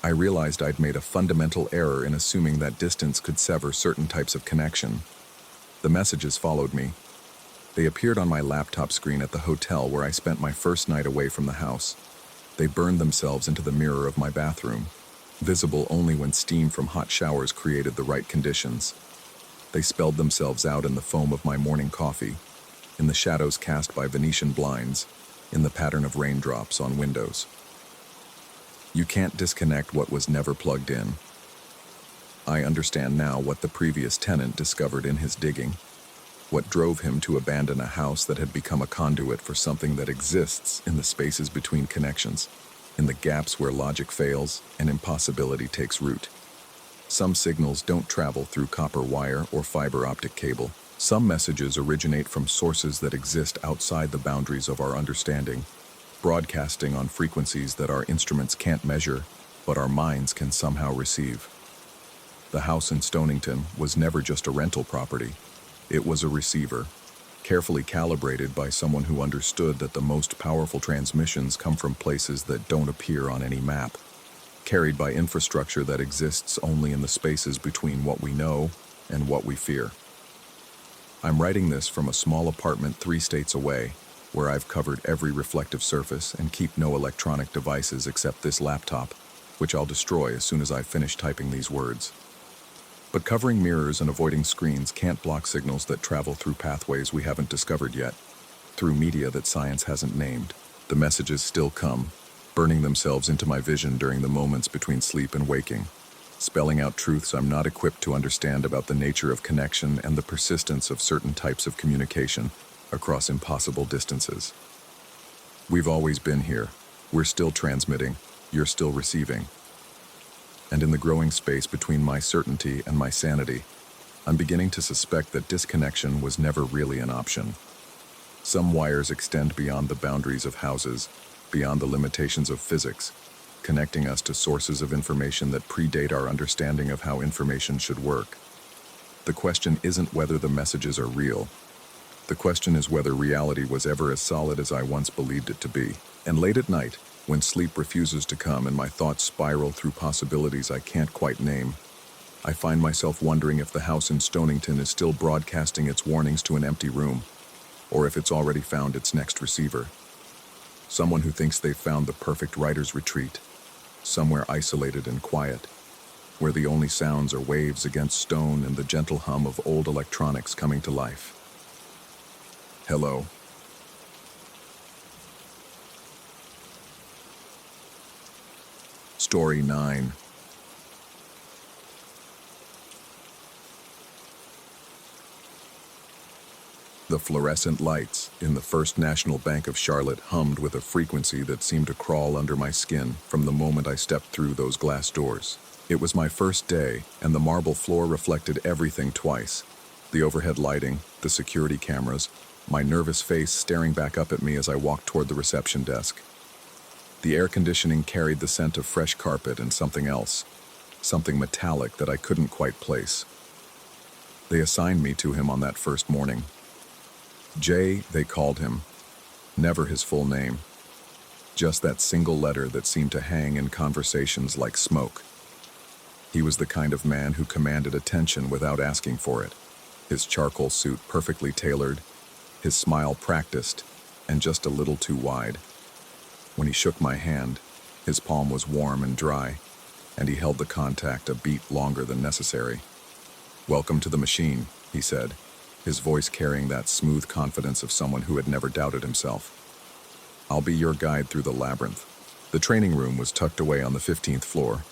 I realized I'd made a fundamental error in assuming that distance could sever certain types of connection. The messages followed me. They appeared on my laptop screen at the hotel where I spent my first night away from the house. They burned themselves into the mirror of my bathroom, visible only when steam from hot showers created the right conditions. They spelled themselves out in the foam of my morning coffee, in the shadows cast by Venetian blinds, in the pattern of raindrops on windows. You can't disconnect what was never plugged in. I understand now what the previous tenant discovered in his digging, what drove him to abandon a house that had become a conduit for something that exists in the spaces between connections, in the gaps where logic fails and impossibility takes root. Some signals don't travel through copper wire or fiber optic cable. Some messages originate from sources that exist outside the boundaries of our understanding, broadcasting on frequencies that our instruments can't measure, but our minds can somehow receive. The house in Stonington was never just a rental property. It was a receiver, carefully calibrated by someone who understood that the most powerful transmissions come from places that don't appear on any map, carried by infrastructure that exists only in the spaces between what we know and what we fear. I'm writing this from a small apartment 3 states away, where I've covered every reflective surface and keep no electronic devices except this laptop, which I'll destroy as soon as I finish typing these words. But covering mirrors and avoiding screens can't block signals that travel through pathways we haven't discovered yet, through media that science hasn't named. The messages still come, burning themselves into my vision during the moments between sleep and waking, spelling out truths I'm not equipped to understand about the nature of connection and the persistence of certain types of communication across impossible distances. We've always been here. We're still transmitting. You're still receiving. And in the growing space between my certainty and my sanity, I'm beginning to suspect that disconnection was never really an option. Some wires extend beyond the boundaries of houses, beyond the limitations of physics, connecting us to sources of information that predate our understanding of how information should work. The question isn't whether the messages are real. The question is whether reality was ever as solid as I once believed it to be. And late at night, when sleep refuses to come and my thoughts spiral through possibilities I can't quite name, I find myself wondering if the house in Stonington is still broadcasting its warnings to an empty room, or if it's already found its next receiver. Someone who thinks they've found the perfect writer's retreat, somewhere isolated and quiet, where the only sounds are waves against stone and the gentle hum of old electronics coming to life. Hello. Story 9. The fluorescent lights in the First National Bank of Charlotte hummed with a frequency that seemed to crawl under my skin from the moment I stepped through those glass doors. It was my first day, and the marble floor reflected everything twice. The overhead lighting, the security cameras, my nervous face staring back up at me as I walked toward the reception desk. The air conditioning carried the scent of fresh carpet and something else, something metallic that I couldn't quite place. They assigned me to him on that first morning. Jay, they called him. Never his full name. Just that single letter that seemed to hang in conversations like smoke. He was the kind of man who commanded attention without asking for it. His charcoal suit perfectly tailored, his smile practiced, and just a little too wide. When he shook my hand, his palm was warm and dry, and he held the contact a beat longer than necessary. "Welcome to the machine," he said, his voice carrying that smooth confidence of someone who had never doubted himself. "I'll be your guide through the labyrinth." The training room was tucked away on the 15th floor.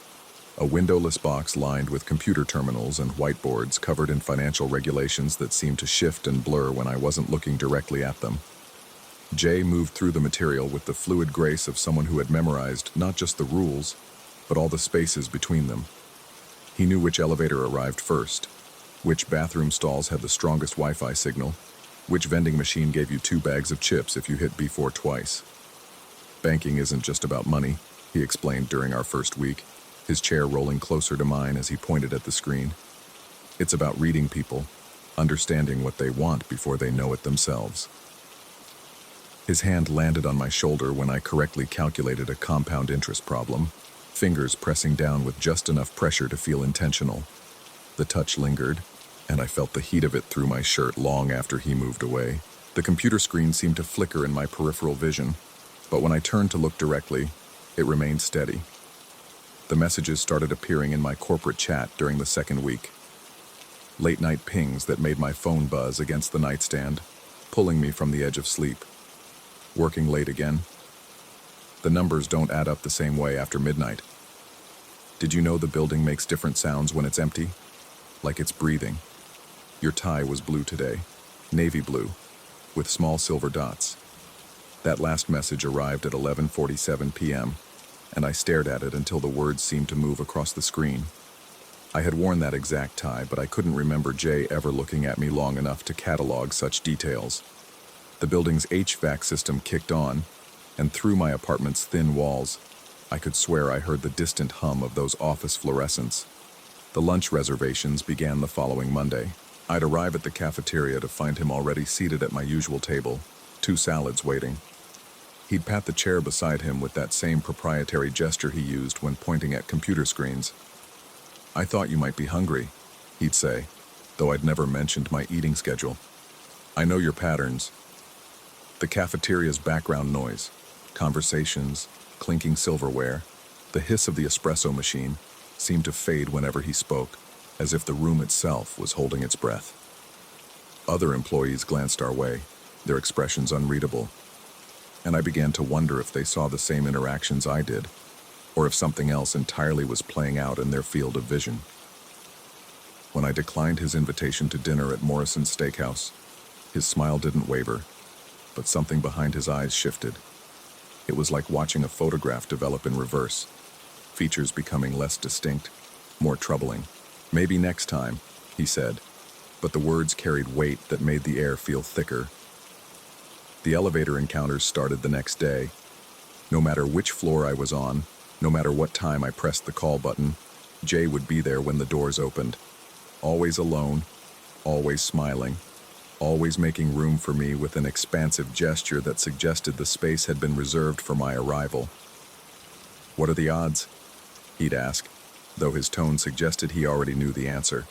A windowless box lined with computer terminals and whiteboards covered in financial regulations that seemed to shift and blur when I wasn't looking directly at them. Jay moved through the material with the fluid grace of someone who had memorized not just the rules, but all the spaces between them. He knew which elevator arrived first, which bathroom stalls had the strongest Wi-Fi signal, which vending machine gave you 2 bags of chips if you hit B4 twice. Banking isn't just about money, he explained during our first week, his chair rolling closer to mine as he pointed at the screen. It's about reading people, understanding what they want before they know it themselves. His hand landed on my shoulder when I correctly calculated a compound interest problem, fingers pressing down with just enough pressure to feel intentional. The touch lingered, and I felt the heat of it through my shirt long after he moved away. The computer screen seemed to flicker in my peripheral vision, but when I turned to look directly, it remained steady. The messages started appearing in my corporate chat during the second week. Late-night pings that made my phone buzz against the nightstand, pulling me from the edge of sleep. Working late again? The numbers don't add up the same way after midnight. Did you know the building makes different sounds when it's empty? Like it's breathing. Your tie was blue today, navy blue, with small silver dots. That last message arrived at 11:47 p.m., and I stared at it until the words seemed to move across the screen. I had worn that exact tie, but I couldn't remember Jay ever looking at me long enough to catalog such details. The building's HVAC system kicked on, and through my apartment's thin walls, I could swear I heard the distant hum of those office fluorescents. The lunch reservations began the following Monday. I'd arrive at the cafeteria to find him already seated at my usual table, 2 salads waiting. He'd pat the chair beside him with that same proprietary gesture he used when pointing at computer screens. "I thought you might be hungry," he'd say, though I'd never mentioned my eating schedule. "I know your patterns." The cafeteria's background noise, conversations, clinking silverware, the hiss of the espresso machine, seemed to fade whenever he spoke, as if the room itself was holding its breath. Other employees glanced our way, their expressions unreadable, and I began to wonder if they saw the same interactions I did, or if something else entirely was playing out in their field of vision. When I declined his invitation to dinner at Morrison's Steakhouse, his smile didn't waver, but something behind his eyes shifted. It was like watching a photograph develop in reverse, features becoming less distinct, more troubling. "Maybe next time," he said, but the words carried weight that made the air feel thicker. The elevator encounters started the next day. No matter which floor I was on, no matter what time I pressed the call button, Jay would be there when the doors opened. Always alone, always smiling, always making room for me with an expansive gesture that suggested the space had been reserved for my arrival. "What are the odds?" he'd ask, though his tone suggested he already knew the answer.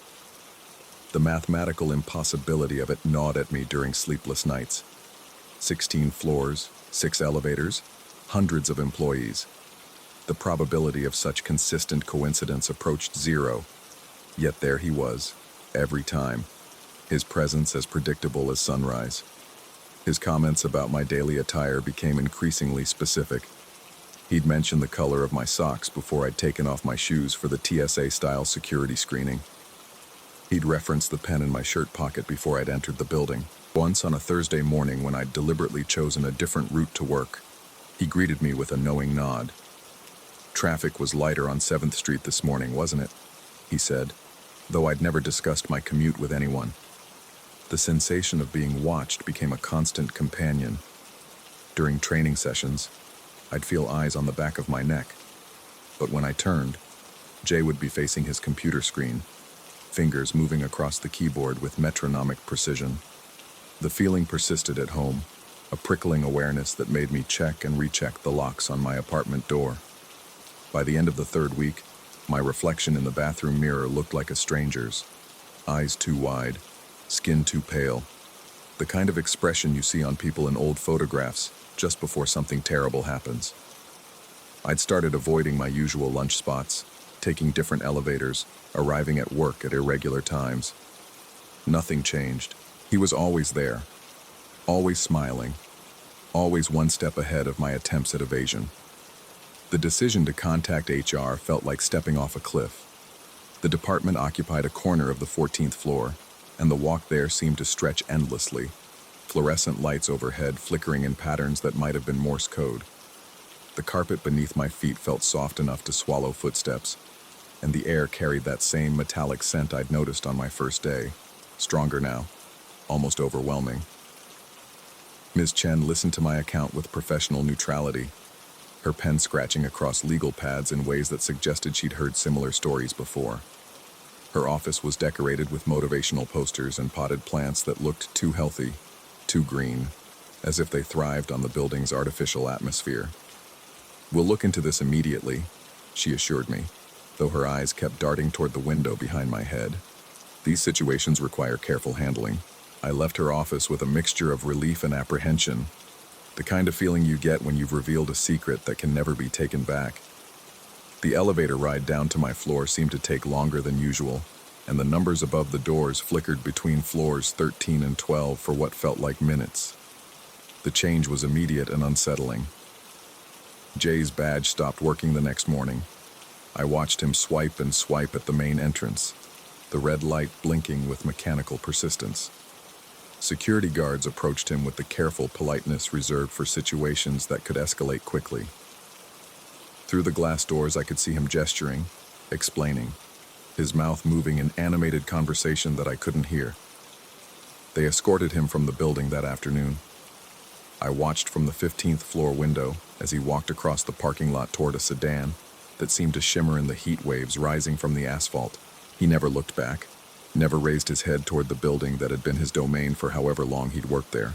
The mathematical impossibility of it gnawed at me during sleepless nights. 16 floors, 6 elevators, hundreds of employees. The probability of such consistent coincidence approached 0, yet there he was, every time. His presence as predictable as sunrise. His comments about my daily attire became increasingly specific. He'd mentioned the color of my socks before I'd taken off my shoes for the TSA-style security screening. He'd referenced the pen in my shirt pocket before I'd entered the building. Once on a Thursday morning when I'd deliberately chosen a different route to work, he greeted me with a knowing nod. "Traffic was lighter on 7th Street this morning, wasn't it?" he said, though I'd never discussed my commute with anyone. The sensation of being watched became a constant companion. During training sessions, I'd feel eyes on the back of my neck, but when I turned, Jay would be facing his computer screen, fingers moving across the keyboard with metronomic precision. The feeling persisted at home, a prickling awareness that made me check and recheck the locks on my apartment door. By the end of the 3rd week, my reflection in the bathroom mirror looked like a stranger's. Eyes too wide, skin too pale. The kind of expression you see on people in old photographs just before something terrible happens. I'd started avoiding my usual lunch spots, taking different elevators, arriving at work at irregular times. Nothing changed. He was always there, always smiling, always one step ahead of my attempts at evasion. The decision to contact HR felt like stepping off a cliff. The department occupied a corner of the 14th floor, and the walk there seemed to stretch endlessly, fluorescent lights overhead flickering in patterns that might have been Morse code. The carpet beneath my feet felt soft enough to swallow footsteps, and the air carried that same metallic scent I'd noticed on my first day, stronger now, almost overwhelming. Ms. Chen listened to my account with professional neutrality, her pen scratching across legal pads in ways that suggested she'd heard similar stories before. Her office was decorated with motivational posters and potted plants that looked too healthy, too green, as if they thrived on the building's artificial atmosphere. "We'll look into this immediately," she assured me, though her eyes kept darting toward the window behind my head. "These situations require careful handling." I left her office with a mixture of relief and apprehension, the kind of feeling you get when you've revealed a secret that can never be taken back. The elevator ride down to my floor seemed to take longer than usual, and the numbers above the doors flickered between floors 13 and 12 for what felt like minutes. The change was immediate and unsettling. Jay's badge stopped working the next morning. I watched him swipe and swipe at the main entrance, the red light blinking with mechanical persistence. Security guards approached him with the careful politeness reserved for situations that could escalate quickly. Through the glass doors, I could see him gesturing, explaining, his mouth moving in animated conversation that I couldn't hear. They escorted him from the building that afternoon. I watched from the 15th floor window as he walked across the parking lot toward a sedan that seemed to shimmer in the heat waves rising from the asphalt. He never looked back, never raised his head toward the building that had been his domain for however long he'd worked there.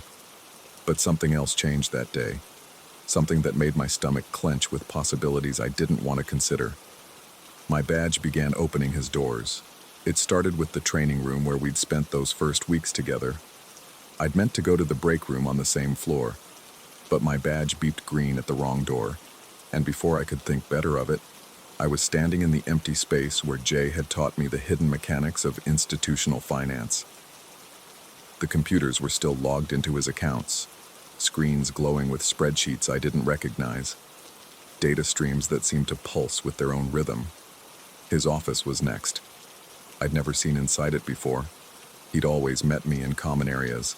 But something else changed that day, something that made my stomach clench with possibilities I didn't want to consider. My badge began opening his doors. It started with the training room where we'd spent those first weeks together. I'd meant to go to the break room on the same floor, but my badge beeped green at the wrong door, and before I could think better of it, I was standing in the empty space where Jay had taught me the hidden mechanics of institutional finance. The computers were still logged into his accounts, screens glowing with spreadsheets I didn't recognize, data streams that seemed to pulse with their own rhythm. His office was next. I'd never seen inside it before. He'd always met me in common areas,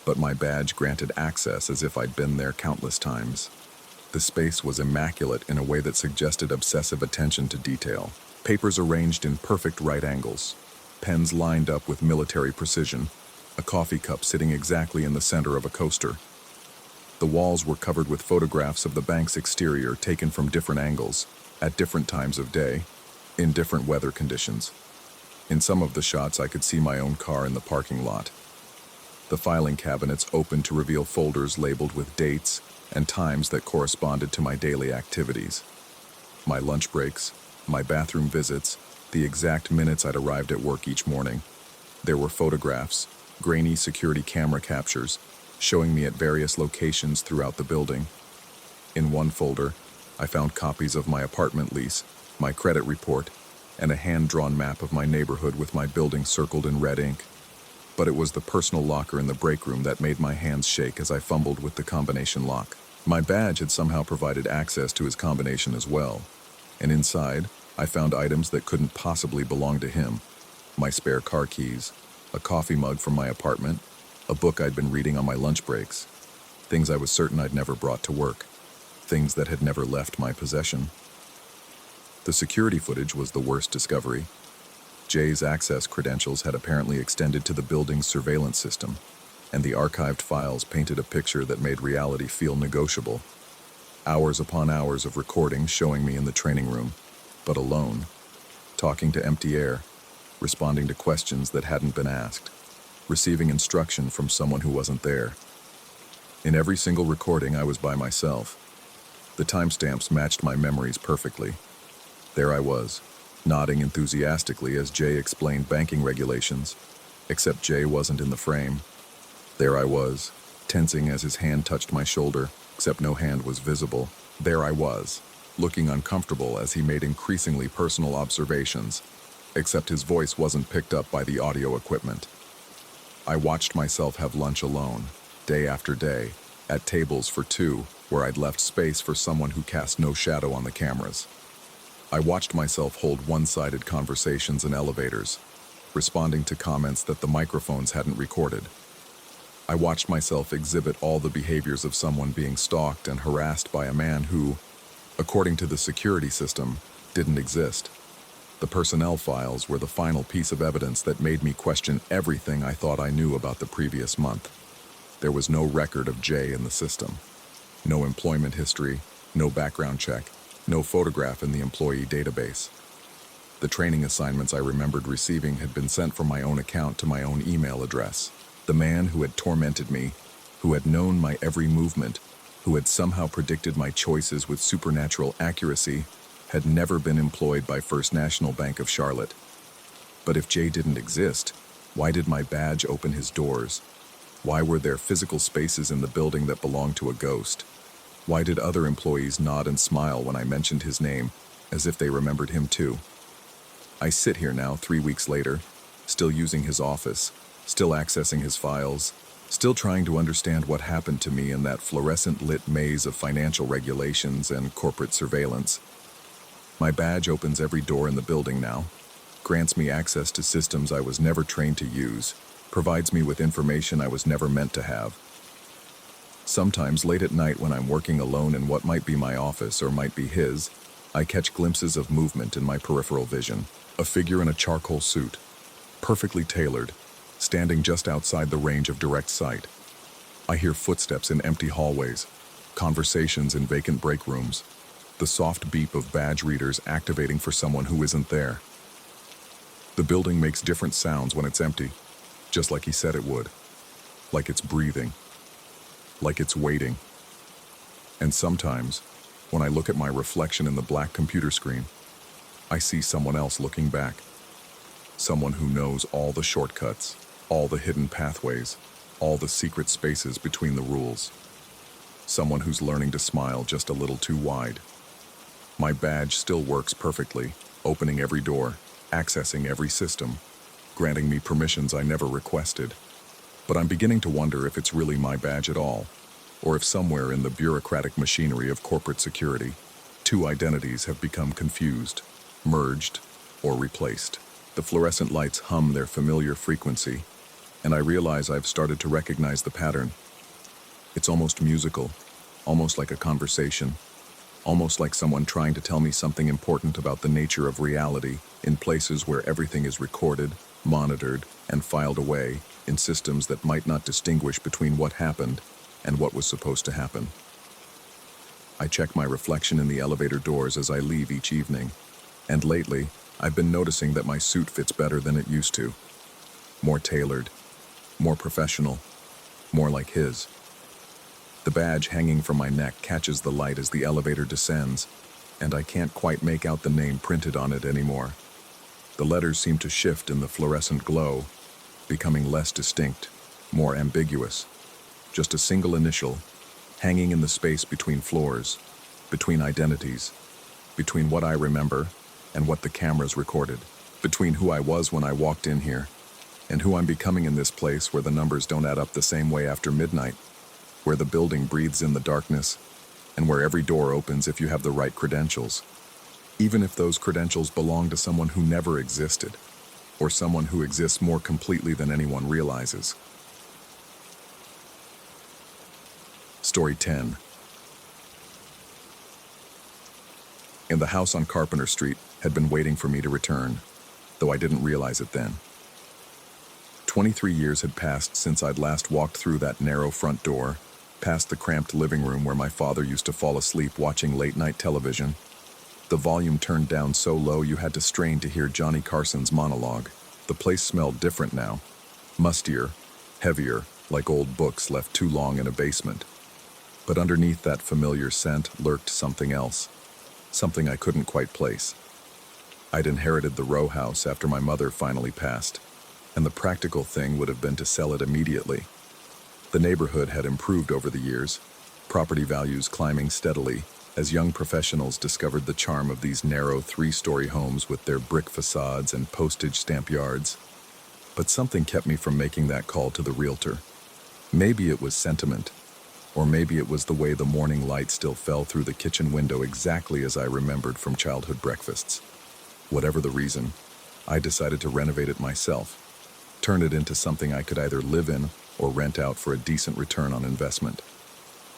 but my badge granted access as if I'd been there countless times. The space was immaculate in a way that suggested obsessive attention to detail. Papers arranged in perfect right angles, pens lined up with military precision, a coffee cup sitting exactly in the center of a coaster. The walls were covered with photographs of the bank's exterior taken from different angles, at different times of day, in different weather conditions. In some of the shots, I could see my own car in the parking lot. The filing cabinets opened to reveal folders labeled with dates and times that corresponded to my daily activities. My lunch breaks, my bathroom visits, the exact minutes I'd arrived at work each morning. There were photographs, grainy security camera captures, showing me at various locations throughout the building. In one folder, I found copies of my apartment lease, my credit report, and a hand-drawn map of my neighborhood with my building circled in red ink. But it was the personal locker in the break room that made my hands shake as I fumbled with the combination lock. My badge had somehow provided access to his combination as well, and inside, I found items that couldn't possibly belong to him. My spare car keys, a coffee mug from my apartment, a book I'd been reading on my lunch breaks, things I was certain I'd never brought to work, things that had never left my possession. The security footage was the worst discovery. Jay's access credentials had apparently extended to the building's surveillance system, and the archived files painted a picture that made reality feel negotiable. Hours upon hours of recording showing me in the training room, but alone, talking to empty air, responding to questions that hadn't been asked, receiving instruction from someone who wasn't there. In every single recording, I was by myself. The timestamps matched my memories perfectly. There I was, nodding enthusiastically as Jay explained banking regulations, except Jay wasn't in the frame. There I was, tensing as his hand touched my shoulder, except no hand was visible. There I was, looking uncomfortable as he made increasingly personal observations, except his voice wasn't picked up by the audio equipment. I watched myself have lunch alone, day after day, at tables for two, where I'd left space for someone who cast no shadow on the cameras. I watched myself hold one-sided conversations in elevators, responding to comments that the microphones hadn't recorded. I watched myself exhibit all the behaviors of someone being stalked and harassed by a man who, according to the security system, didn't exist. The personnel files were the final piece of evidence that made me question everything I thought I knew about the previous month. There was no record of Jay in the system. No employment history, no background check, no photograph in the employee database. The training assignments I remembered receiving had been sent from my own account to my own email address. The man who had tormented me, who had known my every movement, who had somehow predicted my choices with supernatural accuracy, had never been employed by First National Bank of Charlotte. But if Jay didn't exist, why did my badge open his doors? Why were there physical spaces in the building that belonged to a ghost? Why did other employees nod and smile when I mentioned his name, as if they remembered him too? I sit here now 3 weeks later, still using his office, still accessing his files, still trying to understand what happened to me in that fluorescent-lit maze of financial regulations and corporate surveillance. My badge opens every door in the building now, grants me access to systems I was never trained to use, provides me with information I was never meant to have. Sometimes late at night when I'm working alone in what might be my office or might be his, I catch glimpses of movement in my peripheral vision. A figure in a charcoal suit, perfectly tailored, standing just outside the range of direct sight. I hear footsteps in empty hallways, conversations in vacant break rooms, the soft beep of badge readers activating for someone who isn't there. The building makes different sounds when it's empty, just like he said it would. Like it's breathing. Like it's waiting. And sometimes, when I look at my reflection in the black computer screen, I see someone else looking back. Someone who knows all the shortcuts, all the hidden pathways, all the secret spaces between the rules. Someone who's learning to smile just a little too wide. My badge still works perfectly, opening every door, accessing every system, granting me permissions I never requested. But I'm beginning to wonder if it's really my badge at all, or if somewhere in the bureaucratic machinery of corporate security, two identities have become confused, merged, or replaced. The fluorescent lights hum their familiar frequency, and I realize I've started to recognize the pattern. It's almost musical, almost like a conversation, almost like someone trying to tell me something important about the nature of reality in places where everything is recorded, monitored, and filed away in systems that might not distinguish between what happened and what was supposed to happen. I check my reflection in the elevator doors as I leave each evening, and lately, I've been noticing that my suit fits better than it used to. More tailored, more professional, more like his. The badge hanging from my neck catches the light as the elevator descends, and I can't quite make out the name printed on it anymore. The letters seem to shift in the fluorescent glow, becoming less distinct, more ambiguous. Just a single initial, hanging in the space between floors, between identities, between what I remember and what the cameras recorded, between who I was when I walked in here and who I'm becoming in this place where the numbers don't add up the same way after midnight, where the building breathes in the darkness, and where every door opens if you have the right credentials, even if those credentials belong to someone who never existed, or someone who exists more completely than anyone realizes. Story 10. In the house on Carpenter Street had been waiting for me to return, though I didn't realize it then. 23 years had passed since I'd last walked through that narrow front door, past the cramped living room where my father used to fall asleep watching late-night television. The volume turned down so low you had to strain to hear Johnny Carson's monologue. The place smelled different now, mustier, heavier, like old books left too long in a basement. But underneath that familiar scent lurked something else, something I couldn't quite place. I'd inherited the row house after my mother finally passed, and the practical thing would have been to sell it immediately. The neighborhood had improved over the years, property values climbing steadily as young professionals discovered the charm of these narrow 3-story homes with their brick facades and postage stamp yards. But something kept me from making that call to the realtor. Maybe it was sentiment. Or maybe it was the way the morning light still fell through the kitchen window exactly as I remembered from childhood breakfasts. Whatever the reason, I decided to renovate it myself, turn it into something I could either live in or rent out for a decent return on investment.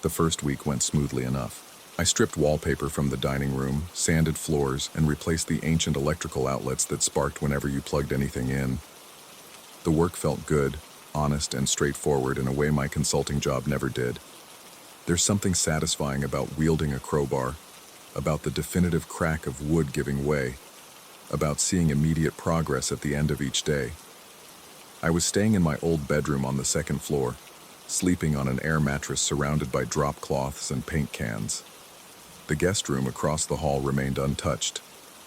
The first week went smoothly enough. I stripped wallpaper from the dining room, sanded floors, and replaced the ancient electrical outlets that sparked whenever you plugged anything in. The work felt good, honest, and straightforward in a way my consulting job never did. There's something satisfying about wielding a crowbar, about the definitive crack of wood giving way, about seeing immediate progress at the end of each day. I was staying in my old bedroom on the second floor, sleeping on an air mattress surrounded by drop cloths and paint cans. The guest room across the hall remained untouched.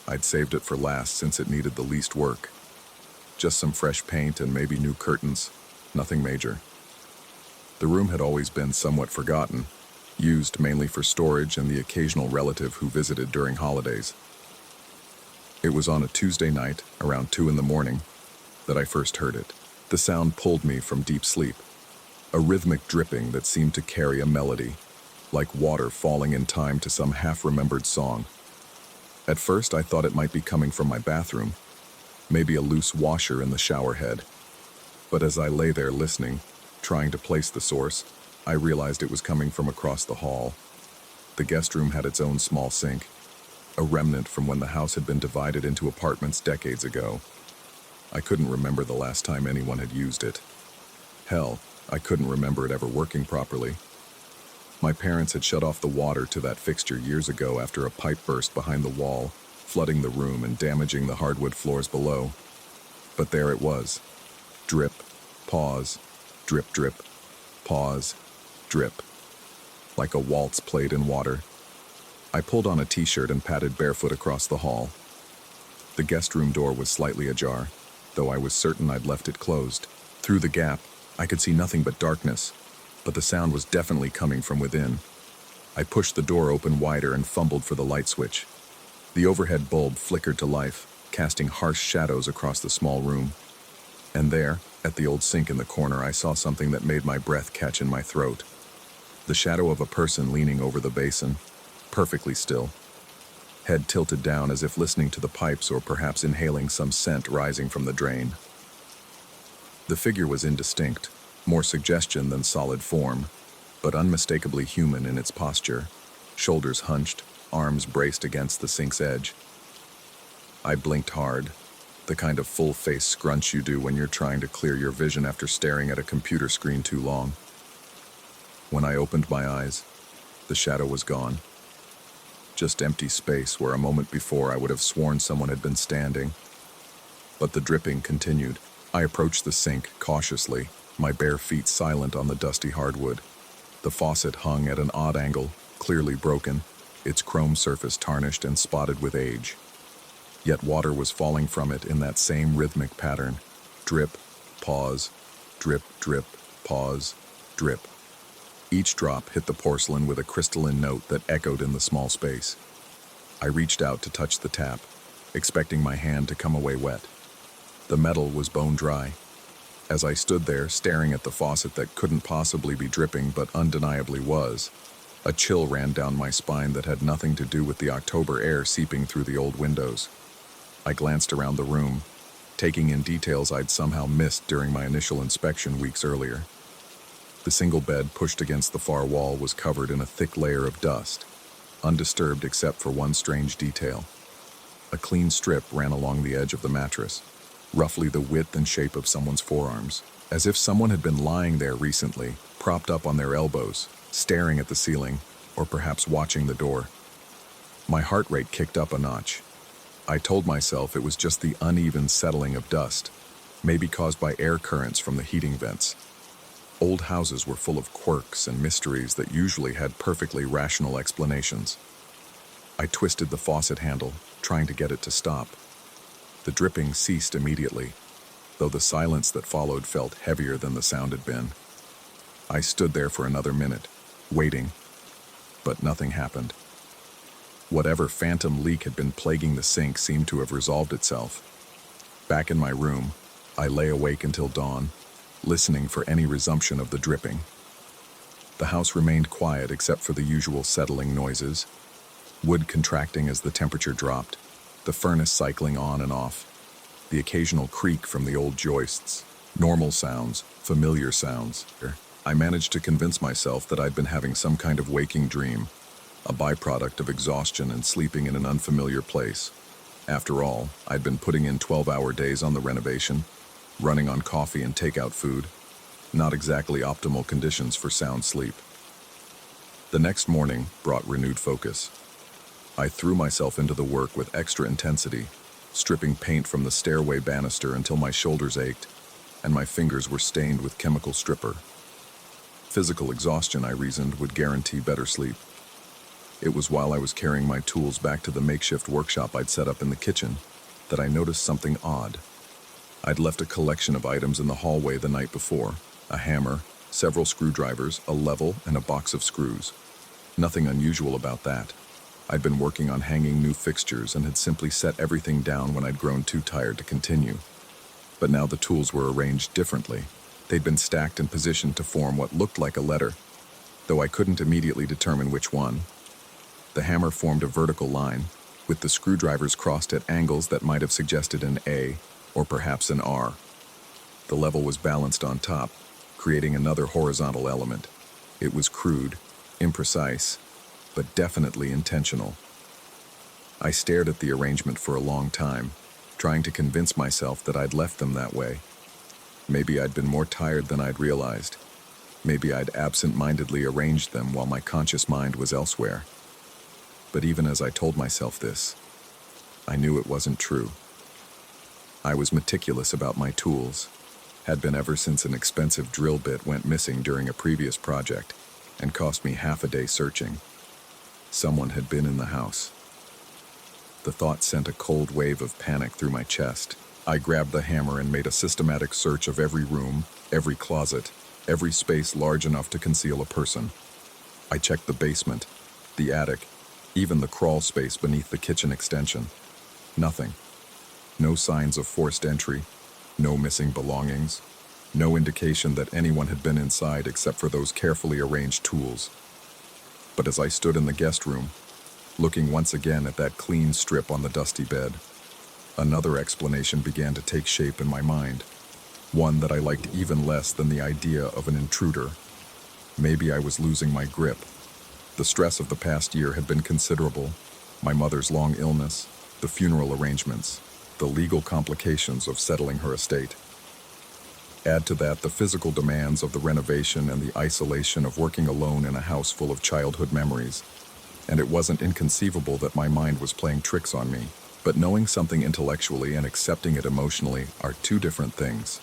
I'd saved it for last since it needed the least work. Just some fresh paint and maybe new curtains, nothing major. The room had always been somewhat forgotten, used mainly for storage and the occasional relative who visited during holidays. It was on a Tuesday night, around 2 a.m, that I first heard it. The sound pulled me from deep sleep, a rhythmic dripping that seemed to carry a melody, like water falling in time to some half-remembered song. At first, I thought it might be coming from my bathroom, maybe a loose washer in the shower head. But as I lay there listening, trying to place the source, I realized it was coming from across the hall. The guest room had its own small sink, a remnant from when the house had been divided into apartments decades ago. I couldn't remember the last time anyone had used it. Hell, I couldn't remember it ever working properly. My parents had shut off the water to that fixture years ago after a pipe burst behind the wall, flooding the room and damaging the hardwood floors below. But there it was. Drip, pause, drip, drip, pause, drip. Like a waltz played in water. I pulled on a t-shirt and padded barefoot across the hall. The guest room door was slightly ajar, though I was certain I'd left it closed. Through the gap, I could see nothing but darkness, but the sound was definitely coming from within. I pushed the door open wider and fumbled for the light switch. The overhead bulb flickered to life, casting harsh shadows across the small room. And there, at the old sink in the corner, I saw something that made my breath catch in my throat. The shadow of a person leaning over the basin, perfectly still, head tilted down as if listening to the pipes or perhaps inhaling some scent rising from the drain. The figure was indistinct, more suggestion than solid form, but unmistakably human in its posture, shoulders hunched, arms braced against the sink's edge. I blinked hard, the kind of full-face scrunch you do when you're trying to clear your vision after staring at a computer screen too long. When I opened my eyes, the shadow was gone. Just empty space where a moment before I would have sworn someone had been standing. But the dripping continued. I approached the sink cautiously, my bare feet silent on the dusty hardwood. The faucet hung at an odd angle, clearly broken, its chrome surface tarnished and spotted with age. Yet water was falling from it in that same rhythmic pattern. Drip, pause, drip, drip, pause, drip. Each drop hit the porcelain with a crystalline note that echoed in the small space. I reached out to touch the tap, expecting my hand to come away wet. The metal was bone dry. As I stood there, staring at the faucet that couldn't possibly be dripping but undeniably was, a chill ran down my spine that had nothing to do with the October air seeping through the old windows. I glanced around the room, taking in details I'd somehow missed during my initial inspection weeks earlier. The single bed pushed against the far wall was covered in a thick layer of dust, undisturbed except for one strange detail. A clean strip ran along the edge of the mattress, roughly the width and shape of someone's forearms, as if someone had been lying there recently, propped up on their elbows, staring at the ceiling, or perhaps watching the door. My heart rate kicked up a notch. I told myself it was just the uneven settling of dust, maybe caused by air currents from the heating vents. Old houses were full of quirks and mysteries that usually had perfectly rational explanations. I twisted the faucet handle, trying to get it to stop. The dripping ceased immediately, though the silence that followed felt heavier than the sound had been. I stood there for another minute, waiting, but nothing happened. Whatever phantom leak had been plaguing the sink seemed to have resolved itself. Back in my room, I lay awake until dawn, listening for any resumption of the dripping. The house remained quiet except for the usual settling noises, wood contracting as the temperature dropped, the furnace cycling on and off, the occasional creak from the old joists. Normal sounds, familiar sounds. I managed to convince myself that I'd been having some kind of waking dream, a byproduct of exhaustion and sleeping in an unfamiliar place. After all, I'd been putting in 12-hour days on the renovation, running on coffee and takeout food. Not exactly optimal conditions for sound sleep. The next morning brought renewed focus. I threw myself into the work with extra intensity, stripping paint from the stairway banister until my shoulders ached and my fingers were stained with chemical stripper. Physical exhaustion, I reasoned, would guarantee better sleep. It was while I was carrying my tools back to the makeshift workshop I'd set up in the kitchen that I noticed something odd. I'd left a collection of items in the hallway the night before: a hammer, several screwdrivers, a level, and a box of screws. Nothing unusual about that. I'd been working on hanging new fixtures and had simply set everything down when I'd grown too tired to continue. But now the tools were arranged differently. They'd been stacked and positioned to form what looked like a letter, though I couldn't immediately determine which one. The hammer formed a vertical line, with the screwdrivers crossed at angles that might have suggested an A, or perhaps an R. The level was balanced on top, creating another horizontal element. It was crude, imprecise, but definitely intentional. I stared at the arrangement for a long time, trying to convince myself that I'd left them that way. Maybe I'd been more tired than I'd realized. Maybe I'd absent-mindedly arranged them while my conscious mind was elsewhere. But even as I told myself this, I knew it wasn't true. I was meticulous about my tools, had been ever since an expensive drill bit went missing during a previous project and cost me half a day searching. Someone had been in the house. The thought sent a cold wave of panic through my chest. I grabbed the hammer and made a systematic search of every room, every closet, every space large enough to conceal a person. I checked the basement, the attic, even the crawl space beneath the kitchen extension. Nothing. No signs of forced entry, no missing belongings, no indication that anyone had been inside except for those carefully arranged tools. But as I stood in the guest room, looking once again at that clean strip on the dusty bed, another explanation began to take shape in my mind, one that I liked even less than the idea of an intruder. Maybe I was losing my grip. The stress of the past year had been considerable: my mother's long illness, the funeral arrangements, the legal complications of settling her estate. Add to that the physical demands of the renovation and the isolation of working alone in a house full of childhood memories, and it wasn't inconceivable that my mind was playing tricks on me. But knowing something intellectually and accepting it emotionally are two different things.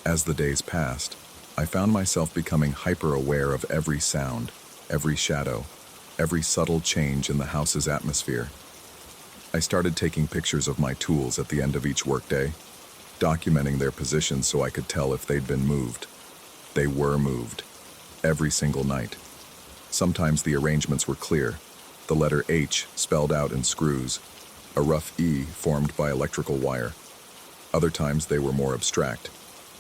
As the days passed, I found myself becoming hyper-aware of every sound, every shadow, every subtle change in the house's atmosphere. I started taking pictures of my tools at the end of each workday, documenting their positions so I could tell if they'd been moved. They were moved, every single night. Sometimes the arrangements were clear, the letter H spelled out in screws, a rough E formed by electrical wire. Other times they were more abstract,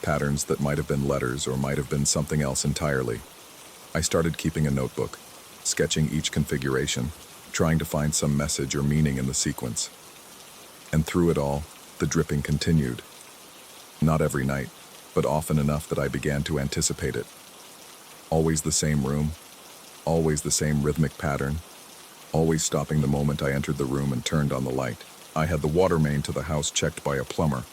patterns that might have been letters or might have been something else entirely. I started keeping a notebook, sketching each configuration, trying to find some message or meaning in the sequence. And through it all, the dripping continued. Not every night, but often enough that I began to anticipate it. Always the same room, always the same rhythmic pattern, always stopping the moment I entered the room and turned on the light. I had the water main to the house checked by a plumber,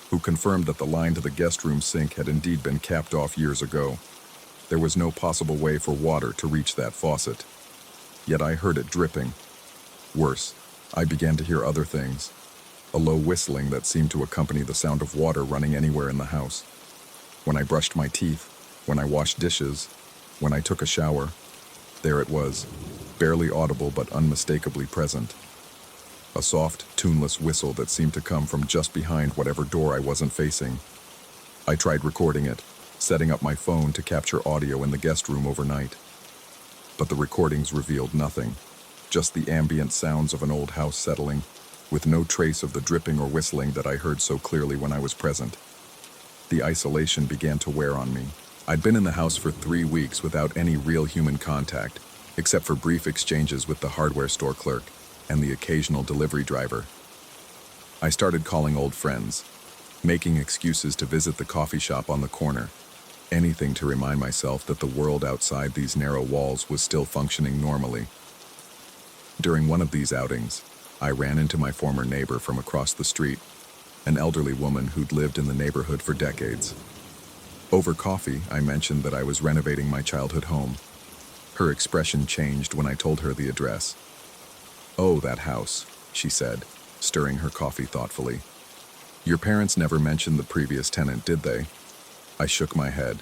who confirmed that the line to the guest room sink had indeed been capped off years ago. There was no possible way for water to reach that faucet. Yet I heard it dripping. Worse, I began to hear other things. A low whistling that seemed to accompany the sound of water running anywhere in the house. When I brushed my teeth, when I washed dishes, when I took a shower, there it was, barely audible but unmistakably present. A soft, tuneless whistle that seemed to come from just behind whatever door I wasn't facing. I tried recording it, setting up my phone to capture audio in the guest room overnight. But the recordings revealed nothing, just the ambient sounds of an old house settling, with no trace of the dripping or whistling that I heard so clearly when I was present. The isolation began to wear on me. I'd been in the house for 3 weeks without any real human contact, except for brief exchanges with the hardware store clerk and the occasional delivery driver. I started calling old friends, making excuses to visit the coffee shop on the corner, anything to remind myself that the world outside these narrow walls was still functioning normally. During one of these outings, I ran into my former neighbor from across the street, an elderly woman who'd lived in the neighborhood for decades. Over coffee, I mentioned that I was renovating my childhood home. Her expression changed when I told her the address. "Oh, that house," she said, stirring her coffee thoughtfully. "Your parents never mentioned the previous tenant, did they?" I shook my head.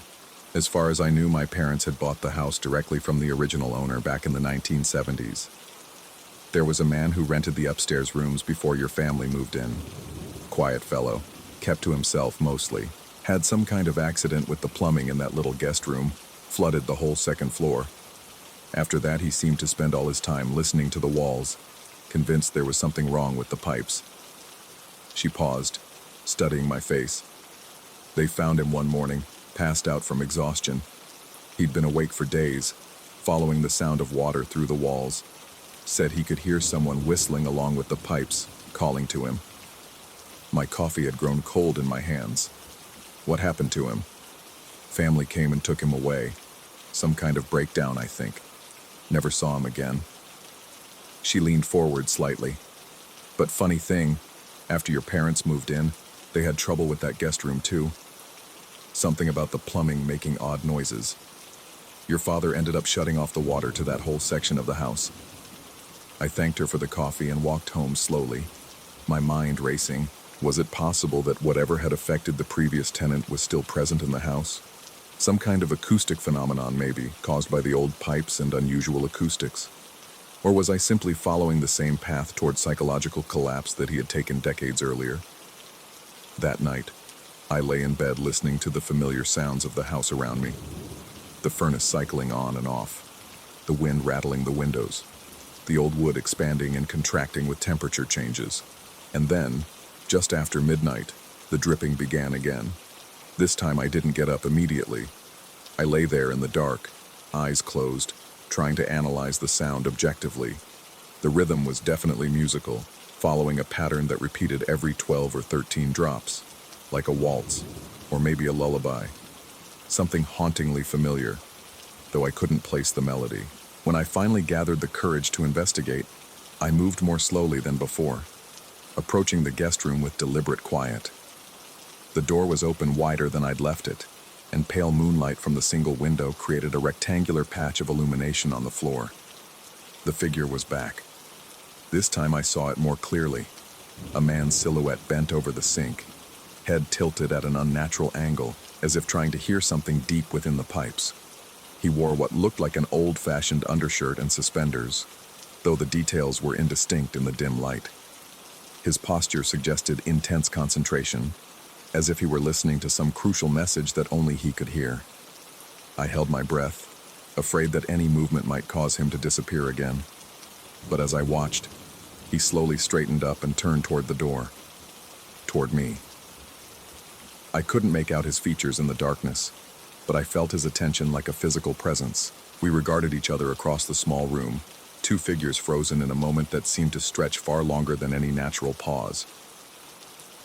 As far as I knew, my parents had bought the house directly from the original owner back in the 1970s. "There was a man who rented the upstairs rooms before your family moved in. Quiet fellow, kept to himself mostly. Had some kind of accident with the plumbing in that little guest room, flooded the whole second floor. After that, he seemed to spend all his time listening to the walls, convinced there was something wrong with the pipes." She paused, studying my face. "They found him one morning, passed out from exhaustion. He'd been awake for days, following the sound of water through the walls. Said he could hear someone whistling along with the pipes, calling to him." My coffee had grown cold in my hands. "What happened to him?" "Family came and took him away. Some kind of breakdown, I think. Never saw him again." She leaned forward slightly. "But funny thing, after your parents moved in, they had trouble with that guest room too. Something about the plumbing making odd noises. Your father ended up shutting off the water to that whole section of the house." I thanked her for the coffee and walked home slowly, my mind racing. Was it possible that whatever had affected the previous tenant was still present in the house? Some kind of acoustic phenomenon, maybe, caused by the old pipes and unusual acoustics. Or was I simply following the same path toward psychological collapse that he had taken decades earlier? That night, I lay in bed listening to the familiar sounds of the house around me. The furnace cycling on and off, the wind rattling the windows, the old wood expanding and contracting with temperature changes. And then, just after midnight, the dripping began again. This time I didn't get up immediately. I lay there in the dark, eyes closed, trying to analyze the sound objectively. The rhythm was definitely musical, following a pattern that repeated every 12 or 13 drops, like a waltz, or maybe a lullaby. Something hauntingly familiar, though I couldn't place the melody. When I finally gathered the courage to investigate, I moved more slowly than before, approaching the guest room with deliberate quiet. The door was open wider than I'd left it, and pale moonlight from the single window created a rectangular patch of illumination on the floor. The figure was back. This time I saw it more clearly. A man's silhouette bent over the sink, head tilted at an unnatural angle, as if trying to hear something deep within the pipes. He wore what looked like an old-fashioned undershirt and suspenders, though the details were indistinct in the dim light. His posture suggested intense concentration, as if he were listening to some crucial message that only he could hear. I held my breath, afraid that any movement might cause him to disappear again. But as I watched, he slowly straightened up and turned toward the door. Toward me. I couldn't make out his features in the darkness, but I felt his attention like a physical presence. We regarded each other across the small room, two figures frozen in a moment that seemed to stretch far longer than any natural pause.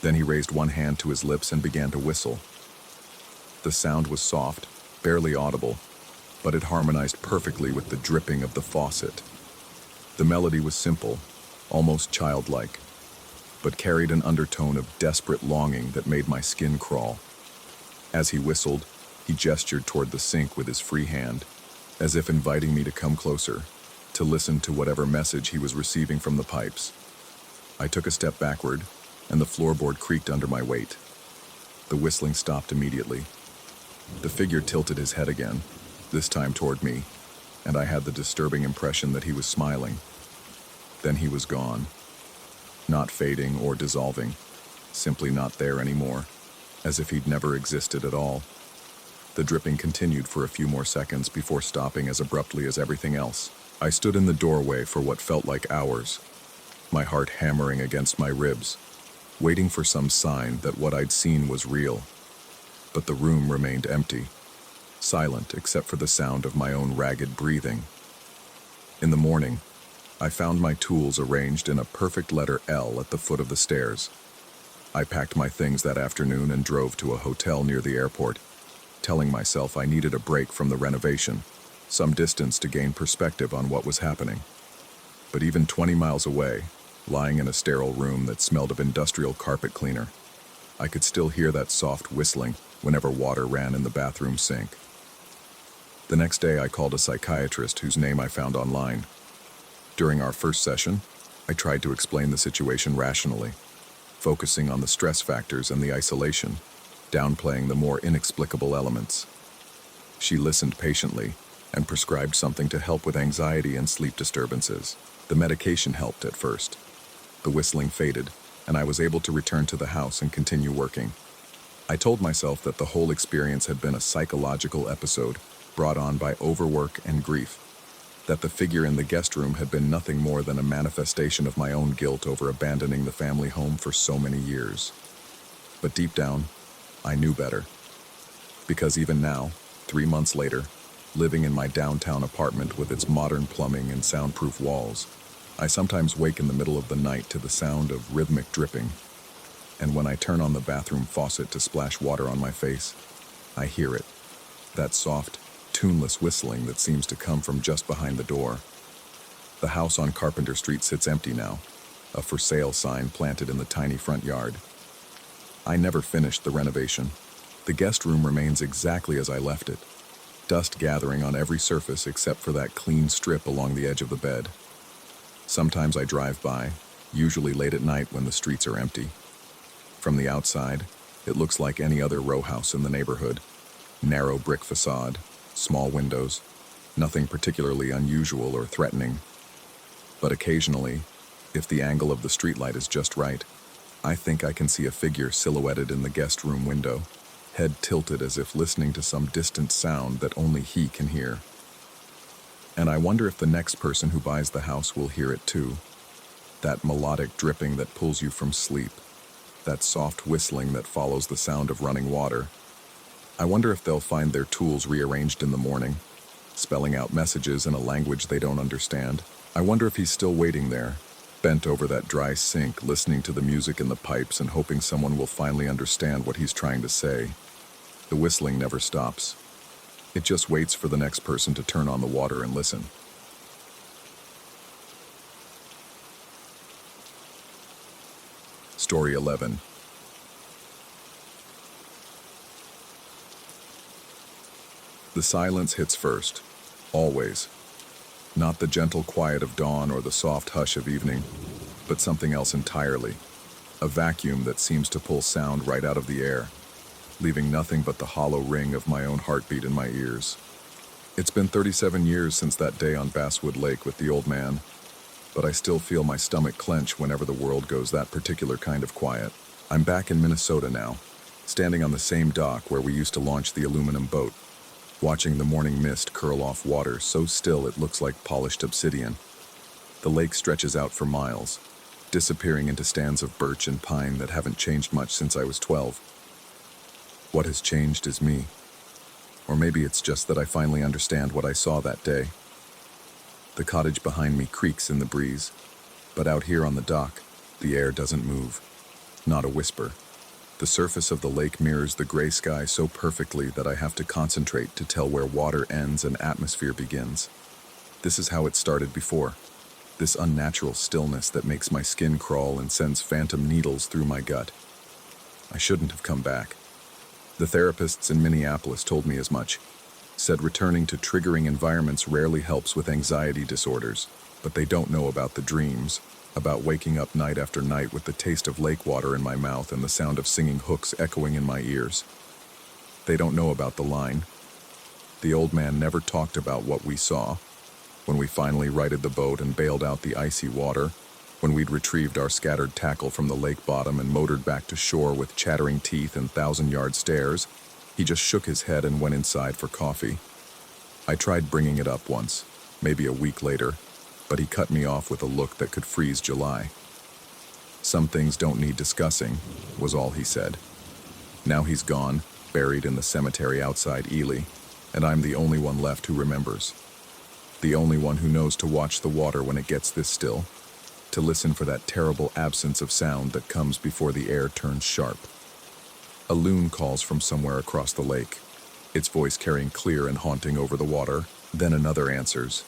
Then he raised one hand to his lips and began to whistle. The sound was soft, barely audible, but it harmonized perfectly with the dripping of the faucet. The melody was simple, almost childlike, but carried an undertone of desperate longing that made my skin crawl. As he whistled, he gestured toward the sink with his free hand, as if inviting me to come closer, to listen to whatever message he was receiving from the pipes. I took a step backward, and the floorboard creaked under my weight. The whistling stopped immediately. The figure tilted his head again, this time toward me, and I had the disturbing impression that he was smiling. Then he was gone. Not fading or dissolving, simply not there anymore, as if he'd never existed at all. The dripping continued for a few more seconds before stopping as abruptly as everything else. I stood in the doorway for what felt like hours, my heart hammering against my ribs, waiting for some sign that what I'd seen was real. But the room remained empty. silent except for the sound of my own ragged breathing. In the morning, I found my tools arranged in a perfect letter L at the foot of the stairs. I packed my things that afternoon and drove to a hotel near the airport, telling myself I needed a break from the renovation, some distance to gain perspective on what was happening. But even 20 miles away, lying in a sterile room that smelled of industrial carpet cleaner, I could still hear that soft whistling whenever water ran in the bathroom sink. The next day, I called a psychiatrist whose name I found online. During our first session, I tried to explain the situation rationally, focusing on the stress factors and the isolation, downplaying the more inexplicable elements. She listened patiently and prescribed something to help with anxiety and sleep disturbances. The medication helped at first. The whistling faded, and I was able to return to the house and continue working. I told myself that the whole experience had been a psychological episode brought on by overwork and grief, that the figure in the guest room had been nothing more than a manifestation of my own guilt over abandoning the family home for so many years. But deep down, I knew better. Because even now, 3 months later, living in my downtown apartment with its modern plumbing and soundproof walls, I sometimes wake in the middle of the night to the sound of rhythmic dripping. And when I turn on the bathroom faucet to splash water on my face, I hear it, that soft, tuneless whistling that seems to come from just behind the door. The house on Carpenter Street sits empty now, a for sale sign planted in the tiny front yard. I never finished the renovation. The guest room remains exactly as I left it, dust gathering on every surface except for that clean strip along the edge of the bed. Sometimes I drive by, usually late at night when the streets are empty. From the outside, it looks like any other row house in the neighborhood. Narrow brick facade, small windows, nothing particularly unusual or threatening. But occasionally, if the angle of the streetlight is just right, I think I can see a figure silhouetted in the guest room window, head tilted as if listening to some distant sound that only he can hear. And I wonder if the next person who buys the house will hear it too. That melodic dripping that pulls you from sleep, that soft whistling that follows the sound of running water. I wonder if they'll find their tools rearranged in the morning, spelling out messages in a language they don't understand. I wonder if he's still waiting there, bent over that dry sink, listening to the music in the pipes and hoping someone will finally understand what he's trying to say. The whistling never stops. It just waits for the next person to turn on the water and listen. Story 11. The silence hits first, always. Not the gentle quiet of dawn or the soft hush of evening, but something else entirely. A vacuum that seems to pull sound right out of the air, leaving nothing but the hollow ring of my own heartbeat in my ears. It's been 37 years since that day on Basswood Lake with the old man, but I still feel my stomach clench whenever the world goes that particular kind of quiet. I'm back in Minnesota now, standing on the same dock where we used to launch the aluminum boat, watching the morning mist curl off water so still it looks like polished obsidian. The lake stretches out for miles, disappearing into stands of birch and pine that haven't changed much since I was 12. What has changed is me. Or maybe it's just that I finally understand what I saw that day. The cottage behind me creaks in the breeze, but out here on the dock, the air doesn't move. Not a whisper. The surface of the lake mirrors the gray sky so perfectly that I have to concentrate to tell where water ends and atmosphere begins. This is how it started before. This unnatural stillness that makes my skin crawl and sends phantom needles through my gut. I shouldn't have come back. The therapists in Minneapolis told me as much, said returning to triggering environments rarely helps with anxiety disorders, but they don't know about the dreams, about waking up night after night with the taste of lake water in my mouth and the sound of singing hooks echoing in my ears. They don't know about the line. The old man never talked about what we saw. When we finally righted the boat and bailed out the icy water, when we'd retrieved our scattered tackle from the lake bottom and motored back to shore with chattering teeth and thousand-yard stares, he just shook his head and went inside for coffee. I tried bringing it up once, maybe a week later, but he cut me off with a look that could freeze July. Some things don't need discussing, was all he said. Now he's gone, buried in the cemetery outside Ely, And I'm the only one left who remembers. The only one who knows to watch the water when it gets this still, to listen for that terrible absence of sound that comes before the air turns sharp. A loon calls from somewhere across the lake, its voice carrying clear and haunting over the water. Then another answers,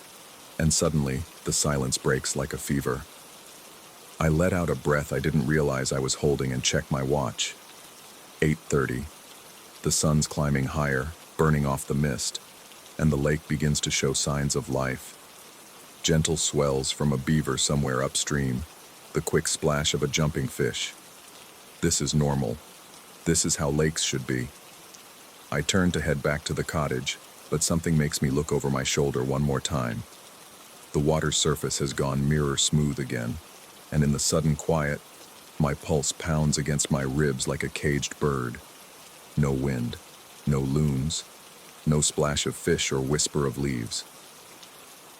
and suddenly the silence breaks like a fever. I let out a breath I didn't realize I was holding and check my watch. 8:30. The sun's climbing higher, burning off the mist, and the lake begins to show signs of life. Gentle swells from a beaver somewhere upstream, the quick splash of a jumping fish. This is normal. This is how lakes should be. I turn to head back to the cottage, but something makes me look over my shoulder one more time. The water's surface has gone mirror smooth again, and in the sudden quiet, my pulse pounds against my ribs like a caged bird. No wind, no loons, no splash of fish or whisper of leaves.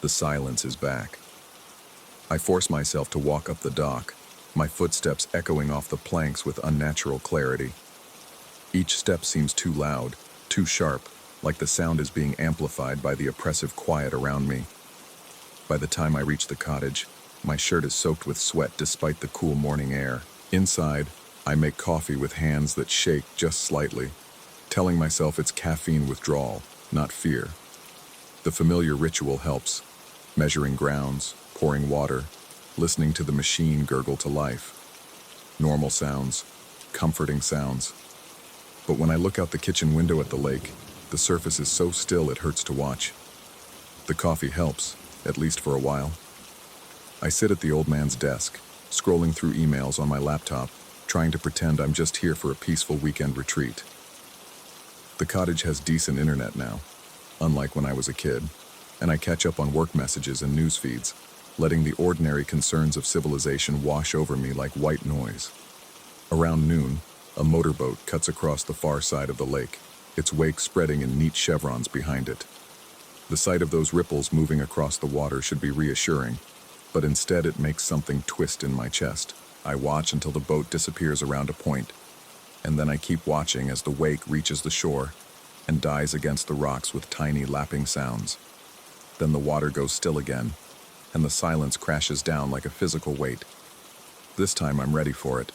The silence is back. I force myself to walk up the dock, my footsteps echoing off the planks with unnatural clarity. Each step seems too loud, too sharp, like the sound is being amplified by the oppressive quiet around me. By the time I reach the cottage, my shirt is soaked with sweat despite the cool morning air. Inside, I make coffee with hands that shake just slightly, telling myself it's caffeine withdrawal, not fear. The familiar ritual helps, measuring grounds, pouring water, listening to the machine gurgle to life. Normal sounds, comforting sounds. But when I look out the kitchen window at the lake, the surface is so still it hurts to watch. The coffee helps, at least for a while. I sit at the old man's desk, scrolling through emails on my laptop, trying to pretend I'm just here for a peaceful weekend retreat. The cottage has decent internet now, unlike when I was a kid, and I catch up on work messages and news feeds, letting the ordinary concerns of civilization wash over me like white noise. Around noon, a motorboat cuts across the far side of the lake, its wake spreading in neat chevrons behind it. The sight of those ripples moving across the water should be reassuring, but instead it makes something twist in my chest. I watch until the boat disappears around a point, and then I keep watching as the wake reaches the shore and dies against the rocks with tiny lapping sounds. Then the water goes still again, and the silence crashes down like a physical weight. This time I'm ready for it.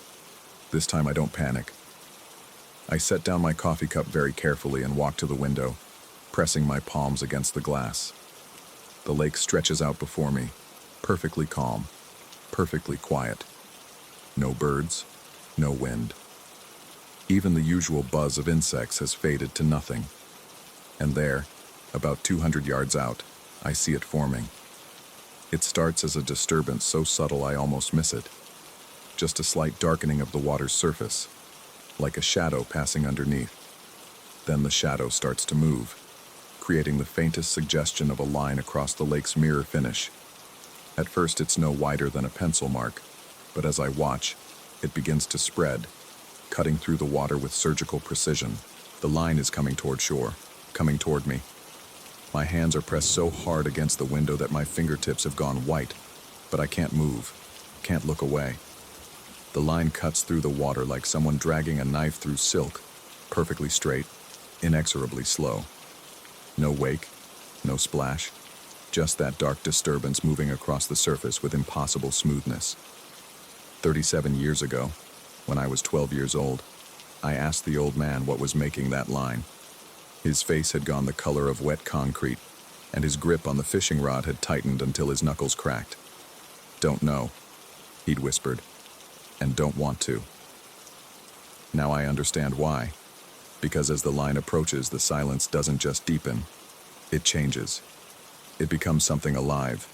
This time I don't panic. I set down my coffee cup very carefully and walk to the window, pressing my palms against the glass. The lake stretches out before me, perfectly calm, perfectly quiet. No birds, no wind. Even the usual buzz of insects has faded to nothing. And there, about 200 yards out, I see it forming. It starts as a disturbance so subtle I almost miss it. Just a slight darkening of the water's surface, like a shadow passing underneath. Then the shadow starts to move, creating the faintest suggestion of a line across the lake's mirror finish. At first it's no wider than a pencil mark, but as I watch, it begins to spread, cutting through the water with surgical precision. The line is coming toward shore, coming toward me. My hands are pressed so hard against the window that my fingertips have gone white, but I can't move, can't look away. The line cuts through the water like someone dragging a knife through silk, perfectly straight, inexorably slow. No wake, no splash, just that dark disturbance moving across the surface with impossible smoothness. 37 years ago, when I was 12 years old, I asked the old man what was making that line. His face had gone the color of wet concrete, and his grip on the fishing rod had tightened until his knuckles cracked. "Don't know," he'd whispered, "and don't want to." Now I understand why. Because as the line approaches, the silence doesn't just deepen, it changes. It becomes something alive,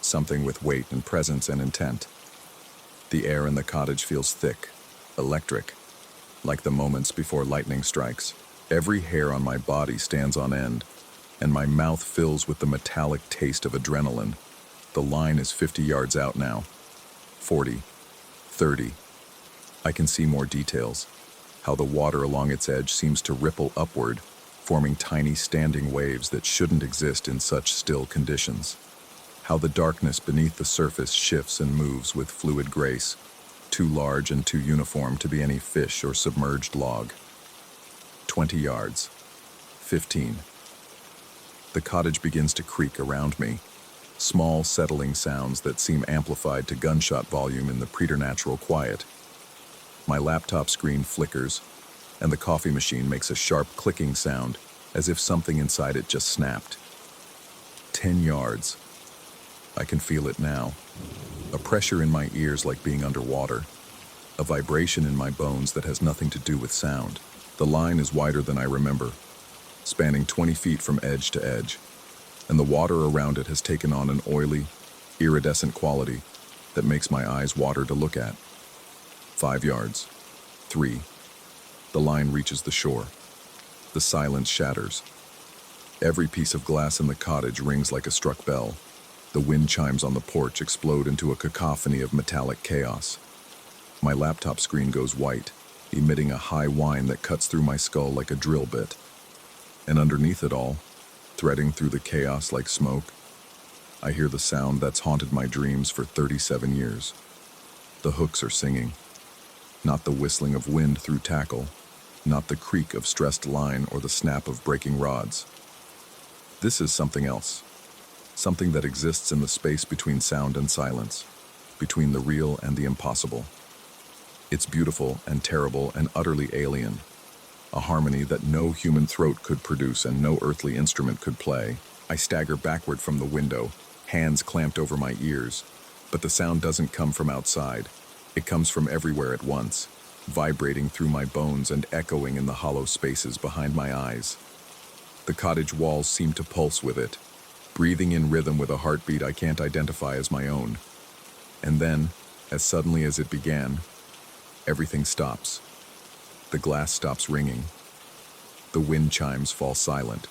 something with weight and presence and intent. The air in the cottage feels thick, electric, like the moments before lightning strikes. Every hair on my body stands on end, and my mouth fills with the metallic taste of adrenaline. The line is 50 yards out now. 40, 30. I can see more details. How the water along its edge seems to ripple upward, forming tiny standing waves that shouldn't exist in such still conditions. How the darkness beneath the surface shifts and moves with fluid grace, too large and too uniform to be any fish or submerged log. 20 yards. 15. The cottage begins to creak around me. Small, settling sounds that seem amplified to gunshot volume in the preternatural quiet. My laptop screen flickers, and the coffee machine makes a sharp clicking sound, as if something inside it just snapped. 10 yards. I can feel it now. A pressure in my ears like being underwater. A vibration in my bones that has nothing to do with sound. The line is wider than I remember, spanning 20 feet from edge to edge, and the water around it has taken on an oily, iridescent quality that makes my eyes water to look at. 5 yards. 3. The line reaches the shore. The silence shatters. Every piece of glass in the cottage rings like a struck bell. The wind chimes on the porch explode into a cacophony of metallic chaos. My laptop screen goes white, emitting a high whine that cuts through my skull like a drill bit. And underneath it all, threading through the chaos like smoke, I hear the sound that's haunted my dreams for 37 years. The hooks are singing. Not the whistling of wind through tackle, not the creak of stressed line or the snap of breaking rods. This is something else. Something that exists in the space between sound and silence, between the real and the impossible. It's beautiful and terrible and utterly alien, a harmony that no human throat could produce and no earthly instrument could play. I stagger backward from the window, hands clamped over my ears, but the sound doesn't come from outside. It comes from everywhere at once, vibrating through my bones and echoing in the hollow spaces behind my eyes. The cottage walls seem to pulse with it, breathing in rhythm with a heartbeat I can't identify as my own. And then, as suddenly as it began, everything stops. The glass stops ringing. The wind chimes fall silent.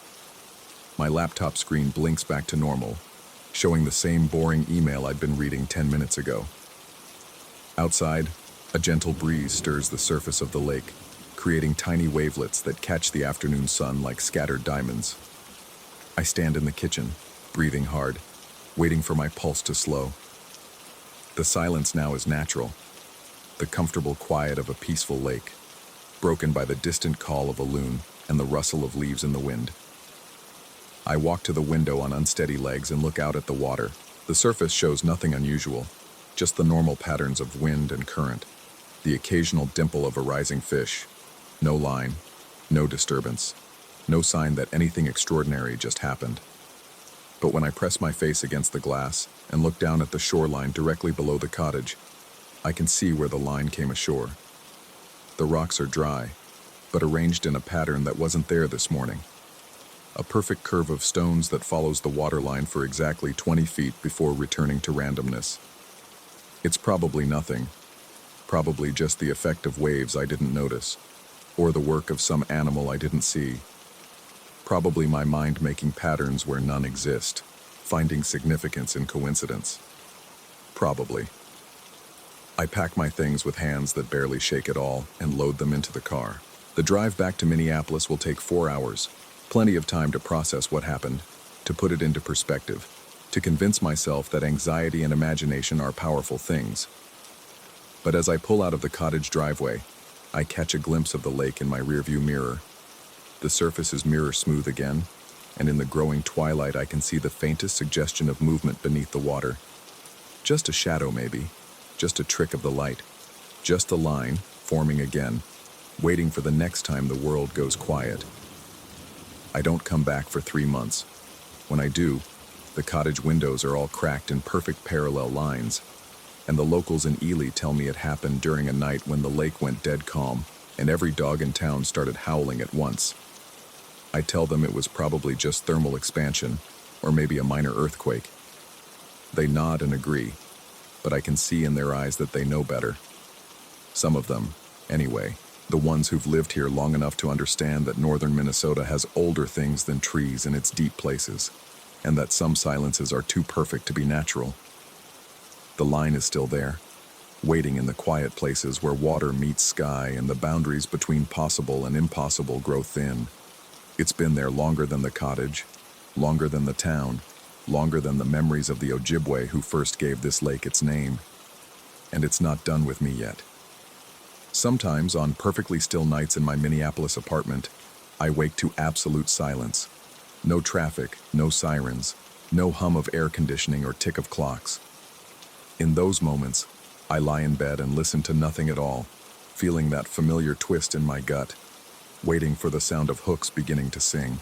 My laptop screen blinks back to normal, showing the same boring email I'd been reading 10 minutes ago. Outside, a gentle breeze stirs the surface of the lake, creating tiny wavelets that catch the afternoon sun like scattered diamonds. I stand in the kitchen, breathing hard, waiting for my pulse to slow. The silence now is natural, the comfortable quiet of a peaceful lake, broken by the distant call of a loon and the rustle of leaves in the wind. I walk to the window on unsteady legs and look out at the water. The surface shows nothing unusual, just the normal patterns of wind and current, the occasional dimple of a rising fish. No line, no disturbance, no sign that anything extraordinary just happened. But when I press my face against the glass and look down at the shoreline directly below the cottage, I can see where the line came ashore. The rocks are dry, but arranged in a pattern that wasn't there this morning. A perfect curve of stones that follows the waterline for exactly 20 feet before returning to randomness. It's probably nothing, probably just the effect of waves I didn't notice, or the work of some animal I didn't see. Probably my mind making patterns where none exist, finding significance in coincidence. Probably. I pack my things with hands that barely shake at all and load them into the car. The drive back to Minneapolis will take 4 hours, plenty of time to process what happened, to put it into perspective, to convince myself that anxiety and imagination are powerful things. But as I pull out of the cottage driveway, I catch a glimpse of the lake in my rearview mirror. The surface is mirror smooth again, and in the growing twilight I can see the faintest suggestion of movement beneath the water. Just a shadow maybe, just a trick of the light, just a line forming again, waiting for the next time the world goes quiet. I don't come back for 3 months. When I do, the cottage windows are all cracked in perfect parallel lines, and the locals in Ely tell me it happened during a night when the lake went dead calm and every dog in town started howling at once. I tell them it was probably just thermal expansion, or maybe a minor earthquake. They nod and agree, but I can see in their eyes that they know better. Some of them, anyway. The ones who've lived here long enough to understand that northern Minnesota has older things than trees in its deep places, and that some silences are too perfect to be natural. The line is still there, waiting in the quiet places where water meets sky and the boundaries between possible and impossible grow thin. It's been there longer than the cottage, longer than the town, longer than the memories of the Ojibwe who first gave this lake its name. And it's not done with me yet. Sometimes, on perfectly still nights in my Minneapolis apartment, I wake to absolute silence. No traffic, no sirens, no hum of air conditioning or tick of clocks. In those moments, I lie in bed and listen to nothing at all, feeling that familiar twist in my gut, waiting for the sound of hooks beginning to sing.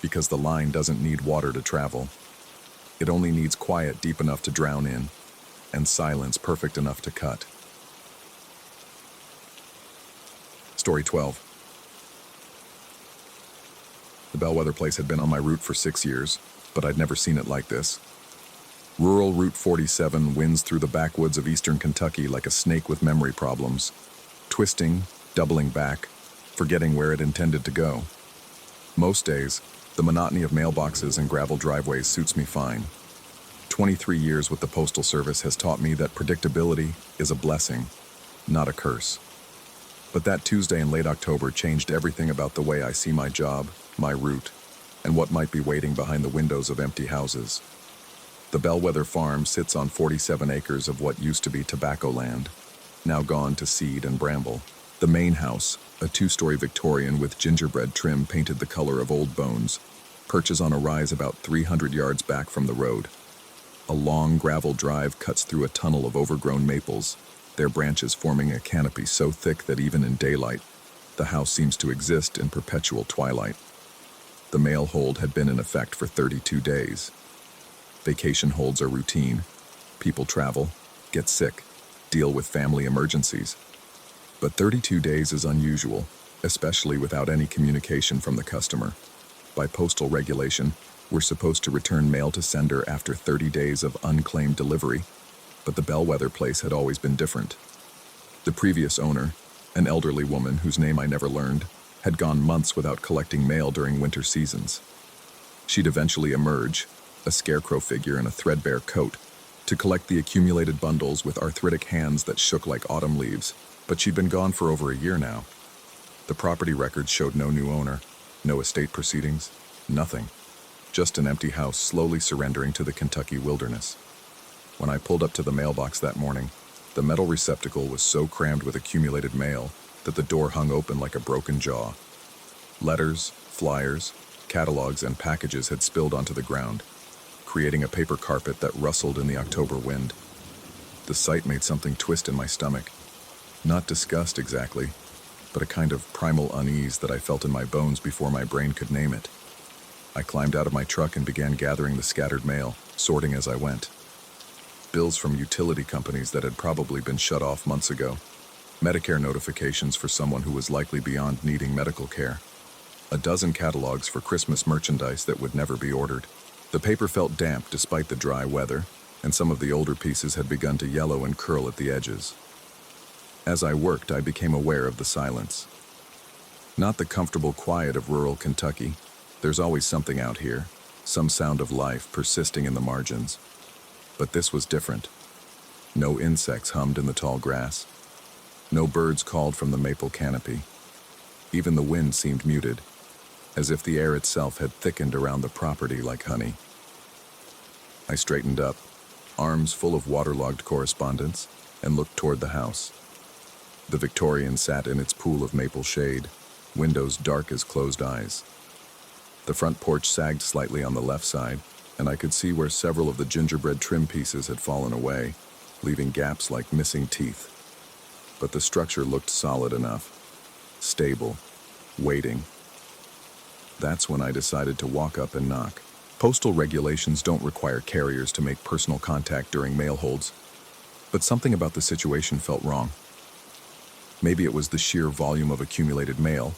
Because the line doesn't need water to travel. It only needs quiet deep enough to drown in, and silence perfect enough to cut. Story 12. The Bellwether place had been on my route for 6 years, but I'd never seen it like this. Rural Route 47 winds through the backwoods of eastern Kentucky like a snake with memory problems, twisting, doubling back, forgetting where it intended to go. Most days, the monotony of mailboxes and gravel driveways suits me fine. 23 years with the Postal Service has taught me that predictability is a blessing, not a curse. But that Tuesday in late October changed everything about the way I see my job, my route, and what might be waiting behind the windows of empty houses. The Bellwether farm sits on 47 acres of what used to be tobacco land, now gone to seed and bramble. The main house, a 2-story Victorian with gingerbread trim painted the color of old bones, perches on a rise about 300 yards back from the road. A long gravel drive cuts through a tunnel of overgrown maples, their branches forming a canopy so thick that even in daylight, the house seems to exist in perpetual twilight. The mail hold had been in effect for 32 days. Vacation holds are routine. People travel, get sick, deal with family emergencies. But 32 days is unusual, especially without any communication from the customer. By postal regulation, we're supposed to return mail to sender after 30 days of unclaimed delivery, but the Bellwether place had always been different. The previous owner, an elderly woman whose name I never learned, had gone months without collecting mail during winter seasons. She'd eventually emerge, a scarecrow figure in a threadbare coat, to collect the accumulated bundles with arthritic hands that shook like autumn leaves, but she'd been gone for over a year now. The property records showed no new owner, no estate proceedings, nothing. Just an empty house slowly surrendering to the Kentucky wilderness. When I pulled up to the mailbox that morning, the metal receptacle was so crammed with accumulated mail that the door hung open like a broken jaw. Letters, flyers, catalogs, and packages had spilled onto the ground, creating a paper carpet that rustled in the October wind. The sight made something twist in my stomach. Not disgust exactly, but a kind of primal unease that I felt in my bones before my brain could name it. I climbed out of my truck and began gathering the scattered mail, sorting as I went. Bills from utility companies that had probably been shut off months ago. Medicare notifications for someone who was likely beyond needing medical care. A dozen catalogs for Christmas merchandise that would never be ordered. The paper felt damp despite the dry weather, and some of the older pieces had begun to yellow and curl at the edges. As I worked, I became aware of the silence. Not the comfortable quiet of rural Kentucky. There's always something out here, some sound of life persisting in the margins. But this was different. No insects hummed in the tall grass. No birds called from the maple canopy. Even the wind seemed muted, as if the air itself had thickened around the property like honey. I straightened up, arms full of waterlogged correspondence, and looked toward the house. The Victorian sat in its pool of maple shade, windows dark as closed eyes. The front porch sagged slightly on the left side, and I could see where several of the gingerbread trim pieces had fallen away, leaving gaps like missing teeth. But the structure looked solid enough, stable, waiting. That's when I decided to walk up and knock. Postal regulations don't require carriers to make personal contact during mail holds, but something about the situation felt wrong. Maybe it was the sheer volume of accumulated mail,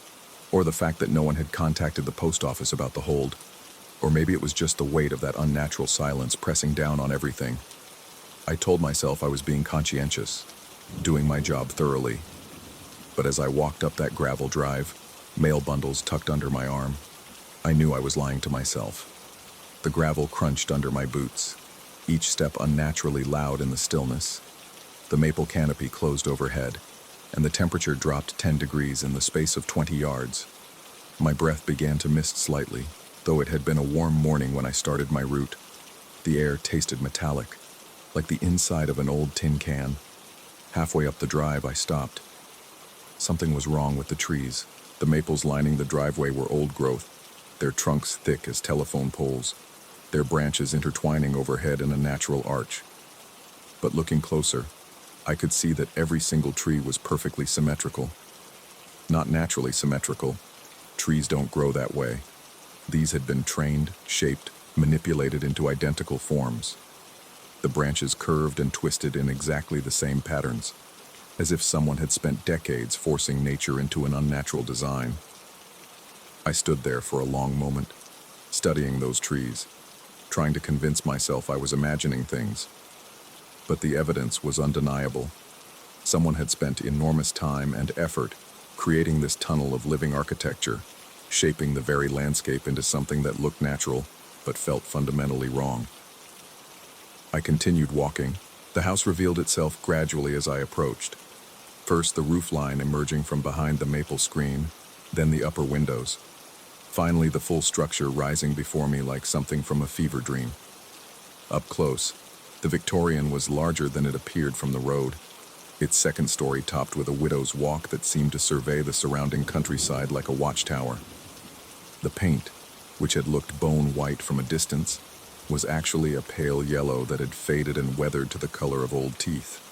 or the fact that no one had contacted the post office about the hold, or maybe it was just the weight of that unnatural silence pressing down on everything. I told myself I was being conscientious, doing my job thoroughly. But as I walked up that gravel drive, mail bundles tucked under my arm, I knew I was lying to myself. The gravel crunched under my boots, each step unnaturally loud in the stillness. The maple canopy closed overhead, and the temperature dropped 10 degrees in the space of 20 yards. My breath began to mist slightly, though it had been a warm morning when I started my route. The air tasted metallic, like the inside of an old tin can. Halfway up the drive, I stopped. Something was wrong with the trees. The maples lining the driveway were old growth, their trunks thick as telephone poles, their branches intertwining overhead in a natural arch. But looking closer, I could see that every single tree was perfectly symmetrical. Not naturally symmetrical. Trees don't grow that way. These had been trained, shaped, manipulated into identical forms. The branches curved and twisted in exactly the same patterns, as if someone had spent decades forcing nature into an unnatural design. I stood there for a long moment, studying those trees, trying to convince myself I was imagining things. But the evidence was undeniable. Someone had spent enormous time and effort creating this tunnel of living architecture, shaping the very landscape into something that looked natural but felt fundamentally wrong. I continued walking. The house revealed itself gradually as I approached. First the roof line emerging from behind the maple screen, then the upper windows. Finally the full structure rising before me like something from a fever dream. Up close, the Victorian was larger than it appeared from the road, its second story topped with a widow's walk that seemed to survey the surrounding countryside like a watchtower. The paint, which had looked bone white from a distance, was actually a pale yellow that had faded and weathered to the color of old teeth.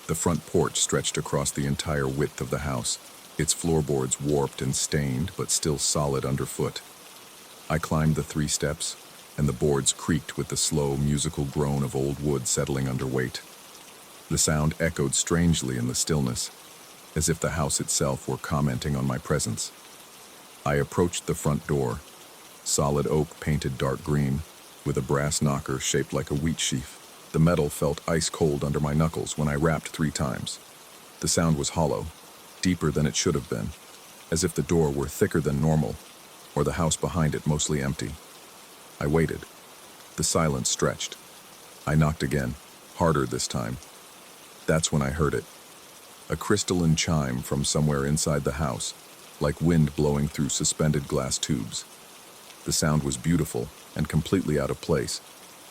The front porch stretched across the entire width of the house, its floorboards warped and stained but still solid underfoot. I climbed the 3 steps, and the boards creaked with the slow, musical groan of old wood settling under weight. The sound echoed strangely in the stillness, as if the house itself were commenting on my presence. I approached the front door, solid oak painted dark green, with a brass knocker shaped like a wheat sheaf. The metal felt ice cold under my knuckles when I rapped 3 times. The sound was hollow, deeper than it should have been, as if the door were thicker than normal, or the house behind it mostly empty. I waited. The silence stretched. I knocked again, harder this time. That's when I heard it. A crystalline chime from somewhere inside the house, like wind blowing through suspended glass tubes. The sound was beautiful and completely out of place,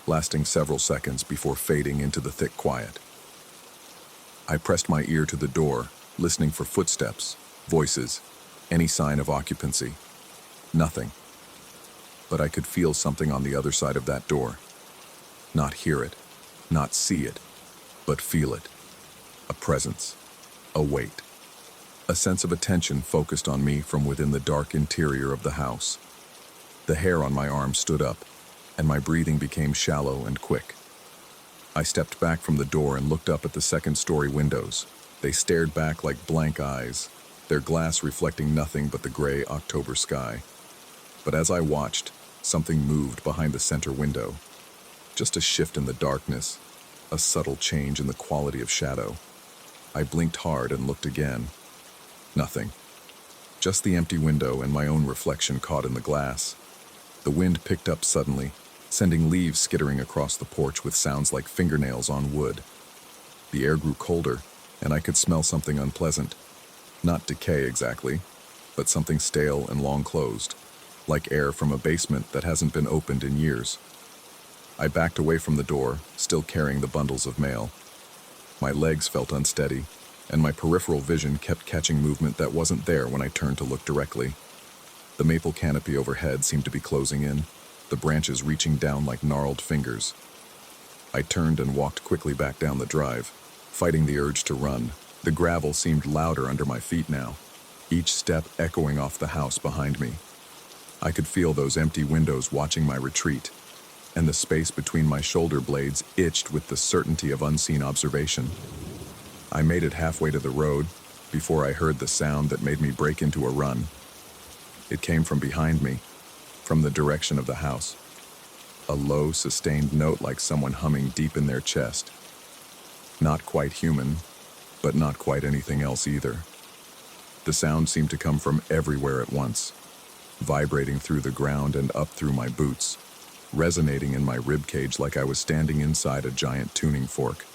lasting several seconds before fading into the thick quiet. I pressed my ear to the door, listening for footsteps, voices, any sign of occupancy. Nothing. But I could feel something on the other side of that door. Not hear it, not see it, but feel it. A presence, a weight. A sense of attention focused on me from within the dark interior of the house. The hair on my arm stood up, and my breathing became shallow and quick. I stepped back from the door and looked up at the second-story windows. They stared back like blank eyes, their glass reflecting nothing but the gray October sky. But as I watched, something moved behind the center window. Just a shift in the darkness, a subtle change in the quality of shadow. I blinked hard and looked again. Nothing. Just the empty window and my own reflection caught in the glass. The wind picked up suddenly, sending leaves skittering across the porch with sounds like fingernails on wood. The air grew colder, and I could smell something unpleasant. Not decay exactly, but something stale and long-closed, like air from a basement that hasn't been opened in years. I backed away from the door, still carrying the bundles of mail. My legs felt unsteady, and my peripheral vision kept catching movement that wasn't there when I turned to look directly. The maple canopy overhead seemed to be closing in, the branches reaching down like gnarled fingers. I turned and walked quickly back down the drive, fighting the urge to run. The gravel seemed louder under my feet now, each step echoing off the house behind me. I could feel those empty windows watching my retreat, and the space between my shoulder blades itched with the certainty of unseen observation. I made it halfway to the road before I heard the sound that made me break into a run. It came from behind me, from the direction of the house. A low, sustained note like someone humming deep in their chest. Not quite human, but not quite anything else either. The sound seemed to come from everywhere at once, vibrating through the ground and up through my boots, resonating in my ribcage like I was standing inside a giant tuning fork.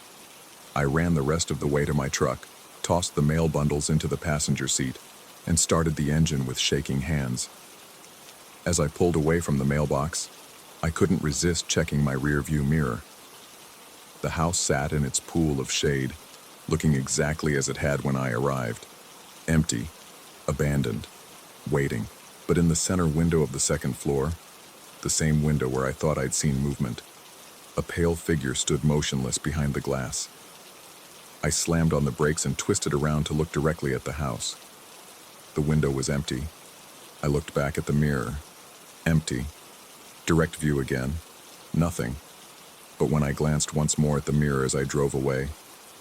I ran the rest of the way to my truck, tossed the mail bundles into the passenger seat, and started the engine with shaking hands. As I pulled away from the mailbox, I couldn't resist checking my rearview mirror. The house sat in its pool of shade, looking exactly as it had when I arrived. Empty, abandoned, waiting. But in the center window of the second floor, the same window where I thought I'd seen movement, a pale figure stood motionless behind the glass. I slammed on the brakes and twisted around to look directly at the house. The window was empty. I looked back at the mirror. Empty. Direct view again. Nothing. But when I glanced once more at the mirror as I drove away,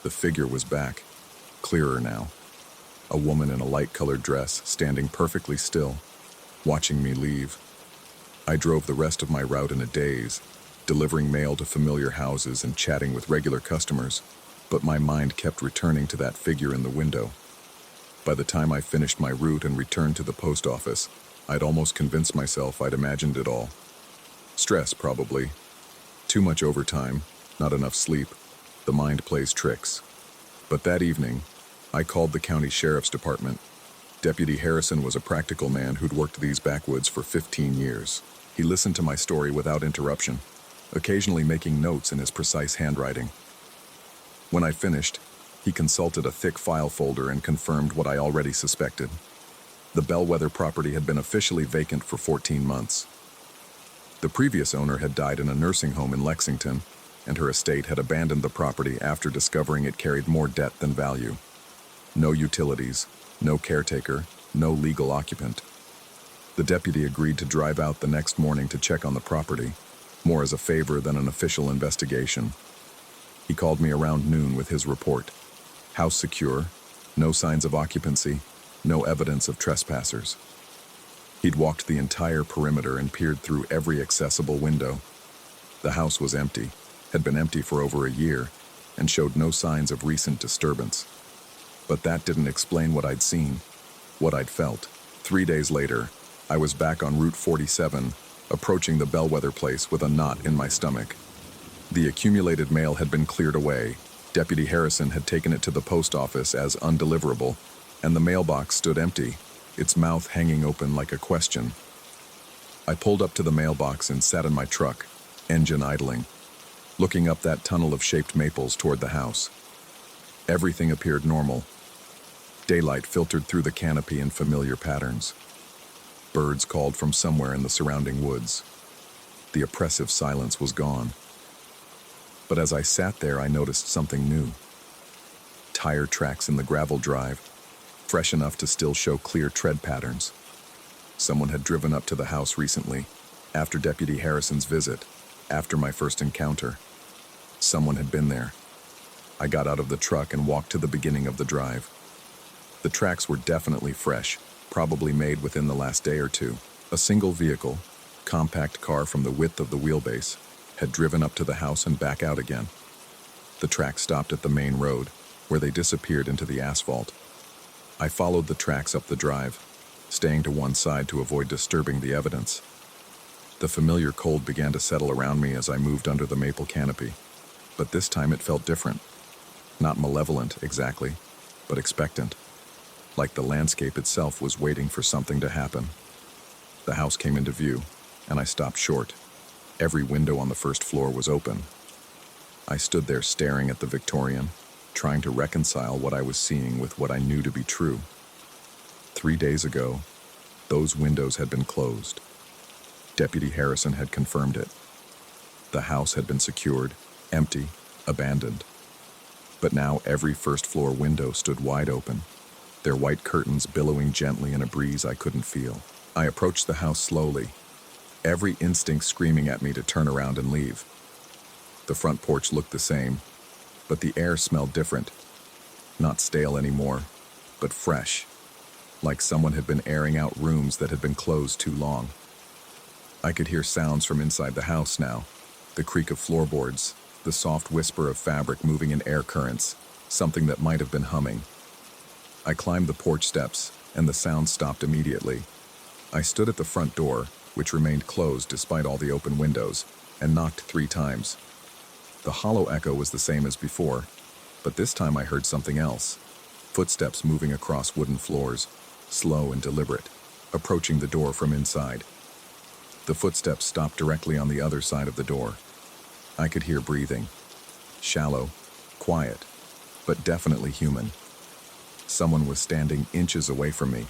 the figure was back, clearer now. A woman in a light-colored dress, standing perfectly still, watching me leave. I drove the rest of my route in a daze, delivering mail to familiar houses and chatting with regular customers, but my mind kept returning to that figure in the window. By the time I finished my route and returned to the post office, I'd almost convinced myself I'd imagined it all. Stress, probably. Too much overtime, not enough sleep. The mind plays tricks. But that evening, I called the county sheriff's department. Deputy Harrison was a practical man who'd worked these backwoods for 15 years. He listened to my story without interruption, occasionally making notes in his precise handwriting. When I finished, he consulted a thick file folder and confirmed what I already suspected. The Bellwether property had been officially vacant for 14 months. The previous owner had died in a nursing home in Lexington, and her estate had abandoned the property after discovering it carried more debt than value. No utilities, no caretaker, no legal occupant. The deputy agreed to drive out the next morning to check on the property, more as a favor than an official investigation. He called me around noon with his report. House secure, no signs of occupancy, no evidence of trespassers. He'd walked the entire perimeter and peered through every accessible window. The house was empty, had been empty for over a year, and showed no signs of recent disturbance. But that didn't explain what I'd seen, what I'd felt. 3 days later, I was back on Route 47, approaching the Bellwether place with a knot in my stomach. The accumulated mail had been cleared away. Deputy Harrison had taken it to the post office as undeliverable, and the mailbox stood empty, its mouth hanging open like a question. I pulled up to the mailbox and sat in my truck, engine idling, looking up that tunnel of shaped maples toward the house. Everything appeared normal. Daylight filtered through the canopy in familiar patterns. Birds called from somewhere in the surrounding woods. The oppressive silence was gone. But as I sat there, I noticed something new. Tire tracks in the gravel drive, fresh enough to still show clear tread patterns. Someone had driven up to the house recently, after Deputy Harrison's visit, after my first encounter. Someone had been there. I got out of the truck and walked to the beginning of the drive. The tracks were definitely fresh, probably made within the last day or two. A single vehicle, compact car from the width of the wheelbase, had driven up to the house and back out again. The tracks stopped at the main road, where they disappeared into the asphalt. I followed the tracks up the drive, staying to one side to avoid disturbing the evidence. The familiar cold began to settle around me as I moved under the maple canopy, but this time it felt different. Not malevolent, exactly, but expectant. Like the landscape itself was waiting for something to happen. The house came into view, and I stopped short. Every window on the first floor was open. I stood there staring at the Victorian, trying to reconcile what I was seeing with what I knew to be true. 3 days ago, those windows had been closed. Deputy Harrison had confirmed it. The house had been secured, empty, abandoned. But now every first-floor window stood wide open, their white curtains billowing gently in a breeze I couldn't feel. I approached the house slowly, every instinct screaming at me to turn around and leave. The front porch looked the same, but the air smelled different. Not stale anymore, but fresh, like someone had been airing out rooms that had been closed too long. I could hear sounds from inside the house now, the creak of floorboards, the soft whisper of fabric moving in air currents, something that might have been humming. I climbed the porch steps, and the sound stopped immediately. I stood at the front door, which remained closed despite all the open windows, and knocked 3 times. The hollow echo was the same as before, but this time I heard something else. Footsteps moving across wooden floors, slow and deliberate, approaching the door from inside. The footsteps stopped directly on the other side of the door. I could hear breathing. Shallow, quiet, but definitely human. Someone was standing inches away from me,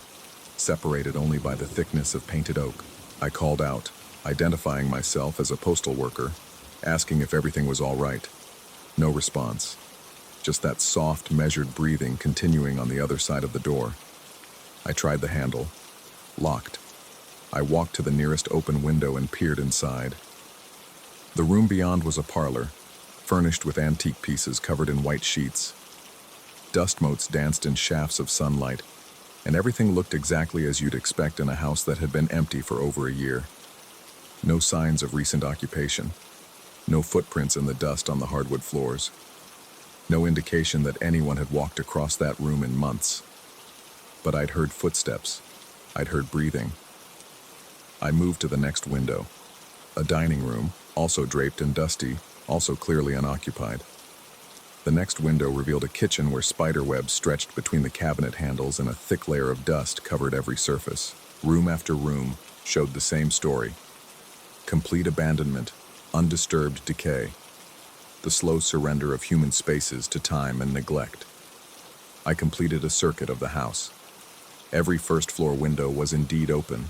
separated only by the thickness of painted oak. I called out, identifying myself as a postal worker, asking if everything was all right. No response. Just that soft, measured breathing continuing on the other side of the door. I tried the handle. Locked. I walked to the nearest open window and peered inside. The room beyond was a parlor, furnished with antique pieces covered in white sheets. Dust motes danced in shafts of sunlight, and everything looked exactly as you'd expect in a house that had been empty for over a year. No signs of recent occupation. No footprints in the dust on the hardwood floors. No indication that anyone had walked across that room in months. But I'd heard footsteps. I'd heard breathing. I moved to the next window. A dining room, also draped and dusty, also clearly unoccupied. The next window revealed a kitchen where spider webs stretched between the cabinet handles and a thick layer of dust covered every surface. Room after room showed the same story. Complete abandonment, undisturbed decay. The slow surrender of human spaces to time and neglect. I completed a circuit of the house. Every first-floor window was indeed open,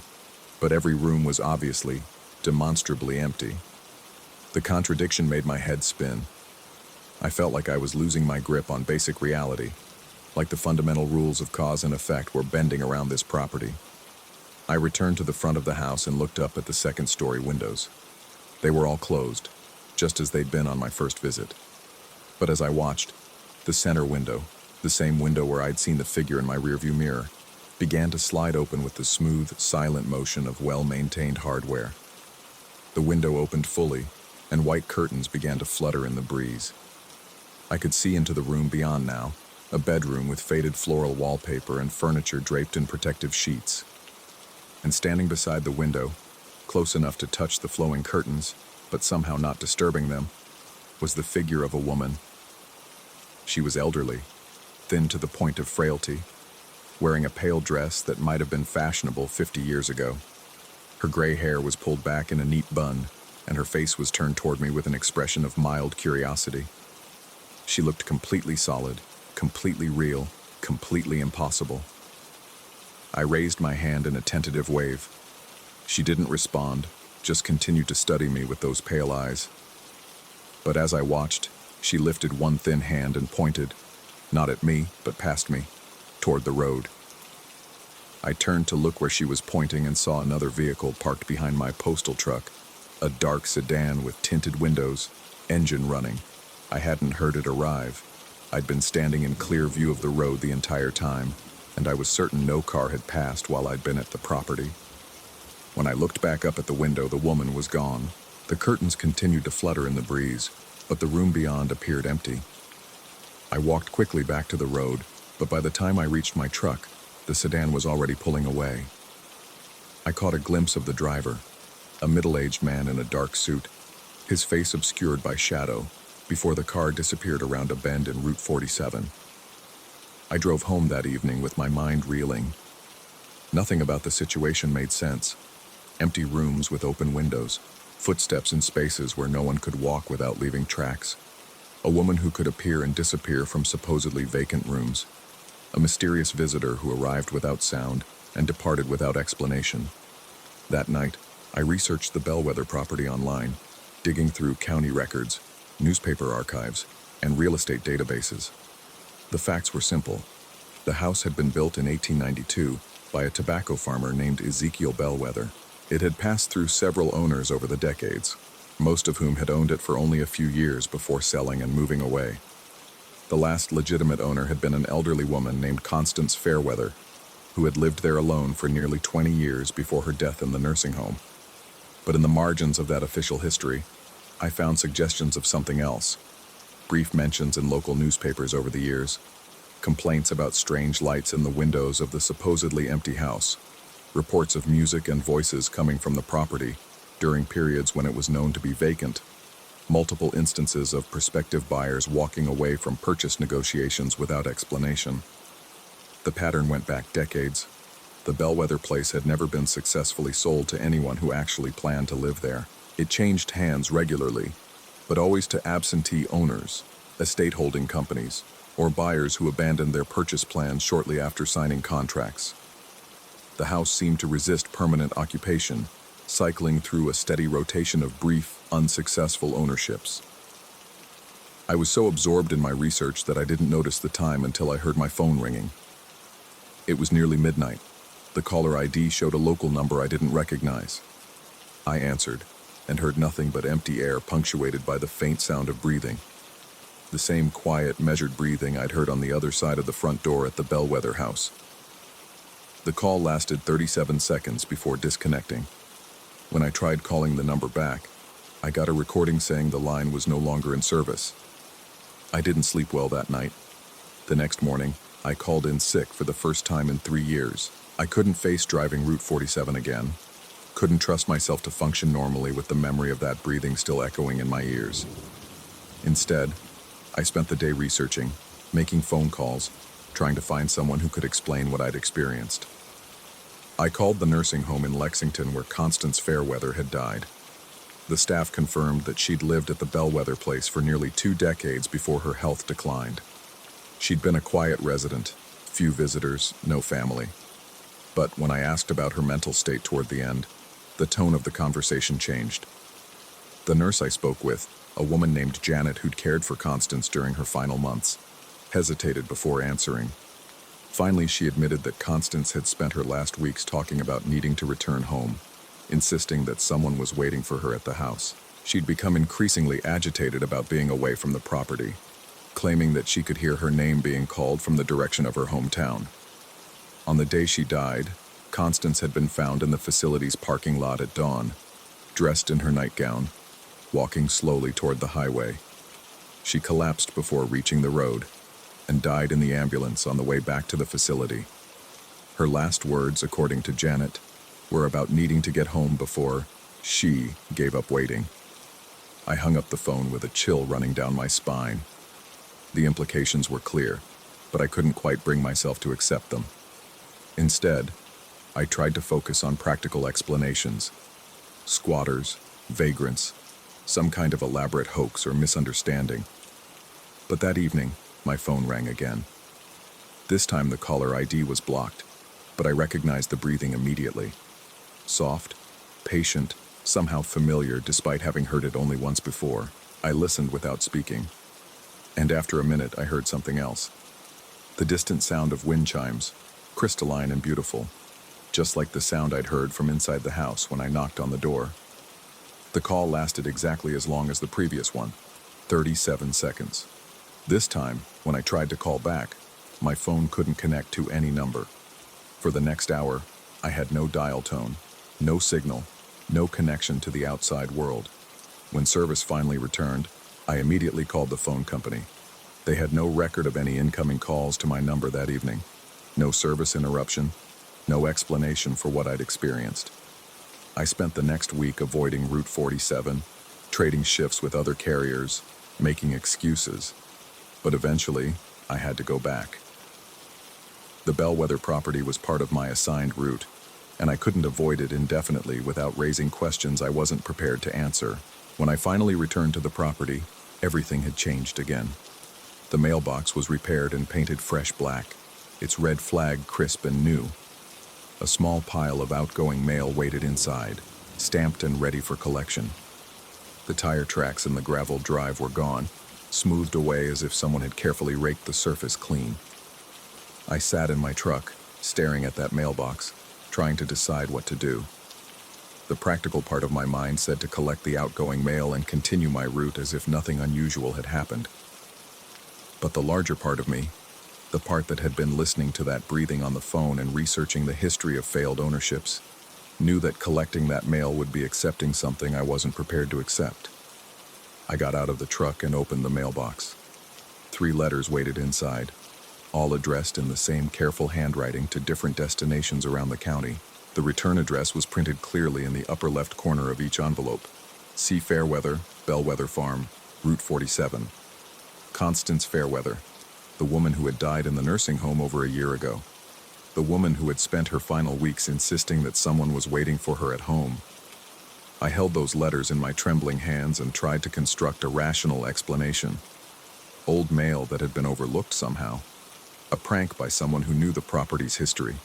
but every room was obviously, demonstrably empty. The contradiction made my head spin. I felt like I was losing my grip on basic reality, like the fundamental rules of cause and effect were bending around this property. I returned to the front of the house and looked up at the second-story windows. They were all closed, just as they'd been on my first visit. But as I watched, the center window, the same window where I'd seen the figure in my rearview mirror, began to slide open with the smooth, silent motion of well-maintained hardware. The window opened fully, and white curtains began to flutter in the breeze. I could see into the room beyond now, a bedroom with faded floral wallpaper and furniture draped in protective sheets. And standing beside the window, close enough to touch the flowing curtains, but somehow not disturbing them, was the figure of a woman. She was elderly, thin to the point of frailty, wearing a pale dress that might have been fashionable 50 years ago. Her gray hair was pulled back in a neat bun, and her face was turned toward me with an expression of mild curiosity. She looked completely solid, completely real, completely impossible. I raised my hand in a tentative wave. She didn't respond, just continued to study me with those pale eyes. But as I watched, she lifted one thin hand and pointed, not at me, but past me, toward the road. I turned to look where she was pointing and saw another vehicle parked behind my postal truck, a dark sedan with tinted windows, engine running. I hadn't heard it arrive. I'd been standing in clear view of the road the entire time, and I was certain no car had passed while I'd been at the property. When I looked back up at the window, the woman was gone. The curtains continued to flutter in the breeze, but the room beyond appeared empty. I walked quickly back to the road, but by the time I reached my truck, the sedan was already pulling away. I caught a glimpse of the driver, a middle-aged man in a dark suit, his face obscured by shadow, before the car disappeared around a bend in Route 47. I drove home that evening with my mind reeling. Nothing about the situation made sense. Empty rooms with open windows, footsteps in spaces where no one could walk without leaving tracks. A woman who could appear and disappear from supposedly vacant rooms. A mysterious visitor who arrived without sound and departed without explanation. That night, I researched the Bellwether property online, digging through county records, newspaper archives, and real estate databases. The facts were simple. The house had been built in 1892 by a tobacco farmer named Ezekiel Bellwether. It had passed through several owners over the decades, most of whom had owned it for only a few years before selling and moving away. The last legitimate owner had been an elderly woman named Constance Fairweather, who had lived there alone for nearly 20 years before her death in the nursing home. But in the margins of that official history, I found suggestions of something else. Brief mentions in local newspapers over the years, complaints about strange lights in the windows of the supposedly empty house, reports of music and voices coming from the property during periods when it was known to be vacant, multiple instances of prospective buyers walking away from purchase negotiations without explanation. The pattern went back decades. The Bellwether place had never been successfully sold to anyone who actually planned to live there. It changed hands regularly, but always to absentee owners, estate holding companies, or buyers who abandoned their purchase plans shortly after signing contracts. The house seemed to resist permanent occupation, cycling through a steady rotation of brief, unsuccessful ownerships. I was so absorbed in my research that I didn't notice the time until I heard my phone ringing. It was nearly midnight. The caller ID showed a local number I didn't recognize. I answered, and heard nothing but empty air punctuated by the faint sound of breathing. The same quiet, measured breathing I'd heard on the other side of the front door at the Bellwether house. The call lasted 37 seconds before disconnecting. When I tried calling the number back, I got a recording saying the line was no longer in service. I didn't sleep well that night. The next morning, I called in sick for the first time in 3 years. I couldn't face driving Route 47 again. Couldn't trust myself to function normally with the memory of that breathing still echoing in my ears. Instead, I spent the day researching, making phone calls, trying to find someone who could explain what I'd experienced. I called the nursing home in Lexington where Constance Fairweather had died. The staff confirmed that she'd lived at the Bellwether place for nearly 2 decades before her health declined. She'd been a quiet resident, few visitors, no family. But when I asked about her mental state toward the end, the tone of the conversation changed. The nurse I spoke with, a woman named Janet who'd cared for Constance during her final months, hesitated before answering. Finally, she admitted that Constance had spent her last weeks talking about needing to return home, insisting that someone was waiting for her at the house. She'd become increasingly agitated about being away from the property, claiming that she could hear her name being called from the direction of her hometown. On the day she died, Constance had been found in the facility's parking lot at dawn, dressed in her nightgown, walking slowly toward the highway. She collapsed before reaching the road and died in the ambulance on the way back to the facility. Her last words, according to Janet, were about needing to get home before she gave up waiting. I hung up the phone with a chill running down my spine. The implications were clear, but I couldn't quite bring myself to accept them. Instead, I tried to focus on practical explanations. Squatters, vagrants, some kind of elaborate hoax or misunderstanding. But that evening, my phone rang again. This time the caller ID was blocked, but I recognized the breathing immediately. Soft, patient, somehow familiar despite having heard it only once before. I listened without speaking. And after a minute, I heard something else. The distant sound of wind chimes, crystalline and beautiful, just like the sound I'd heard from inside the house when I knocked on the door. The call lasted exactly as long as the previous one, 37 seconds. This time, when I tried to call back, my phone couldn't connect to any number. For the next hour, I had no dial tone, no signal, no connection to the outside world. When service finally returned, I immediately called the phone company. They had no record of any incoming calls to my number that evening. No service interruption, no explanation for what I'd experienced. I spent the next week avoiding Route 47, trading shifts with other carriers, making excuses. But eventually, I had to go back. The Bellwether property was part of my assigned route, and I couldn't avoid it indefinitely without raising questions I wasn't prepared to answer. When I finally returned to the property, everything had changed again. The mailbox was repaired and painted fresh black, its red flag crisp and new. A small pile of outgoing mail waited inside, stamped and ready for collection. The tire tracks in the gravel drive were gone, smoothed away as if someone had carefully raked the surface clean. I sat in my truck, staring at that mailbox, trying to decide what to do. The practical part of my mind said to collect the outgoing mail and continue my route as if nothing unusual had happened. But the larger part of me, the part that had been listening to that breathing on the phone and researching the history of failed ownerships, knew that collecting that mail would be accepting something I wasn't prepared to accept. I got out of the truck and opened the mailbox. 3 letters waited inside, all addressed in the same careful handwriting to different destinations around the county. The return address was printed clearly in the upper left corner of each envelope. C. Fairweather, Bellwether Farm, Route 47. Constance Fairweather, the woman who had died in the nursing home over a year ago. The woman who had spent her final weeks insisting that someone was waiting for her at home. I held those letters in my trembling hands and tried to construct a rational explanation. Old mail that had been overlooked somehow. A prank by someone who knew the property's history.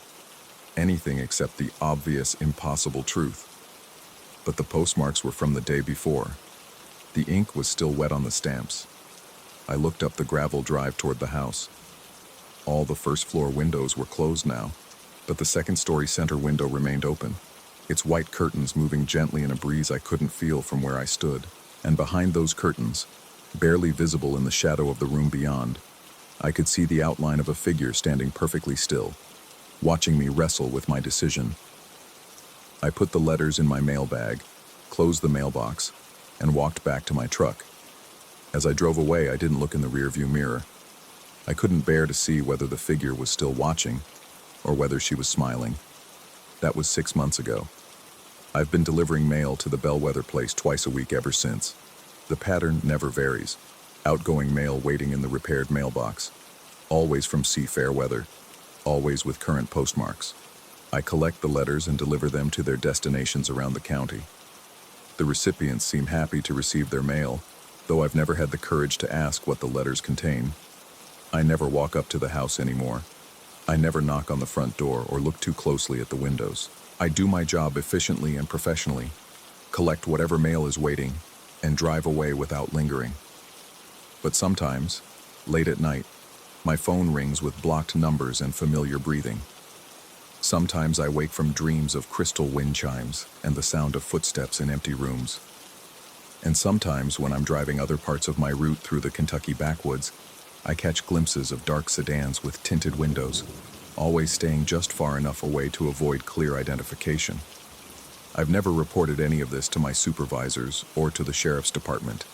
anything except the obvious, impossible truth. But the postmarks were from the day before. The ink was still wet on the stamps. I looked up the gravel drive toward the house. All the first-floor windows were closed now, but the second-story center window remained open, its white curtains moving gently in a breeze I couldn't feel from where I stood. And behind those curtains, barely visible in the shadow of the room beyond, I could see the outline of a figure standing perfectly still, watching me wrestle with my decision. I put the letters in my mail bag, closed the mailbox, and walked back to my truck. As I drove away, I didn't look in the rearview mirror. I couldn't bear to see whether the figure was still watching, or whether she was smiling. That was 6 months ago. I've been delivering mail to the Bellwether place twice a week ever since. The pattern never varies. Outgoing mail waiting in the repaired mailbox. Always from sea fair weather. Always with current postmarks. I collect the letters and deliver them to their destinations around the county. The recipients seem happy to receive their mail, though I've never had the courage to ask what the letters contain. I never walk up to the house anymore. I never knock on the front door or look too closely at the windows. I do my job efficiently and professionally, collect whatever mail is waiting, and drive away without lingering. But sometimes, late at night, my phone rings with blocked numbers and familiar breathing. Sometimes I wake from dreams of crystal wind chimes and the sound of footsteps in empty rooms. And sometimes, when I'm driving other parts of my route through the Kentucky backwoods, I catch glimpses of dark sedans with tinted windows, always staying just far enough away to avoid clear identification. I've never reported any of this to my supervisors or to the sheriff's department.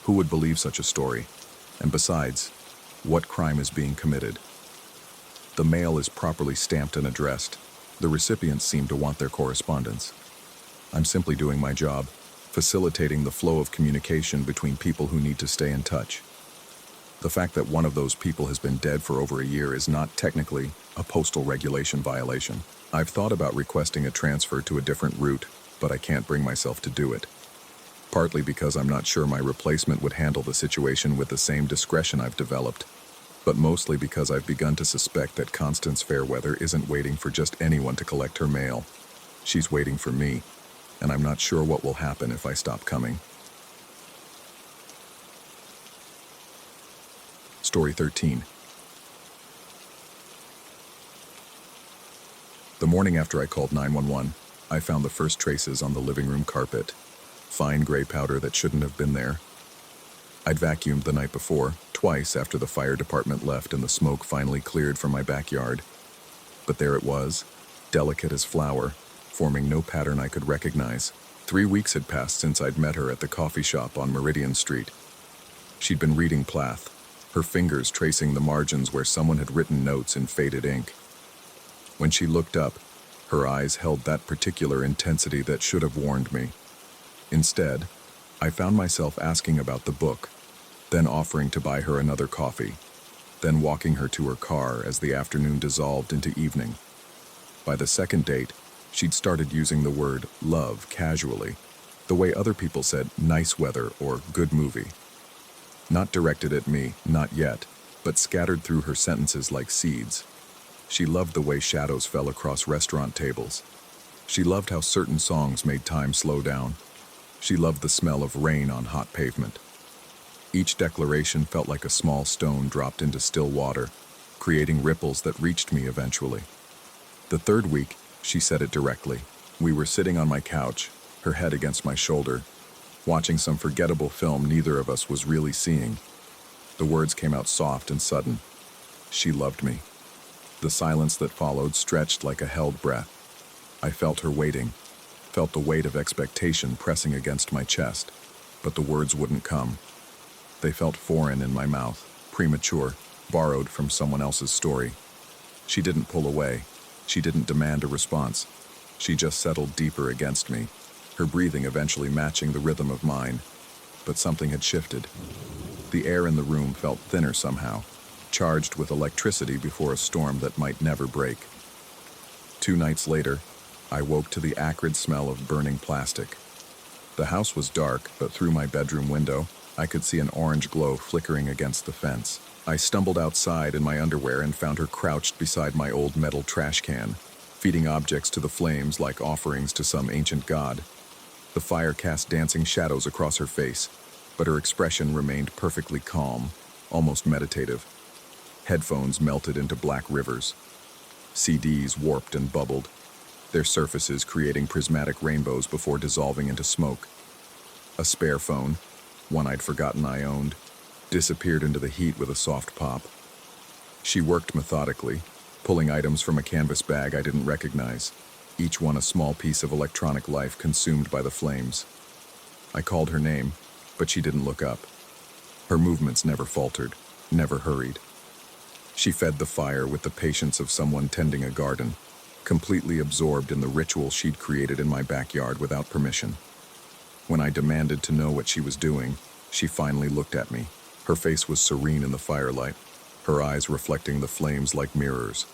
Who would believe such a story? And besides, what crime is being committed? The mail is properly stamped and addressed. The recipients seem to want their correspondence. I'm simply doing my job, facilitating the flow of communication between people who need to stay in touch. The fact that one of those people has been dead for over a year is not technically a postal regulation violation. I've thought about requesting a transfer to a different route, but I can't bring myself to do it. Partly because I'm not sure my replacement would handle the situation with the same discretion I've developed, but mostly because I've begun to suspect that Constance Fairweather isn't waiting for just anyone to collect her mail. She's waiting for me, and I'm not sure what will happen if I stop coming. Story 13. The morning after I called 911, I found the first traces on the living room carpet. Fine gray powder that shouldn't have been there. I'd vacuumed the night before, twice after the fire department left and the smoke finally cleared from my backyard. But there it was, delicate as flour, forming no pattern I could recognize. 3 weeks had passed since I'd met her at the coffee shop on Meridian Street. She'd been reading Plath, her fingers tracing the margins where someone had written notes in faded ink. When she looked up, her eyes held that particular intensity that should have warned me. Instead, I found myself asking about the book, then offering to buy her another coffee, then walking her to her car as the afternoon dissolved into evening. By the second date, she'd started using the word love casually, the way other people said nice weather or good movie. Not directed at me, not yet, but scattered through her sentences like seeds. She loved the way shadows fell across restaurant tables. She loved how certain songs made time slow down. She loved the smell of rain on hot pavement. Each declaration felt like a small stone dropped into still water, creating ripples that reached me eventually. The third week, she said it directly. We were sitting on my couch, her head against my shoulder, watching some forgettable film neither of us was really seeing. The words came out soft and sudden. She loved me. The silence that followed stretched like a held breath. I felt her waiting, felt the weight of expectation pressing against my chest, but the words wouldn't come. They felt foreign in my mouth, premature, borrowed from someone else's story. She didn't pull away. She didn't demand a response. She just settled deeper against me, her breathing eventually matching the rhythm of mine. But something had shifted. The air in the room felt thinner somehow, charged with electricity before a storm that might never break. 2 nights later, I woke to the acrid smell of burning plastic. The house was dark, but through my bedroom window, I could see an orange glow flickering against the fence. I stumbled outside in my underwear and found her crouched beside my old metal trash can. feeding objects to the flames like offerings to some ancient god. The fire cast dancing shadows across her face, but her expression remained perfectly calm, almost meditative. Headphones melted into black rivers. CDs warped and bubbled, their surfaces creating prismatic rainbows before dissolving into smoke. A spare phone, one I'd forgotten I owned, disappeared into the heat with a soft pop. She worked methodically, pulling items from a canvas bag I didn't recognize, each one a small piece of electronic life consumed by the flames. I called her name, but she didn't look up. Her movements never faltered, never hurried. She fed the fire with the patience of someone tending a garden, completely absorbed in the ritual she'd created in my backyard without permission. When I demanded to know what she was doing, she finally looked at me. Her face was serene in the firelight, her eyes reflecting the flames like mirrors.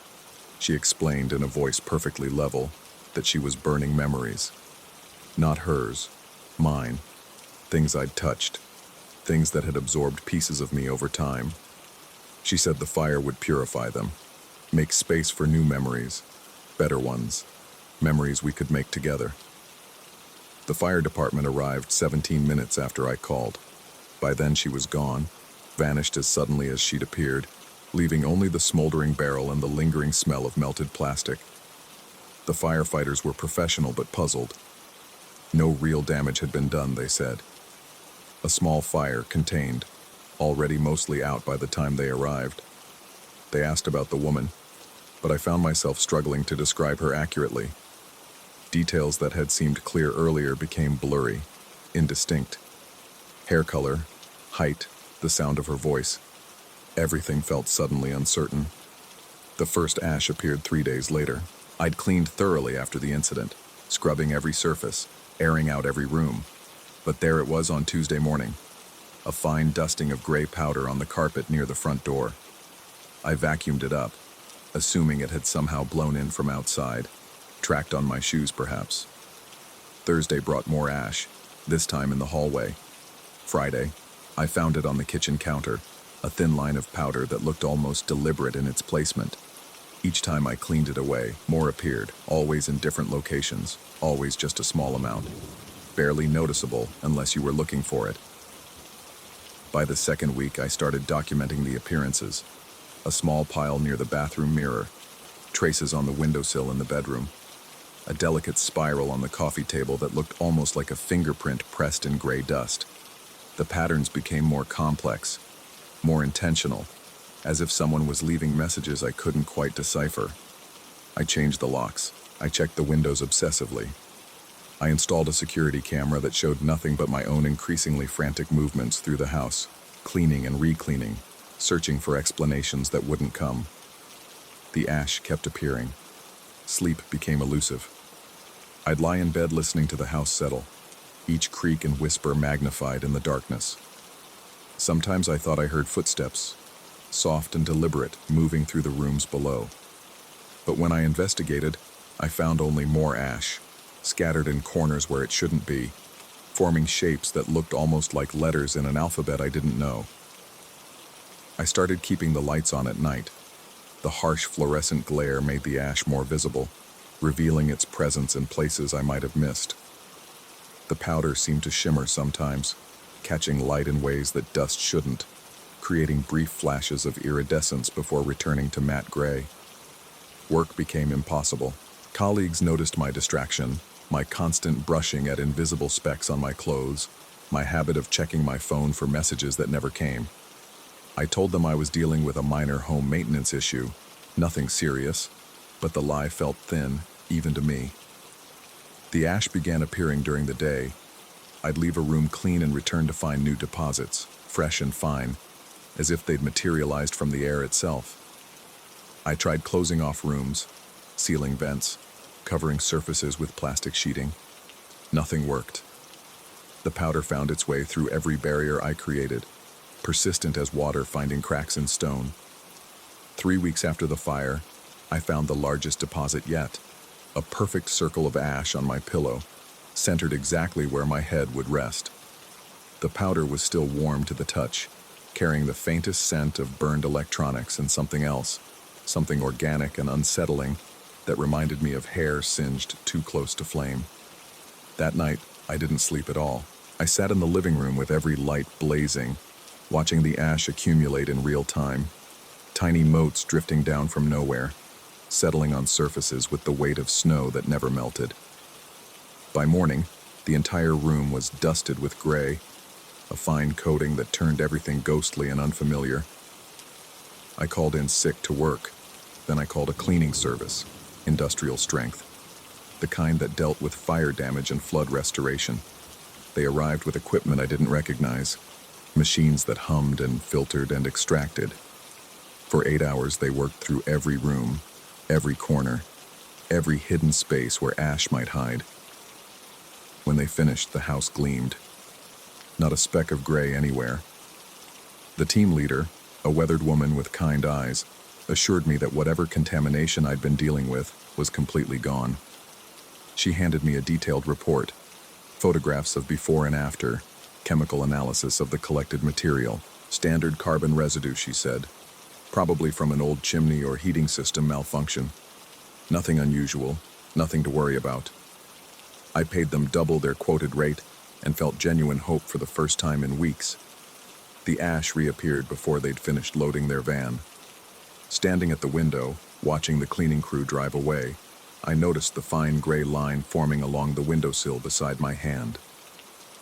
She explained in a voice perfectly level that she was burning memories. Not hers, mine. Things I'd touched, things that had absorbed pieces of me over time. She said the fire would purify them, make space for new memories, better ones, memories we could make together. The fire department arrived 17 minutes after I called. By then she was gone, vanished as suddenly as she'd appeared, leaving only the smoldering barrel and the lingering smell of melted plastic. The firefighters were professional but puzzled. No real damage had been done, they said. A small fire contained, already mostly out by the time they arrived. They asked about the woman, but I found myself struggling to describe her accurately. Details that had seemed clear earlier became blurry, indistinct. Hair color, height, the sound of her voice. Everything felt suddenly uncertain. The first ash appeared 3 days later. I'd cleaned thoroughly after the incident, scrubbing every surface, airing out every room. But there it was on Tuesday morning, a fine dusting of gray powder on the carpet near the front door. I vacuumed it up, assuming it had somehow blown in from outside, tracked on my shoes perhaps. Thursday brought more ash, this time in the hallway. Friday, I found it on the kitchen counter, a thin line of powder that looked almost deliberate in its placement. Each time I cleaned it away, more appeared, always in different locations, always just a small amount. Barely noticeable unless you were looking for it. By the second week, I started documenting the appearances. A small pile near the bathroom mirror, traces on the windowsill in the bedroom, a delicate spiral on the coffee table that looked almost like a fingerprint pressed in gray dust. The patterns became more complex, more intentional, as if someone was leaving messages I couldn't quite decipher. I changed the locks. I checked the windows obsessively. I installed a security camera that showed nothing but my own increasingly frantic movements through the house, cleaning and re-cleaning, searching for explanations that wouldn't come. The ash kept appearing. Sleep became elusive. I'd lie in bed listening to the house settle, each creak and whisper magnified in the darkness. Sometimes I thought I heard footsteps, soft and deliberate, moving through the rooms below. But when I investigated, I found only more ash, scattered in corners where it shouldn't be, forming shapes that looked almost like letters in an alphabet I didn't know. I started keeping the lights on at night. The harsh fluorescent glare made the ash more visible, revealing its presence in places I might have missed. The powder seemed to shimmer sometimes, catching light in ways that dust shouldn't, creating brief flashes of iridescence before returning to matte gray. Work became impossible. Colleagues noticed my distraction, my constant brushing at invisible specks on my clothes, my habit of checking my phone for messages that never came. I told them I was dealing with a minor home maintenance issue, nothing serious, but the lie felt thin, even to me. The ash began appearing during the day. I'd leave a room clean and return to find new deposits, fresh and fine, as if they'd materialized from the air itself. I tried closing off rooms, sealing vents, covering surfaces with plastic sheeting. Nothing worked. The powder found its way through every barrier I created, persistent as water finding cracks in stone. 3 weeks after the fire, I found the largest deposit yet, a perfect circle of ash on my pillow, centered exactly where my head would rest. The powder was still warm to the touch, carrying the faintest scent of burned electronics and something else, something organic and unsettling, that reminded me of hair singed too close to flame. That night, I didn't sleep at all. I sat in the living room with every light blazing, watching the ash accumulate in real time, tiny motes drifting down from nowhere, settling on surfaces with the weight of snow that never melted. By morning, the entire room was dusted with gray, a fine coating that turned everything ghostly and unfamiliar. I called in sick to work. Then I called a cleaning service, industrial strength, the kind that dealt with fire damage and flood restoration. They arrived with equipment I didn't recognize, machines that hummed and filtered and extracted. For 8 hours, they worked through every room, every corner, every hidden space where ash might hide. When they finished, the house gleamed. Not a speck of gray anywhere. The team leader, a weathered woman with kind eyes, assured me that whatever contamination I'd been dealing with was completely gone. She handed me a detailed report, photographs of before and after, chemical analysis of the collected material, standard carbon residue, she said, probably from an old chimney or heating system malfunction. Nothing unusual, nothing to worry about. I paid them double their quoted rate and felt genuine hope for the first time in weeks. The ash reappeared before they'd finished loading their van. Standing at the window, watching the cleaning crew drive away, I noticed the fine gray line forming along the windowsill beside my hand.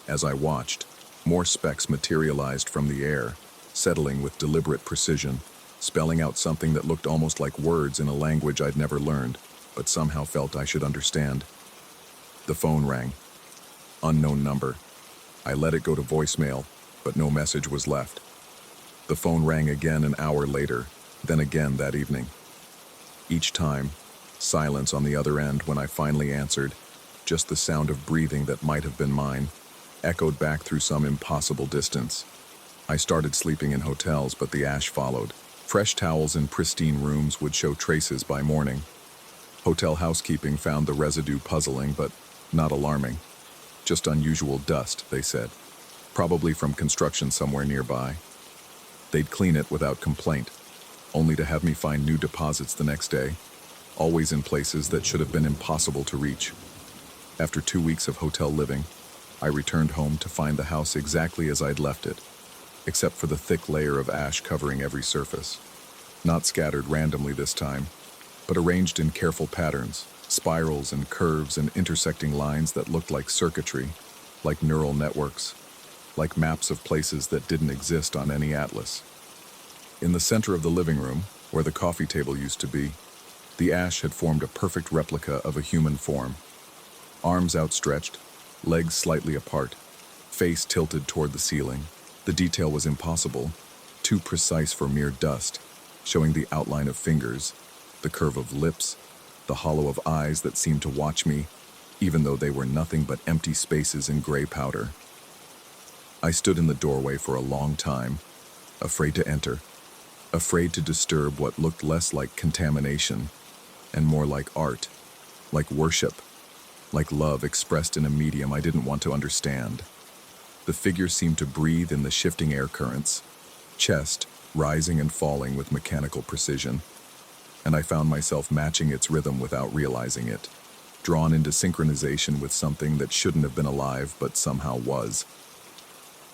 As I watched, more specks materialized from the air, settling with deliberate precision, spelling out something that looked almost like words in a language I'd never learned, but somehow felt I should understand. The phone rang. Unknown number. I let it go to voicemail, but no message was left. The phone rang again an hour later, then again that evening. Each time, silence on the other end when I finally answered, just the sound of breathing that might have been mine, echoed back through some impossible distance. I started sleeping in hotels, but the ash followed. Fresh towels in pristine rooms would show traces by morning. Hotel housekeeping found the residue puzzling, but not alarming. Just unusual dust, they said. Probably from construction somewhere nearby. They'd clean it without complaint, only to have me find new deposits the next day, always in places that should have been impossible to reach. After 2 weeks of hotel living, I returned home to find the house exactly as I'd left it, except for the thick layer of ash covering every surface. Not scattered randomly this time, but arranged in careful patterns, spirals and curves and intersecting lines that looked like circuitry, like neural networks, like maps of places that didn't exist on any atlas. In the center of the living room, where the coffee table used to be, the ash had formed a perfect replica of a human form. Arms outstretched, legs slightly apart, face tilted toward the ceiling. The detail was impossible, too precise for mere dust, showing the outline of fingers, the curve of lips, the hollow of eyes that seemed to watch me, even though they were nothing but empty spaces in gray powder. I stood in the doorway for a long time, afraid to enter, afraid to disturb what looked less like contamination and more like art, like worship, like love expressed in a medium I didn't want to understand. The figure seemed to breathe in the shifting air currents, chest rising and falling with mechanical precision, and I found myself matching its rhythm without realizing it, drawn into synchronization with something that shouldn't have been alive but somehow was.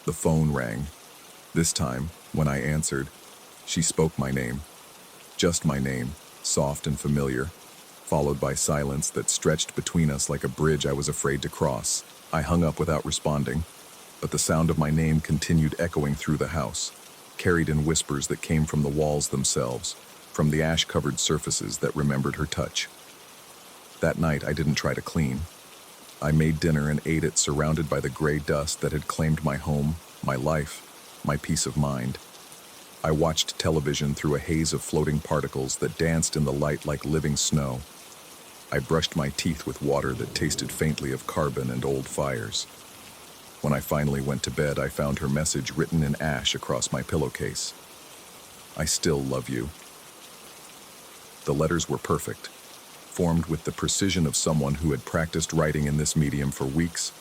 The phone rang. This time, when I answered, she spoke my name. Just my name, soft and familiar, followed by silence that stretched between us like a bridge I was afraid to cross. I hung up without responding, but the sound of my name continued echoing through the house, carried in whispers that came from the walls themselves, from the ash-covered surfaces that remembered her touch. That night, I didn't try to clean. I made dinner and ate it surrounded by the gray dust that had claimed my home, my life, my peace of mind. I watched television through a haze of floating particles that danced in the light like living snow. I brushed my teeth with water that tasted faintly of carbon and old fires. When I finally went to bed, I found her message written in ash across my pillowcase. I still love you. The letters were perfect, formed with the precision of someone who had practiced writing in this medium for weeks,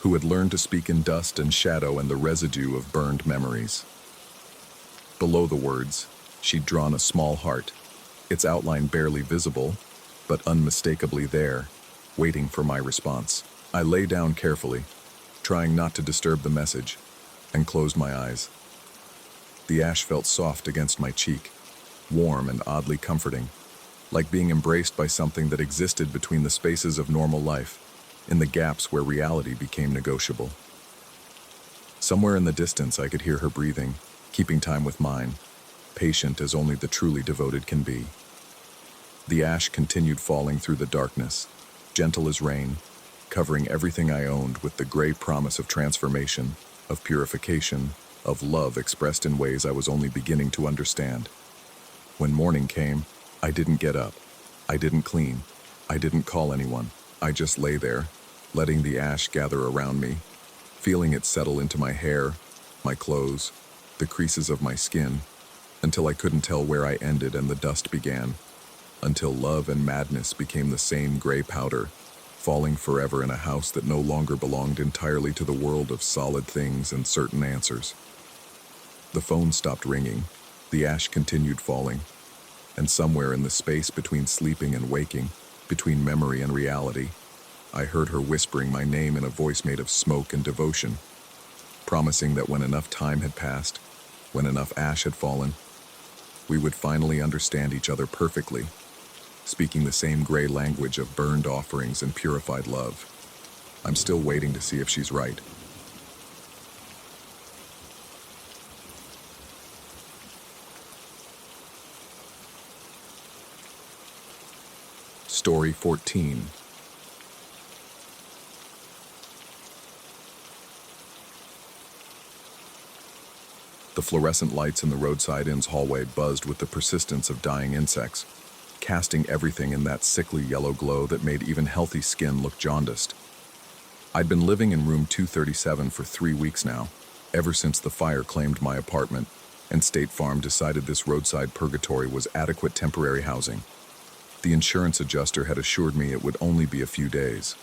who had learned to speak in dust and shadow and the residue of burned memories. Below the words, she'd drawn a small heart, its outline barely visible, but unmistakably there, waiting for my response. I lay down carefully, trying not to disturb the message, and closed my eyes. The ash felt soft against my cheek, warm and oddly comforting, like being embraced by something that existed between the spaces of normal life, in the gaps where reality became negotiable. Somewhere in the distance I could hear her breathing, keeping time with mine, patient as only the truly devoted can be. The ash continued falling through the darkness, gentle as rain, covering everything I owned with the gray promise of transformation, of purification, of love expressed in ways I was only beginning to understand. When morning came, I didn't get up. I didn't clean. I didn't call anyone. I just lay there, letting the ash gather around me, feeling it settle into my hair, my clothes, the creases of my skin, until I couldn't tell where I ended and the dust began, until love and madness became the same gray powder, falling forever in a house that no longer belonged entirely to the world of solid things and certain answers. The phone stopped ringing, the ash continued falling, and somewhere in the space between sleeping and waking, between memory and reality, I heard her whispering my name in a voice made of smoke and devotion, promising that when enough time had passed, when enough ash had fallen, we would finally understand each other perfectly, speaking the same gray language of burned offerings and purified love. I'm still waiting to see if she's right. Story 14. The fluorescent lights in the roadside inn's hallway buzzed with the persistence of dying insects, casting everything in that sickly yellow glow that made even healthy skin look jaundiced. I'd been living in room 237 for 3 weeks now, ever since the fire claimed my apartment, and State Farm decided this roadside purgatory was adequate temporary housing. The insurance adjuster had assured me it would only be a few days.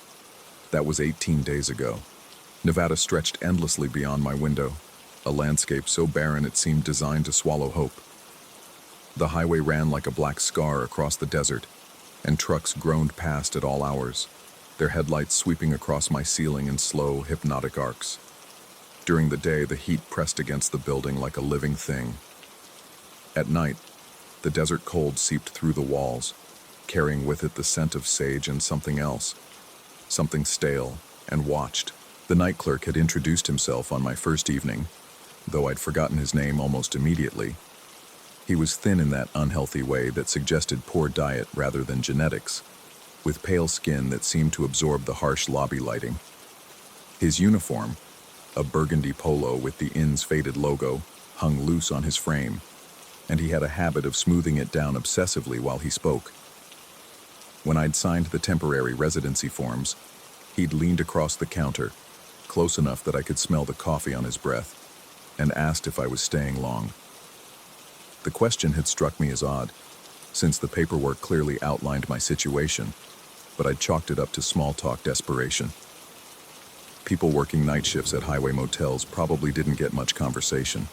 That was 18 days ago. Nevada stretched endlessly beyond my window, a landscape so barren it seemed designed to swallow hope. The highway ran like a black scar across the desert, and trucks groaned past at all hours, their headlights sweeping across my ceiling in slow, hypnotic arcs. During the day, the heat pressed against the building like a living thing. At night, the desert cold seeped through the walls, carrying with it the scent of sage and something else, something stale and watched. The night clerk had introduced himself on my first evening, though I'd forgotten his name almost immediately. He was thin in that unhealthy way that suggested poor diet rather than genetics, with pale skin that seemed to absorb the harsh lobby lighting. His uniform, a burgundy polo with the inn's faded logo, hung loose on his frame, and he had a habit of smoothing it down obsessively while he spoke. When I'd signed the temporary residency forms, he'd leaned across the counter, close enough that I could smell the coffee on his breath, and asked if I was staying long. The question had struck me as odd, since the paperwork clearly outlined my situation, but I'd chalked it up to small-talk desperation. People working night shifts at highway motels probably didn't get much conversation.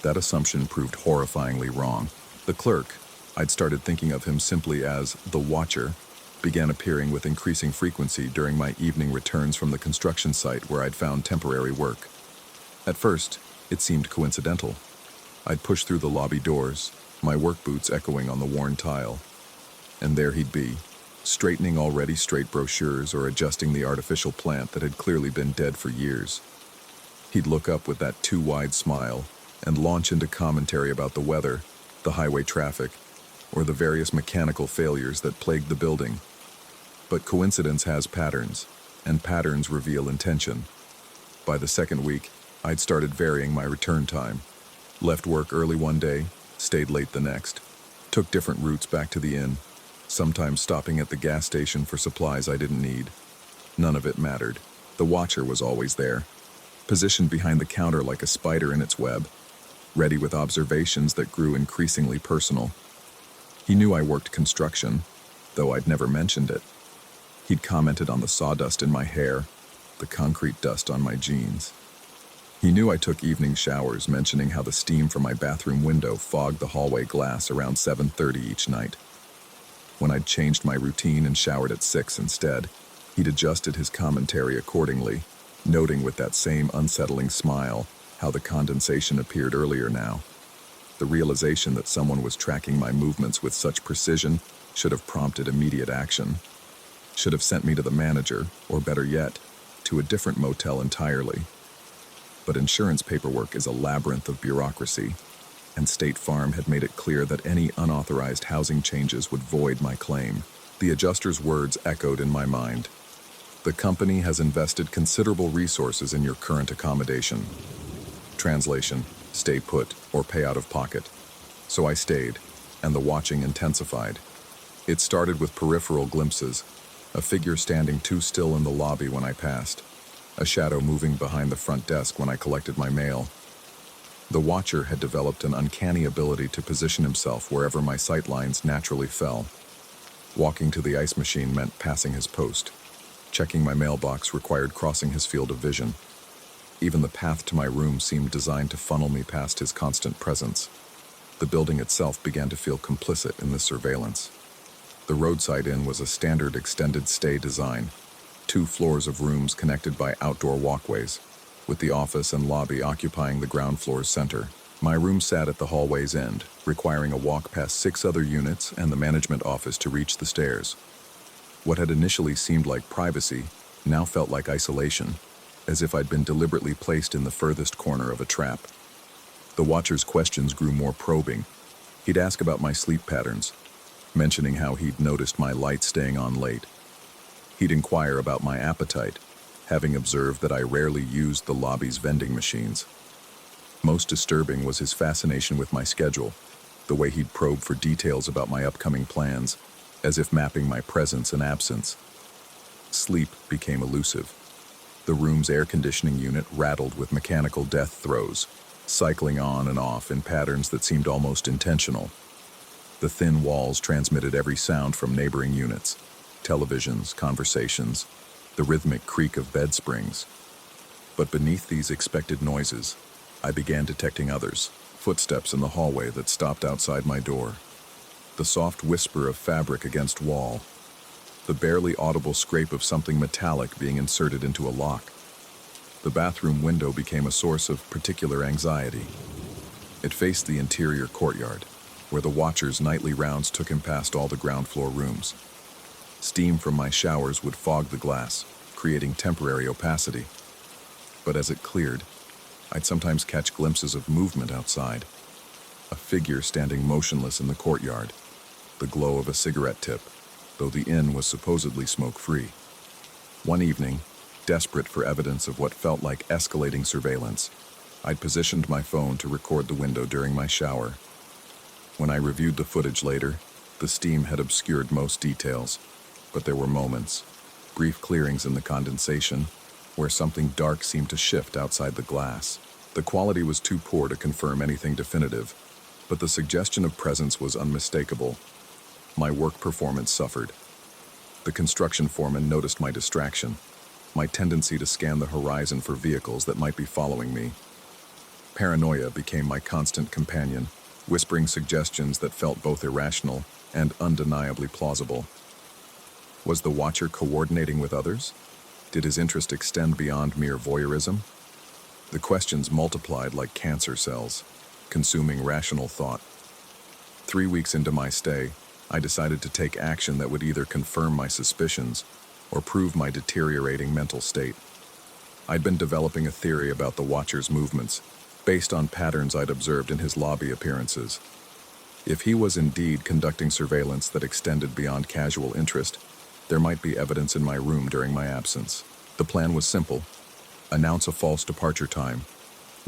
That assumption proved horrifyingly wrong. The clerk, I'd started thinking of him simply as the Watcher, began appearing with increasing frequency during my evening returns from the construction site where I'd found temporary work. At first, it seemed coincidental. I'd push through the lobby doors, my work boots echoing on the worn tile, and there he'd be, straightening already straight brochures or adjusting the artificial plant that had clearly been dead for years. He'd look up with that too-wide smile and launch into commentary about the weather, the highway traffic, or the various mechanical failures that plagued the building. But coincidence has patterns, and patterns reveal intention. By the second week, I'd started varying my return time. Left work early one day, stayed late the next. Took different routes back to the inn, sometimes stopping at the gas station for supplies I didn't need. None of it mattered. The Watcher was always there, positioned behind the counter like a spider in its web, ready with observations that grew increasingly personal. He knew I worked construction, though I'd never mentioned it. He'd commented on the sawdust in my hair, the concrete dust on my jeans. He knew I took evening showers, mentioning how the steam from my bathroom window fogged the hallway glass around 7:30 each night. When I'd changed my routine and showered at 6 instead, he'd adjusted his commentary accordingly, noting with that same unsettling smile how the condensation appeared earlier now. The realization that someone was tracking my movements with such precision should have prompted immediate action. Should have sent me to the manager, or better yet, to a different motel entirely. But insurance paperwork is a labyrinth of bureaucracy, and State Farm had made it clear that any unauthorized housing changes would void my claim. The adjuster's words echoed in my mind. The company has invested considerable resources in your current accommodation. Translation: stay put or pay out of pocket. So I stayed, and the watching intensified. It started with peripheral glimpses, a figure standing too still in the lobby when I passed, a shadow moving behind the front desk when I collected my mail. The watcher had developed an uncanny ability to position himself wherever my sightlines naturally fell. Walking to the ice machine meant passing his post. Checking my mailbox required crossing his field of vision. Even the path to my room seemed designed to funnel me past his constant presence. The building itself began to feel complicit in this surveillance. The roadside inn was a standard extended stay design, 2 floors of rooms connected by outdoor walkways, with the office and lobby occupying the ground floor's center. My room sat at the hallway's end, requiring a walk past 6 other units and the management office to reach the stairs. What had initially seemed like privacy now felt like isolation, as if I'd been deliberately placed in the furthest corner of a trap. The watcher's questions grew more probing. He'd ask about my sleep patterns, mentioning how he'd noticed my light staying on late. He'd inquire about my appetite, having observed that I rarely used the lobby's vending machines. Most disturbing was his fascination with my schedule, the way he'd probe for details about my upcoming plans, as if mapping my presence and absence. Sleep became elusive. The room's air conditioning unit rattled with mechanical death throes, cycling on and off in patterns that seemed almost intentional. The thin walls transmitted every sound from neighboring units, televisions, conversations, the rhythmic creak of bed springs. But beneath these expected noises, I began detecting others, footsteps in the hallway that stopped outside my door, the soft whisper of fabric against wall, the barely audible scrape of something metallic being inserted into a lock. The bathroom window became a source of particular anxiety. It faced the interior courtyard, where the watcher's nightly rounds took him past all the ground floor rooms. Steam from my showers would fog the glass, creating temporary opacity. But as it cleared, I'd sometimes catch glimpses of movement outside. A figure standing motionless in the courtyard, the glow of a cigarette tip, though the inn was supposedly smoke-free. One evening, desperate for evidence of what felt like escalating surveillance, I'd positioned my phone to record the window during my shower. When I reviewed the footage later, the steam had obscured most details, but there were moments, brief clearings in the condensation, where something dark seemed to shift outside the glass. The quality was too poor to confirm anything definitive, but the suggestion of presence was unmistakable. My work performance suffered. The construction foreman noticed my distraction, my tendency to scan the horizon for vehicles that might be following me. Paranoia became my constant companion, whispering suggestions that felt both irrational and undeniably plausible. Was the watcher coordinating with others? Did his interest extend beyond mere voyeurism? The questions multiplied like cancer cells, consuming rational thought. 3 weeks into my stay, I decided to take action that would either confirm my suspicions or prove my deteriorating mental state. I'd been developing a theory about the watcher's movements, based on patterns I'd observed in his lobby appearances. If he was indeed conducting surveillance that extended beyond casual interest, there might be evidence in my room during my absence. The plan was simple: announce a false departure time,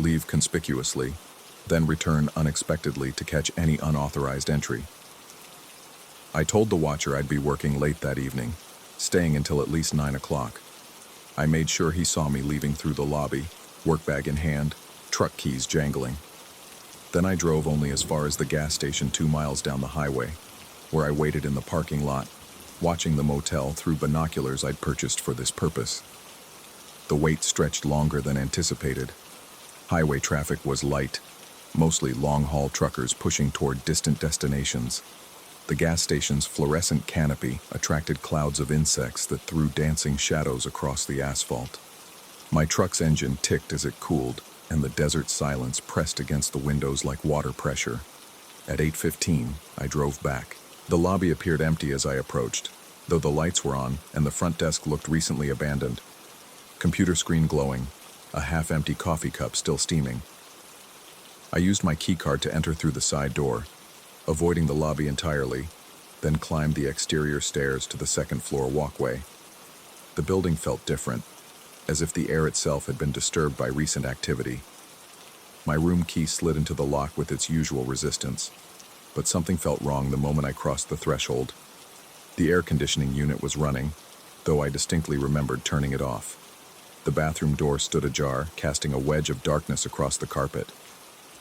leave conspicuously, then return unexpectedly to catch any unauthorized entry. I told the watcher I'd be working late that evening, staying until at least 9 o'clock. I made sure he saw me leaving through the lobby, work bag in hand, truck keys jangling. Then I drove only as far as the gas station 2 miles down the highway, where I waited in the parking lot, watching the motel through binoculars I'd purchased for this purpose. The wait stretched longer than anticipated. Highway traffic was light, mostly long-haul truckers pushing toward distant destinations. The gas station's fluorescent canopy attracted clouds of insects that threw dancing shadows across the asphalt. My truck's engine ticked as it cooled, and the desert silence pressed against the windows like water pressure. At 8:15, I drove back. The lobby appeared empty as I approached, though the lights were on and the front desk looked recently abandoned. Computer screen glowing, a half-empty coffee cup still steaming. I used my keycard to enter through the side door, avoiding the lobby entirely, then climbed the exterior stairs to the second-floor walkway. The building felt different, as if the air itself had been disturbed by recent activity. My room key slid into the lock with its usual resistance, but something felt wrong the moment I crossed the threshold. The air conditioning unit was running, though I distinctly remembered turning it off. The bathroom door stood ajar, casting a wedge of darkness across the carpet.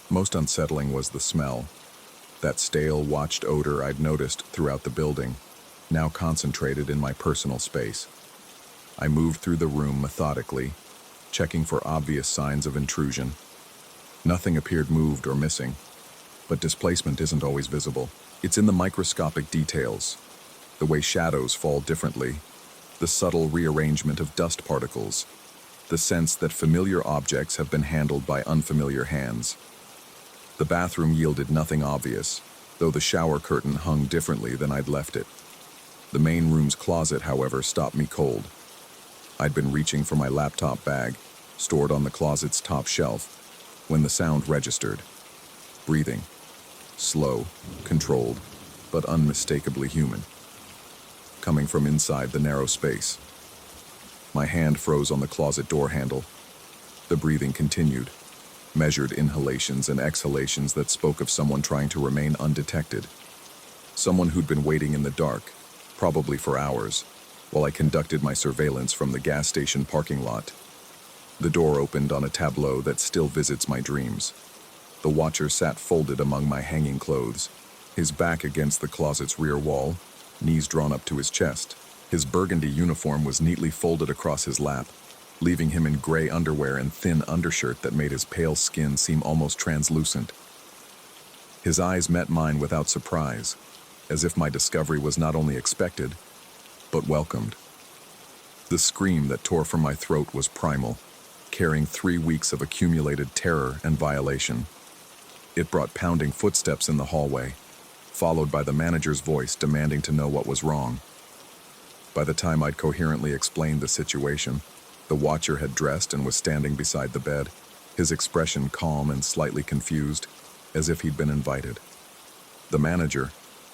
Most unsettling was the smell, that stale, watched odor I'd noticed throughout the building, now concentrated in my personal space. I moved through the room methodically, checking for obvious signs of intrusion. Nothing appeared moved or missing, but displacement isn't always visible. It's in the microscopic details, the way shadows fall differently, the subtle rearrangement of dust particles, the sense that familiar objects have been handled by unfamiliar hands. The bathroom yielded nothing obvious, though the shower curtain hung differently than I'd left it. The main room's closet, however, stopped me cold. I'd been reaching for my laptop bag, stored on the closet's top shelf, when the sound registered. Breathing. Slow, controlled, but unmistakably human. Coming from inside the narrow space. My hand froze on the closet door handle. The breathing continued. Measured inhalations and exhalations that spoke of someone trying to remain undetected. Someone who'd been waiting in the dark, probably for hours, while I conducted my surveillance from the gas station parking lot. The door opened on a tableau that still visits my dreams. The watcher sat folded among my hanging clothes, his back against the closet's rear wall, knees drawn up to his chest. His burgundy uniform was neatly folded across his lap, leaving him in gray underwear and thin undershirt that made his pale skin seem almost translucent. His eyes met mine without surprise, as if my discovery was not only expected, but welcomed. The scream that tore from my throat was primal, carrying 3 weeks of accumulated terror and violation. It brought pounding footsteps in the hallway, followed by the manager's voice demanding to know what was wrong. By the time I'd coherently explained the situation, the watcher had dressed and was standing beside the bed, his expression calm and slightly confused, as if he'd been invited. The manager,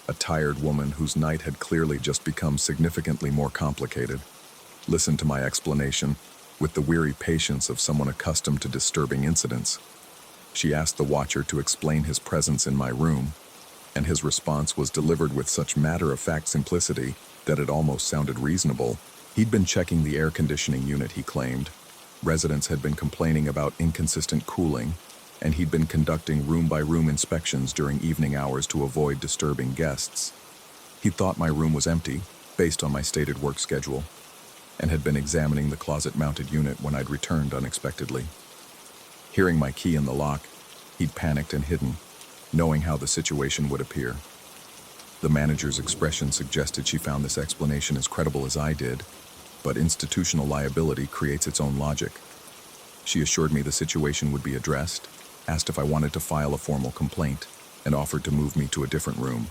a tired woman whose night had clearly just become significantly more complicated, listened to my explanation with the weary patience of someone accustomed to disturbing incidents. She asked the watcher to explain his presence in my room, and his response was delivered with such matter-of-fact simplicity that it almost sounded reasonable. He'd been checking the air conditioning unit, he claimed. Residents had been complaining about inconsistent cooling, and he'd been conducting room-by-room inspections during evening hours to avoid disturbing guests. He thought my room was empty, based on my stated work schedule, and had been examining the closet-mounted unit when I'd returned unexpectedly. Hearing my key in the lock, he'd panicked and hidden, knowing how the situation would appear. The manager's expression suggested she found this explanation as credible as I did, but institutional liability creates its own logic. She assured me the situation would be addressed, asked if I wanted to file a formal complaint, and offered to move me to a different room.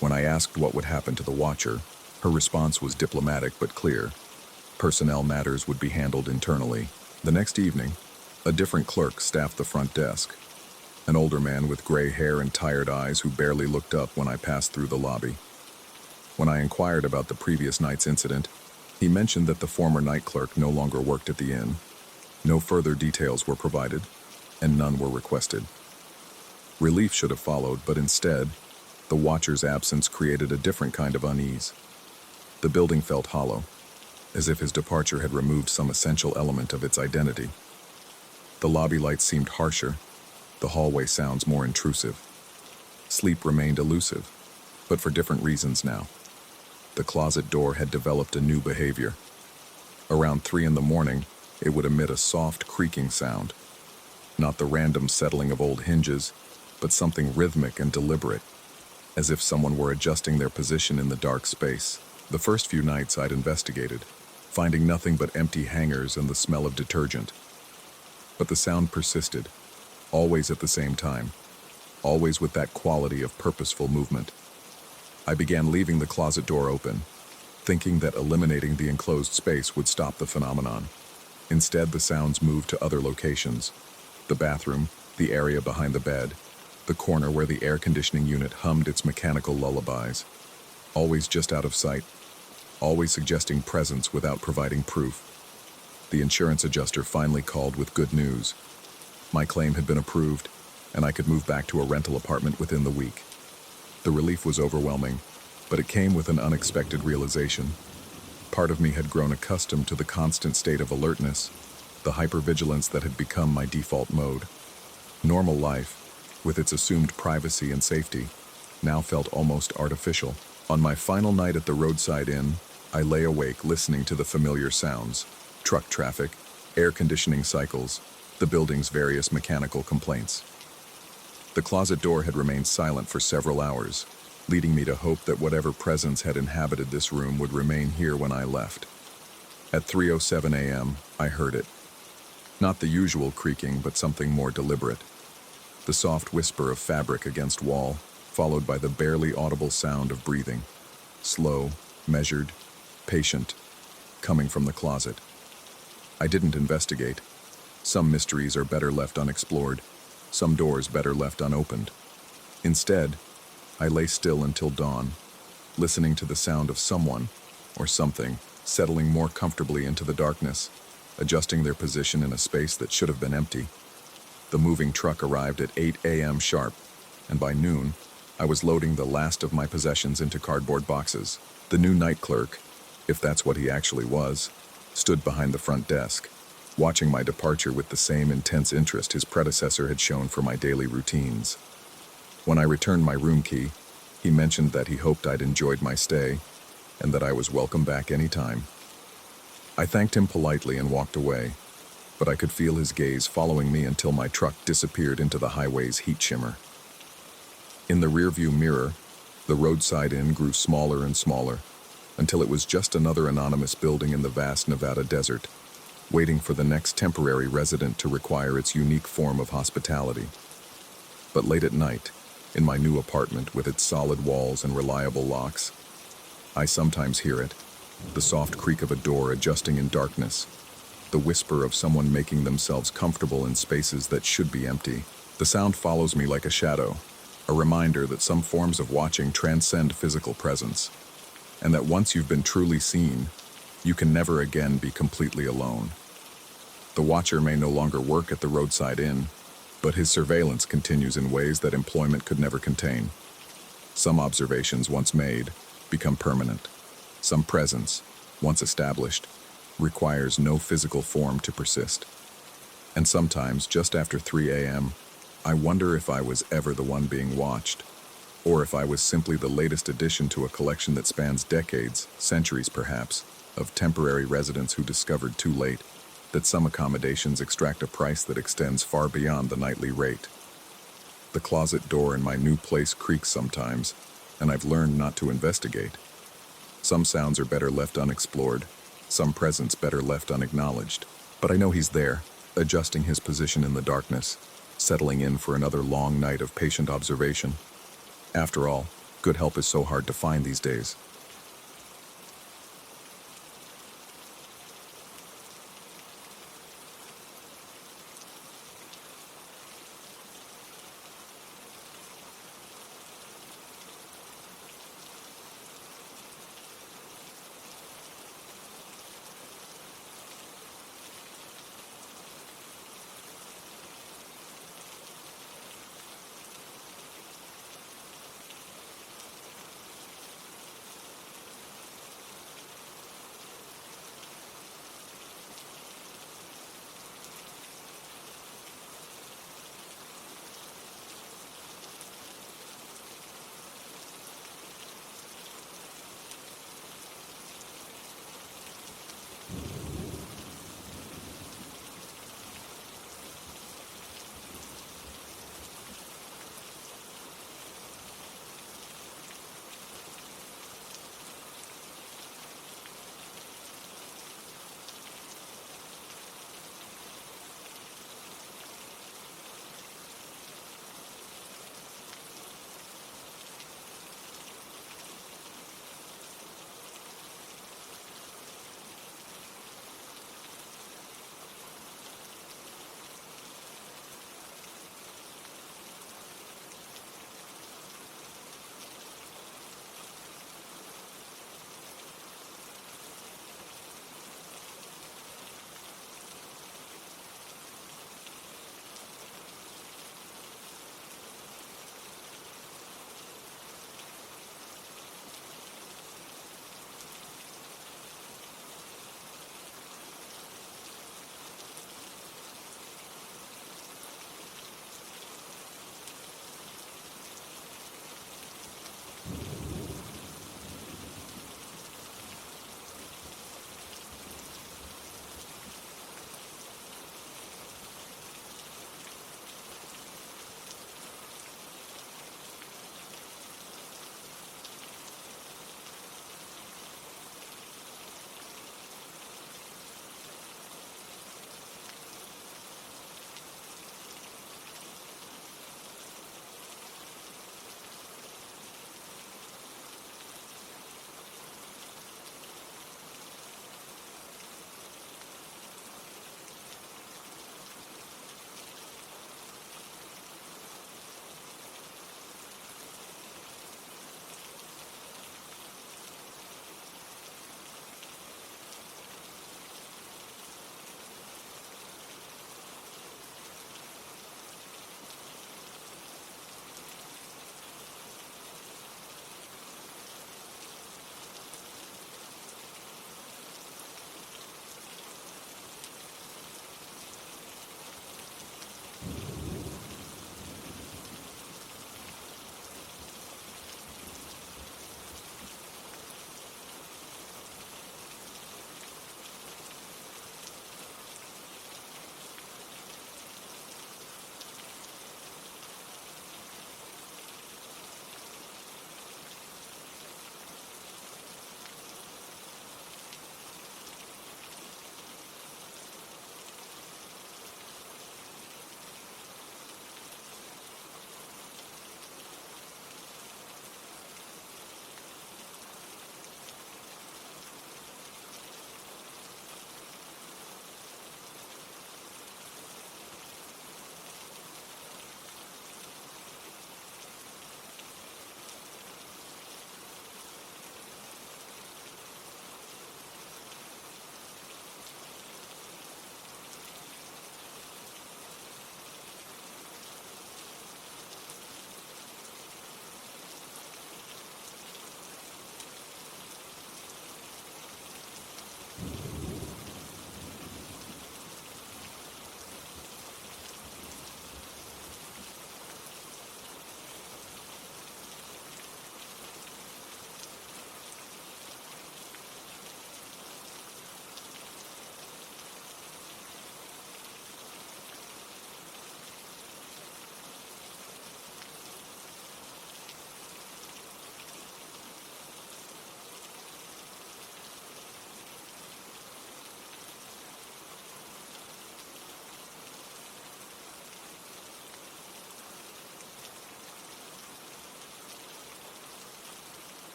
When I asked what would happen to the watcher, her response was diplomatic but clear. Personnel matters would be handled internally. The next evening, a different clerk staffed the front desk. An older man with gray hair and tired eyes who barely looked up when I passed through the lobby. When I inquired about the previous night's incident, he mentioned that the former night clerk no longer worked at the inn. No further details were provided, and none were requested. Relief should have followed, but instead, the watcher's absence created a different kind of unease. The building felt hollow, as if his departure had removed some essential element of its identity. The lobby lights seemed harsher, the hallway sounds more intrusive. Sleep remained elusive, but for different reasons now. The closet door had developed a new behavior. Around 3 a.m, it would emit a soft creaking sound. Not the random settling of old hinges, but something rhythmic and deliberate, as if someone were adjusting their position in the dark space. The first few nights I'd investigated, finding nothing but empty hangars and the smell of detergent. But the sound persisted, always at the same time, always with that quality of purposeful movement. I began leaving the closet door open, thinking that eliminating the enclosed space would stop the phenomenon. Instead, the sounds moved to other locations: the bathroom, the area behind the bed, the corner where the air conditioning unit hummed its mechanical lullabies. Always just out of sight, always suggesting presence without providing proof. The insurance adjuster finally called with good news. My claim had been approved, and I could move back to a rental apartment within the week. The relief was overwhelming, but it came with an unexpected realization. Part of me had grown accustomed to the constant state of alertness, the hypervigilance that had become my default mode. Normal life, with its assumed privacy and safety, now felt almost artificial. On my final night at the roadside inn, I lay awake listening to the familiar sounds: truck traffic, air conditioning cycles, the building's various mechanical complaints. The closet door had remained silent for several hours, leading me to hope that whatever presence had inhabited this room would remain here when I left. At 3:07 a.m., I heard it. Not the usual creaking, but something more deliberate. The soft whisper of fabric against wall, followed by the barely audible sound of breathing. Slow, measured, patient, coming from the closet. I didn't investigate. Some mysteries are better left unexplored, some doors better left unopened. Instead, I lay still until dawn, listening to the sound of someone, or something, settling more comfortably into the darkness, adjusting their position in a space that should have been empty. The moving truck arrived at 8 a.m. sharp, and by noon, I was loading the last of my possessions into cardboard boxes. The new night clerk, if that's what he actually was, stood behind the front desk, watching my departure with the same intense interest his predecessor had shown for my daily routines. When I returned my room key, he mentioned that he hoped I'd enjoyed my stay, and that I was welcome back any time. I thanked him politely and walked away, but I could feel his gaze following me until my truck disappeared into the highway's heat shimmer. In the rearview mirror, the roadside inn grew smaller and smaller, until it was just another anonymous building in the vast Nevada desert, waiting for the next temporary resident to require its unique form of hospitality. But late at night, in my new apartment with its solid walls and reliable locks, I sometimes hear it, the soft creak of a door adjusting in darkness, the whisper of someone making themselves comfortable in spaces that should be empty. The sound follows me like a shadow, a reminder that some forms of watching transcend physical presence, and that once you've been truly seen, you can never again be completely alone. The watcher may no longer work at the roadside inn, but his surveillance continues in ways that employment could never contain. Some observations once made become permanent. Some presence, once established, requires no physical form to persist. And sometimes, just after 3 a.m., I wonder if I was ever the one being watched, or if I was simply the latest addition to a collection that spans decades, centuries perhaps, of temporary residents who discovered too late that some accommodations extract a price that extends far beyond the nightly rate. The closet door in my new place creaks sometimes, and I've learned not to investigate. Some sounds are better left unexplored, some presence better left unacknowledged. But I know he's there, adjusting his position in the darkness, settling in for another long night of patient observation. After all, good help is so hard to find these days.